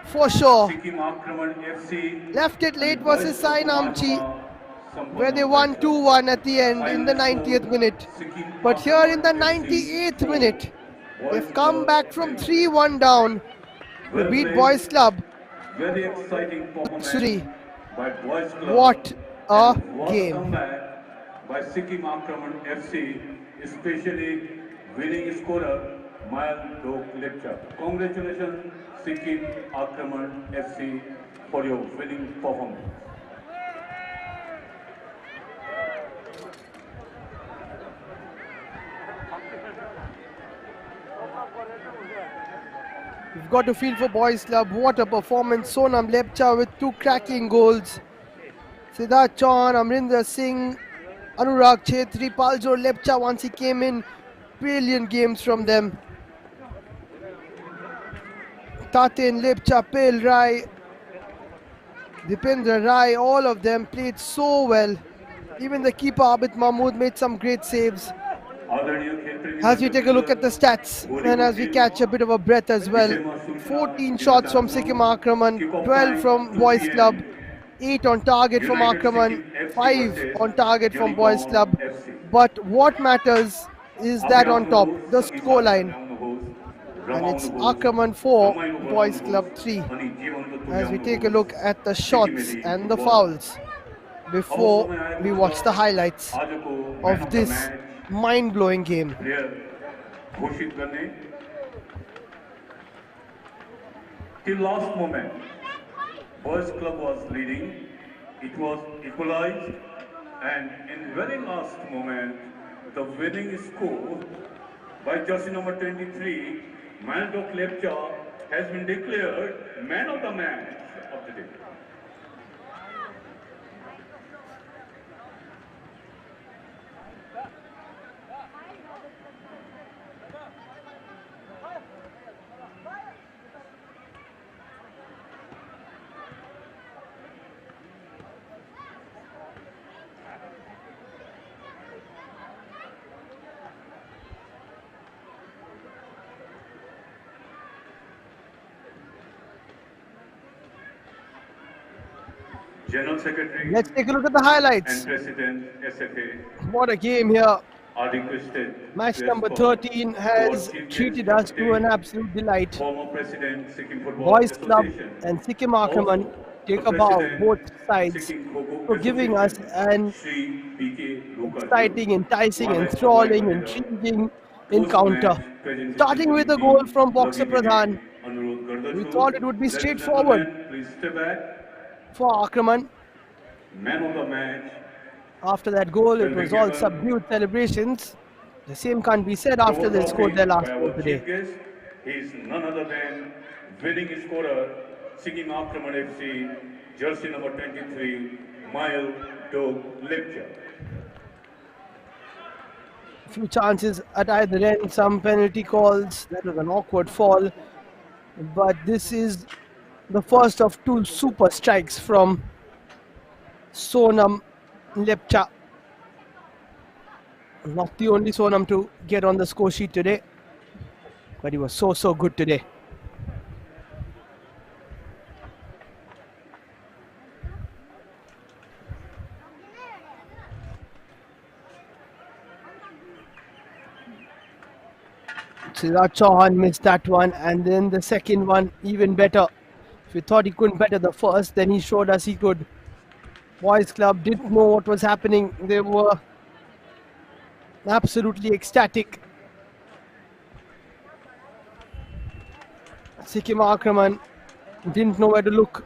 for sure. Left it late versus Sai Namchi, where they won 2-1 at the end in the 90th minute. But here in the 98th minute, they've come back from 3-1 down to beat Boys Club. Very exciting performance by Boys Club. What a and game. Comeback by Sikkim Aakraman FC, especially winning scorer Mayal Dok Lepcha. Congratulations, Sikkim Aakraman FC, for your winning performance. You've got to feel for Boys Club. What a performance. Sonam Lepcha with 2 cracking goals. Siddharth Chauhan, Amrinder Singh, Anurag Chetri, Palzor Lepcha once he came in. Brilliant games from them. Tatin, Lepcha, Pel Rai, Dipendra Rai, all of them played so well. Even the keeper Abid Mahmood made some great saves. As we take a look at the stats and as we catch a bit of a breath as well. 14 shots from Sikkim Aakraman, 12 from Boys Club, 8 on target from Aakraman, 5 on target from Boys Club. But what matters is that on top, the scoreline. And it's Aakraman 4, Boys Club 3. As we take a look at the shots and the fouls before we watch the highlights of this mind-blowing game. Till last moment, Boys Club was leading. It was equalized, and in very last moment, the winning score by jersey number 23, Mandok Lepcha, has been declared man of the match of the day. General Secretary Let's take a look at the highlights. and President SFA What a game here. are requested Match to number escort 13 has our Chief treated Guest us to an absolute delight. former President Sikkim Football Boys Club Association. and Sikkim Aakraman Also, take the a bow, President, both sides, Sikkim Kho-Kho for giving us Association, an Shri B.K. Loka exciting, Ji. enticing, One enthralling, and intriguing post-match encounter. presentation Starting with a committee, goal from Boxer Ravi Pradhan. Anurod Gardachur. We thought it would be Ladies and straightforward. gentlemen, please step back. For Aakraman. Man of the match. After that goal, it Will be was all given subdued celebrations. The same can't be said after they scored their last goal Chief today. guest, he is none other than winning scorer, Sikkim Aakraman FC, jersey number 23, Mayal Dog Lepcha. Few chances at either end, some penalty calls. That was an awkward fall. But this is the first of 2 super strikes from Sonam Lepcha. Not the only Sonam to get on the score sheet today, but he was so good today. Siddharth Chauhan missed that one, and then the second one even better. If we thought he couldn't better the first, then he showed us he could. Boys Club didn't know what was happening. They were absolutely ecstatic. Sikkim Aakraman didn't know where to look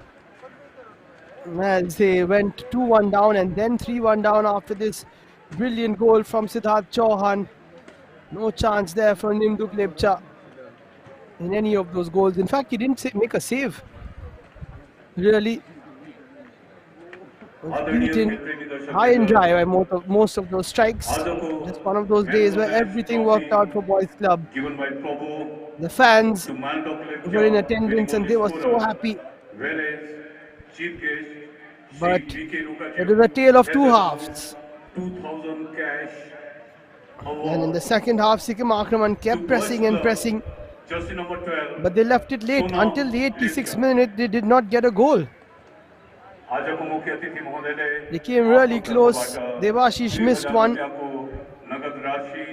as they went 2-1 down and then 3-1 down after this brilliant goal from Siddharth Chauhan. No chance there for Nimduk Lepcha in any of those goals. In fact, he didn't make a save. Really was beaten high and dry by most of those strikes. Just one of those days where everything worked out for Boys Club. Given by Probo The fans to Gangtok were in Lepcha, attendance winning and only they were so scorer, happy. whereas chief guest But Shri BK it is a tale of two has halves. 2000 cash And in the award second half, Sikkim Aakraman kept to pressing Boys and Club, pressing, jersey number 12. but they left it late. Sonam Until the 86th Lepcha. minute, they did not get a goal. आज को मुख्य अतिथि महोदय ने They came really आपको close. तरफबाट Devashish missed 1000 one. रुपया को नगद राशि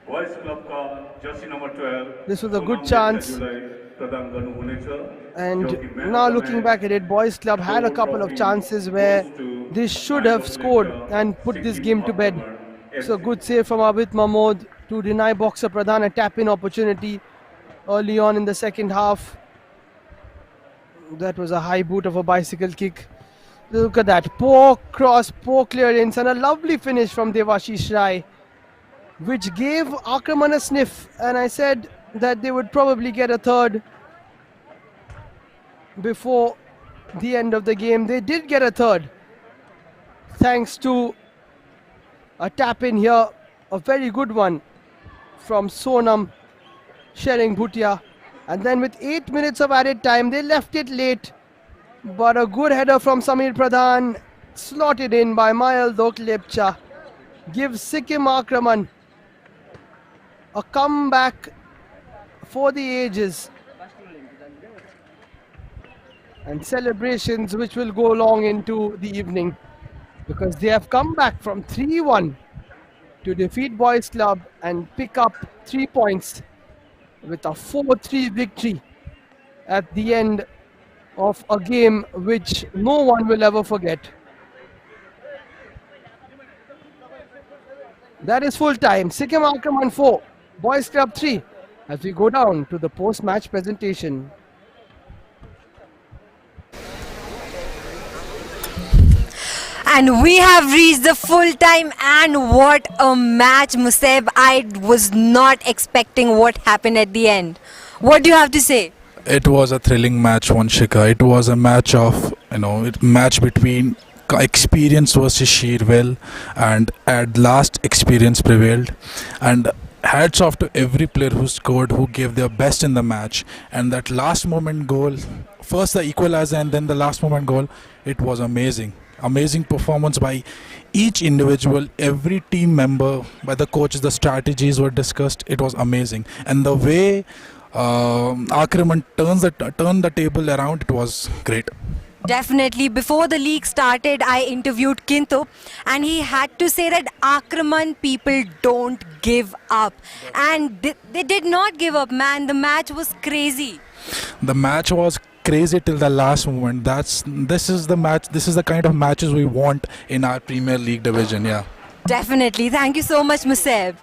बॉयज क्लब का Jersey number 12 This was a good Sonam chance. लेप्चाज्यूलाई प्रदान गर्नुहुनेछ, जो कि And man now of the looking match, back at it, Boys Club had a couple of chances where they should have scored and put this game to bed. So good save from Abid Mahmood to deny Boxer Pradhan a tap-in opportunity early on in the second half. That was a high boot of a bicycle kick. Look at that, poor cross, poor clearance, and a lovely finish from Devashish Rai, which gave Aakraman a sniff. And I said that they would probably get a third before the end of the game. They did get a third, thanks to a tap in here, a very good one from Sonam Shering Bhutia. And then with 8 minutes of added time, they left it late. But a good header from Samir Pradhan, slotted in by Mayal Dok Lepcha, gives Sikkim Aakraman a comeback for the ages. And celebrations which will go long into the evening, because they have come back from 3-1 to defeat Boys Club and pick up 3 points with a 4-3 victory at the end of a game which no one will ever forget. That is full time. Sikkim Aakraman 4, Boys Club 3, as we go down to the post-match presentation. And we have reached the full time, and what a match, Museb. I was not expecting what happened at the end. What do you have to say? It was a thrilling match, Vanshika. It was a match of, match between experience versus sheer will, and at last experience prevailed. And hats off to every player who scored, who gave their best in the match. And that last moment goal, first the equalizer and then the last moment goal, it was amazing. Amazing performance by each individual, every team member, by the coaches. The strategies were discussed. It was amazing. And the way Aakraman turned the table around, it was great. Definitely. Before the league started, I interviewed Kinto, and he had to say that Aakraman people don't give up. And they did not give up, man. The match was crazy. The match was crazy till the last moment. This is the match. This is the kind of matches we want in our Premier League division. Yeah. Definitely. Thank you so much, Museb.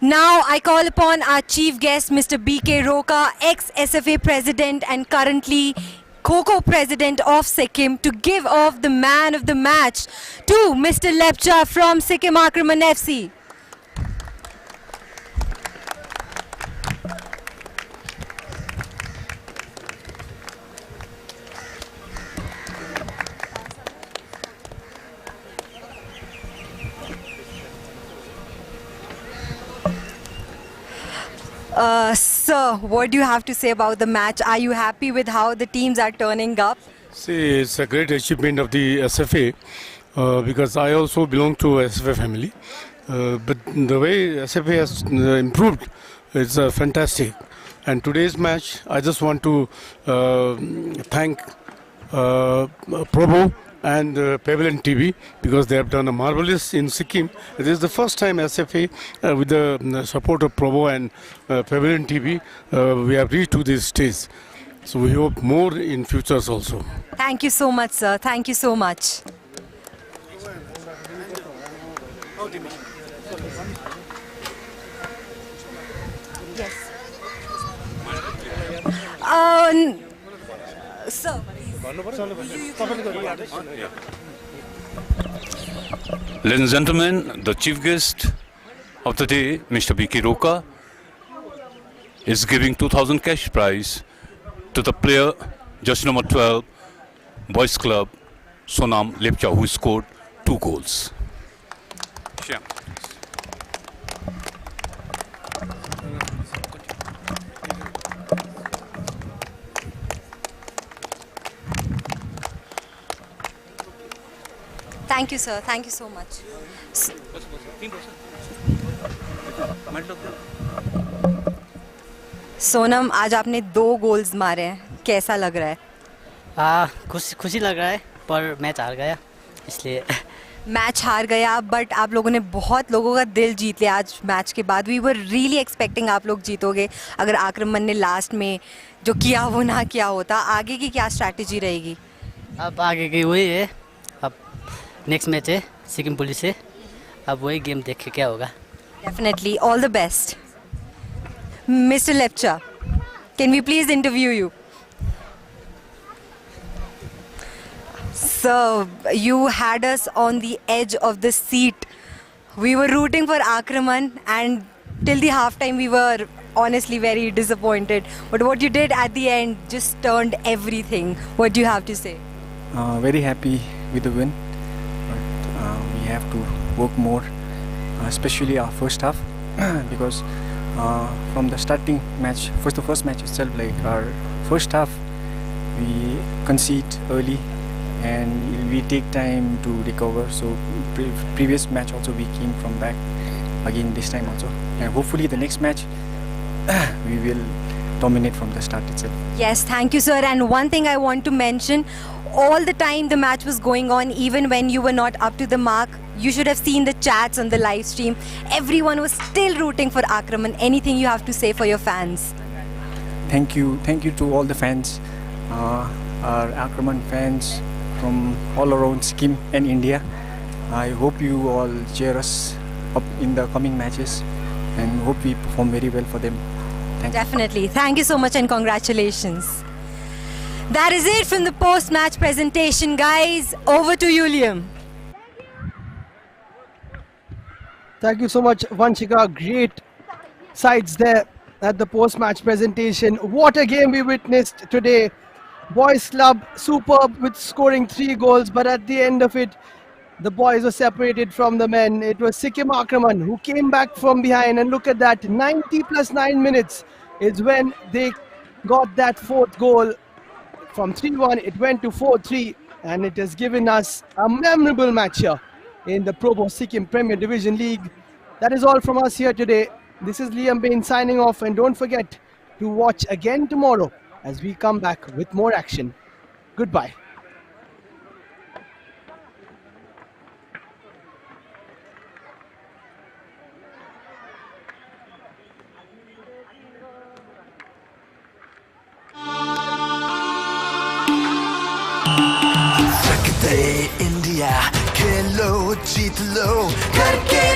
Now I call upon our chief guest, Mr. BK Roka, ex-SFA president and currently Kho president of Sikkim, to give off the man of the match to Mr. Lepcha from Sikkim Aakraman FC. Sir, what do you have to say about the match? Are you happy with how the teams are turning up? See, it's a great achievement of the SFA because I also belong to SFA family. But the way SFA has improved, it's fantastic. And today's match, I just want to thank Probo and Pavilion TV because they have done a marvelous in Sikkim. This is the first time SFA with the support of Probo and Pavilion TV we have reached to this stage. So we hope more in futures also. Thank you so much, sir. Thank you so much. Yes. Sir. Ladies and gentlemen, the chief guest of the day, Mr. B.K. Roka, is giving 2,000 cash prize to the player, just number 12, Boys Club, Sonam Lepcha, who scored 2 goals. Shyam. Thank you, sir. Thank you so much. Sonam, आज आपने 2 goals मारे हैं, कैसा लग रहा है? खुशी लग रहा है, पर मैच हार गया इसलिए। मैच हार गया, बट आप लोगों ने बहुत लोगों का दिल जीत लिया आज मैच के बाद। वी वर रियली एक्सपेक्टिंग आप लोग जीतोगे। अगर आक्रमण ने लास्ट में जो किया वो ना किया होता, आगे की क्या स्ट्रैटेजी रहेगी? अब आगे की वही है, अब नेक्स्ट मैच है सिक्किम पुलिस से, अब वही गेम देख के क्या होगा। Definitely, all the best. Mister Lepcha, can we please interview you? Sir, you had us on the edge of the seat. We were rooting for Aakraman, and till the halftime we were honestly very disappointed. But what you did at the end just turned everything. What do you have to say? Very happy with the win, but we have to work more, especially our first half, because from the starting match, the first match itself, like our first half, we concede early and we take time to recover. So previous match also we came from back again this time also, and hopefully the next match we will dominate from the start itself. Yes, thank you, sir. And one thing I want to mention, all the time the match was going on, even when you were not up to the mark, you should have seen the chats on the live stream. Everyone was still rooting for Aakraman. Anything you have to say for your fans? Thank you to all the fans, our Aakraman fans from all around Sikkim and India. I hope you all cheer us up in the coming matches and hope we perform very well for them. Thank you. Definitely. Thank you so much and congratulations. That is it from the post-match presentation, guys. Over to you, Liam. Thank you so much, Vanshika. Great sides there at the post-match presentation. What a game we witnessed today. Boys Club superb with scoring 3 goals, but at the end of it, the boys were separated from the men. It was Sikkim Aakraman who came back from behind, and look at that, 90 plus 9 minutes is when they got that 4th goal. From 3-1 it went to 4-3, and it has given us a memorable match here in the Probo Sikkim Premier Division League. That is all from us here today. This is Liam Bain signing off, and don't forget to watch again tomorrow as we come back with more action. Goodbye. India खेलो जीत लो करके